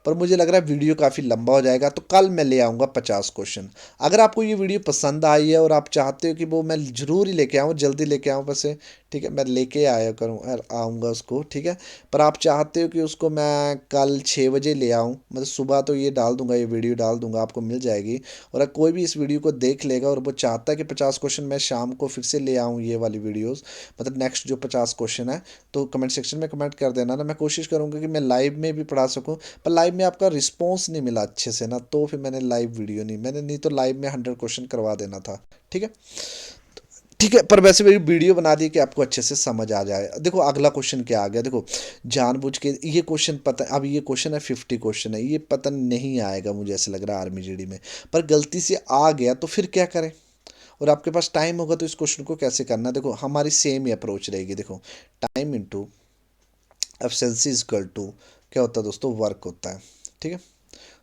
पर मुझे लग रहा है वीडियो काफ़ी लंबा हो जाएगा, तो कल मैं ले आऊँगा 50 क्वेश्चन। अगर आपको ये वीडियो पसंद आई है और आप चाहते हो कि वो मैं ज़रूर ही लेके आऊँ, जल्दी लेके आऊँ वैसे, ठीक है, मैं लेके आया आऊँगा उसको, ठीक है। पर आप चाहते हो कि उसको मैं कल 6 बजे ले आऊँ, मतलब सुबह तो ये डाल दूंगा, ये वीडियो डाल दूंगा, आपको मिल जाएगी। और अगर कोई भी इस वीडियो को देख लेगा और वो चाहता है कि 50 क्वेश्चन मैं शाम को फिर से ले आऊँ ये वाली वीडियोज़, मतलब नेक्स्ट जो 50 क्वेश्चन है, तो कमेंट सेक्शन में कमेंट कर देना ना, मैं कोशिश करूँगा कि मैं लाइव में भी पढ़ा सकूँ। पर लाइव में आपका रिस्पॉन्स नहीं मिला अच्छे से ना, तो फिर मैंने लाइव वीडियो नहीं तो लाइव में 100 क्वेश्चन करवा देना था, ठीक है। ठीक है, पर वैसे मेरी वीडियो बना दी कि आपको अच्छे से समझ आ जाए। देखो अगला क्वेश्चन क्या आ गया, देखो जानबूझ के ये क्वेश्चन पता, अब ये क्वेश्चन है 50 क्वेश्चन है, ये पता नहीं आएगा मुझे ऐसा लग रहा है आर्मी जीडी में, पर गलती से आ गया तो फिर क्या करें। और आपके पास टाइम होगा तो इस क्वेश्चन को कैसे करना, देखो हमारी सेम ही अप्रोच रहेगी। देखो time into efficiency is equal to क्या होता है दोस्तों, वर्क होता है, ठीक है।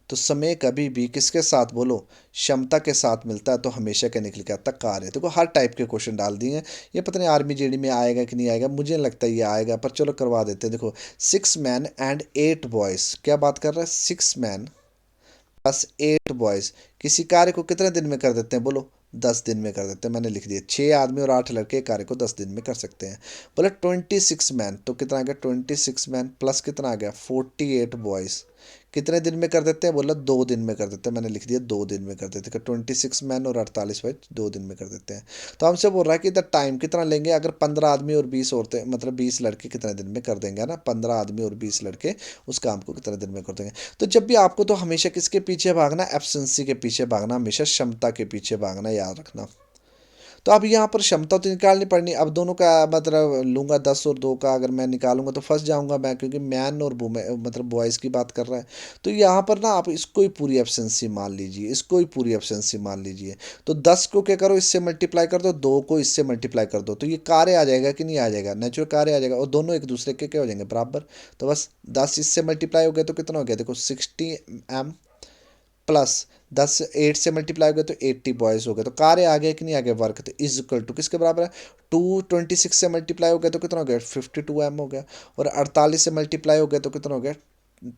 तो समय कभी भी किसके साथ बोलो, क्षमता के साथ मिलता है, तो हमेशा क्या निकल के आता है, कार्य। देखो हर टाइप के क्वेश्चन डाल दिए हैं, ये पता नहीं आर्मी जेडी में आएगा कि नहीं आएगा, मुझे नहीं लगता ये आएगा, पर चलो करवा देते हैं। देखो 6 men and 8 boys, क्या बात कर रहा है, 6 men + 8 बॉयज़ किसी कार्य को कितने दिन में कर देते हैं, बोलो 10 दिन में कर देते हैं। मैंने लिख दिया 6 आदमी और 8 लड़के कार्य को 10 दिन में कर सकते हैं। बोले 26 मैन, तो कितना आ गया, 26 मैन प्लस कितना आ गया, 48 बॉयज़ कितने दिन में कर देते हैं, बोला 2 दिन में कर देते हैं। मैंने लिख दिया 2 दिन में कर देते हैं। 26 मैन और 48 बॉयज 2 दिन में कर देते हैं। तो हमसे बोल रहा है कि द टाइम कितना लेंगे, अगर 15 आदमी और 20 औरतें, मतलब 20 लड़के कितने दिन में कर देंगे ना, 15 आदमी और 20 लड़के उस काम को कितने दिन में कर देंगे। तो जब भी आपको तो हमेशा किसके पीछे भागना, एफिशिएंसी के पीछे भागना, हमेशा क्षमता के पीछे भागना, याद रखना। तो अब यहाँ पर क्षमता तो निकालनी पड़नी, अब दोनों का मतलब लूँगा 10 और 2 का, अगर मैं निकालूंगा तो फंस जाऊंगा मैं, क्योंकि मैन और वुमेन मतलब बॉयज़ की बात कर रहा है। तो यहाँ पर ना आप इसको ही पूरी एफिशिएंसी मान लीजिए, इसको ही पूरी एफिशिएंसी मान लीजिए। तो 10 को क्या करो, इससे मल्टीप्लाई कर दो, 2 को इससे मल्टीप्लाई कर दो, तो ये कार्य आ जाएगा कि नहीं आ जाएगा, नेचुरल कार्य आ जाएगा, और दोनों एक दूसरे के क्या हो जाएंगे, बराबर। तो बस 10 इससे मल्टीप्लाई हो गया तो कितना हो गया, देखो 60 m प्लस 10 8 से मल्टीप्लाई हो गया तो 80 बॉयज़ हो गए, तो कार्य आ गया कि नहीं आ गया, वर्क। तो इज इक्वल टू किसके बराबर है, 226 से मल्टीप्लाई हो गया तो कितना हो गया, 52 m हो गया। और 48 से मल्टीप्लाई हो गया तो कितना हो गया,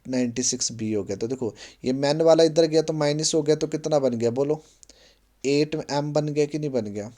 96 b हो गया। तो देखो ये मैन वाला इधर गया तो माइनस हो गया, तो कितना बन गया, बोलो 8 m बन गया कि नहीं बन गया।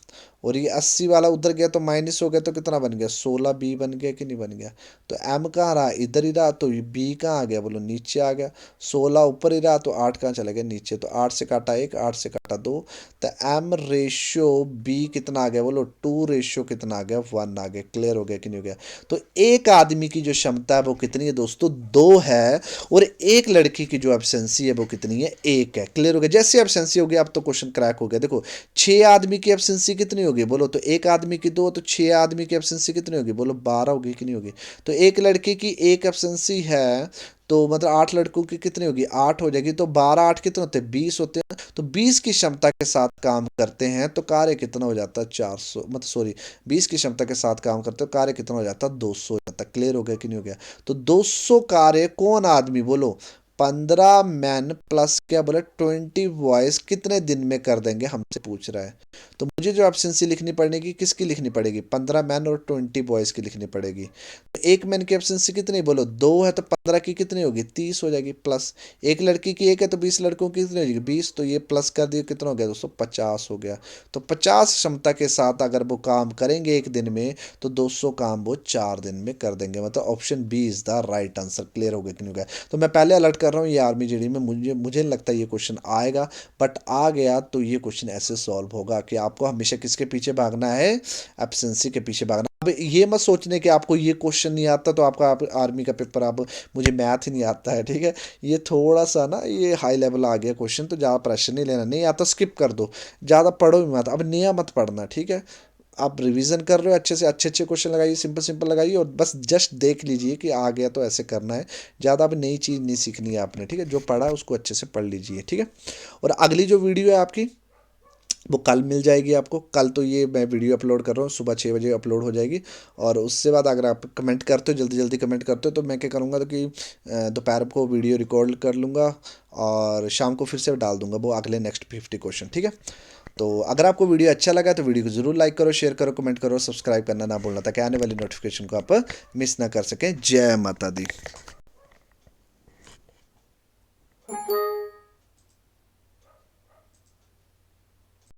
और ये 80 वाला उधर गया तो माइनस हो गया, तो कितना बन गया, 16 b बन गया कि नहीं बन गया। तो m कहाँ रहा, इधर ही रहा, तो b कहाँ आ गया, बोलो नीचे आ गया। 16 ऊपर ही रहा तो 8 कहाँ चला गया, नीचे। तो 8 से काटा 1, 8 से काटा 2, तो m/b कितना आ गया, बोलो 2 कितना आ गया, 1 आ गया। क्लियर हो गया कि नहीं हो गया। तो एक आदमी की जो क्षमता है वो कितनी है दोस्तों, 2 है। और एक लड़की की जो एफिशिएंसी है वो कितनी है, 1 है। क्लियर हो गया। जैसे एफिशिएंसी हो गया, अब तो क्वेश्चन क्रैक हो गया। देखो 6 आदमी की एफिशिएंसी कितनी होगी, बोलो, तो एक आदमी की 2, तो 6 आदमी की एफिशिएंसी कितनी होगी, बोलो 12 होगी कि नहीं होगी। तो एक लड़के की एक एफिशिएंसी है, तो मतलब 8 लड़कों की कितनी होगी, 8 हो जाएगी। तो 12 8 कितने होते हैं, 20 होते हैं। तो 20 की क्षमता के साथ काम करते हैं तो कार्य कितना हो जाता है, 400, मतलब सॉरी, 20 की क्षमता के साथ काम करते हो कार्य कितना हो जाता है, 200 हो जाता है। क्लियर हो गया कि नहीं हो गया। तो 200 कार्य कौन आदमी, बोलो 15 मैन प्लस क्या बोले 20 बॉयज कितने दिन में कर देंगे, हमसे पूछ रहा है। तो मुझे जो एफिशिएंसी लिखनी पड़ेगी, किसकी लिखनी पड़ेगी, 15 मैन और 20 बॉयज की लिखनी पड़ेगी। तो एक मैन की एफिशिएंसी कितनी, बोलो 2 है, तो 15 की कितनी होगी, 30 हो जाएगी। प्लस एक लड़की की 1 है तो 20 लड़कों की कितनी हो जाएगी, 20, तो ये प्लस कर दिए, कितना हो गया दोस्तों, 50 हो गया। तो 50 क्षमता के साथ अगर वो काम करेंगे एक दिन में, तो 200 काम वो 4 दिन में कर देंगे। मतलब option B is the right answer. Clear हो गया कि नहीं हो गया। तो मैं पहले अलर्ट कर रहा हूँ, ये आर्मी जीडी में मुझे नहीं लगता ये क्वेश्चन आएगा, बट आ गया तो ये क्वेश्चन ऐसे सॉल्व होगा कि आपको हमेशा किसके पीछे भागना है, एब्सेंसी के पीछे भागना। अब ये मत सोचने कि आपको ये क्वेश्चन नहीं आता तो आपका आर्मी का पेपर, आप मुझे मैथ ही नहीं आता है, ठीक है। ये थोड़ा सा ना ये हाई लेवल आ गया क्वेश्चन, तो ज़्यादा प्रेशर नहीं लेना, नहीं आता स्किप कर दो, ज़्यादा पढ़ो भी मत, अब नया मत पढ़ना, ठीक है। आप रिवीजन कर रहे हो, अच्छे से अच्छे अच्छे क्वेश्चन लगाइए, सिंपल सिंपल लगाइए, और बस जस्ट देख लीजिए कि आ गया तो ऐसे करना है। ज़्यादा अब नई चीज़ नहीं सीखनी है आपने, ठीक है। जो पढ़ा है उसको अच्छे से पढ़ लीजिए, ठीक है। और अगली जो वीडियो है आपकी वो कल मिल जाएगी आपको। कल तो ये मैं वीडियो अपलोड कर रहा हूँ, सुबह 6 बजे अपलोड हो जाएगी। और उससे बाद अगर आप कमेंट करते हो, जल्दी जल्दी कमेंट करते हो, तो मैं क्या करूँगा, तो कि दोपहर को वीडियो रिकॉर्ड कर लूँगा और शाम को फिर से डाल दूँगा वो अगले नेक्स्ट 50 क्वेश्चन, ठीक है। तो अगर आपको वीडियो अच्छा लगा तो वीडियो को जरूर लाइक करो, शेयर करो, कमेंट करो, सब्सक्राइब करना ना भूलना, ताकि आने वाली नोटिफिकेशन को आप मिस ना कर सकें। जय माता दी।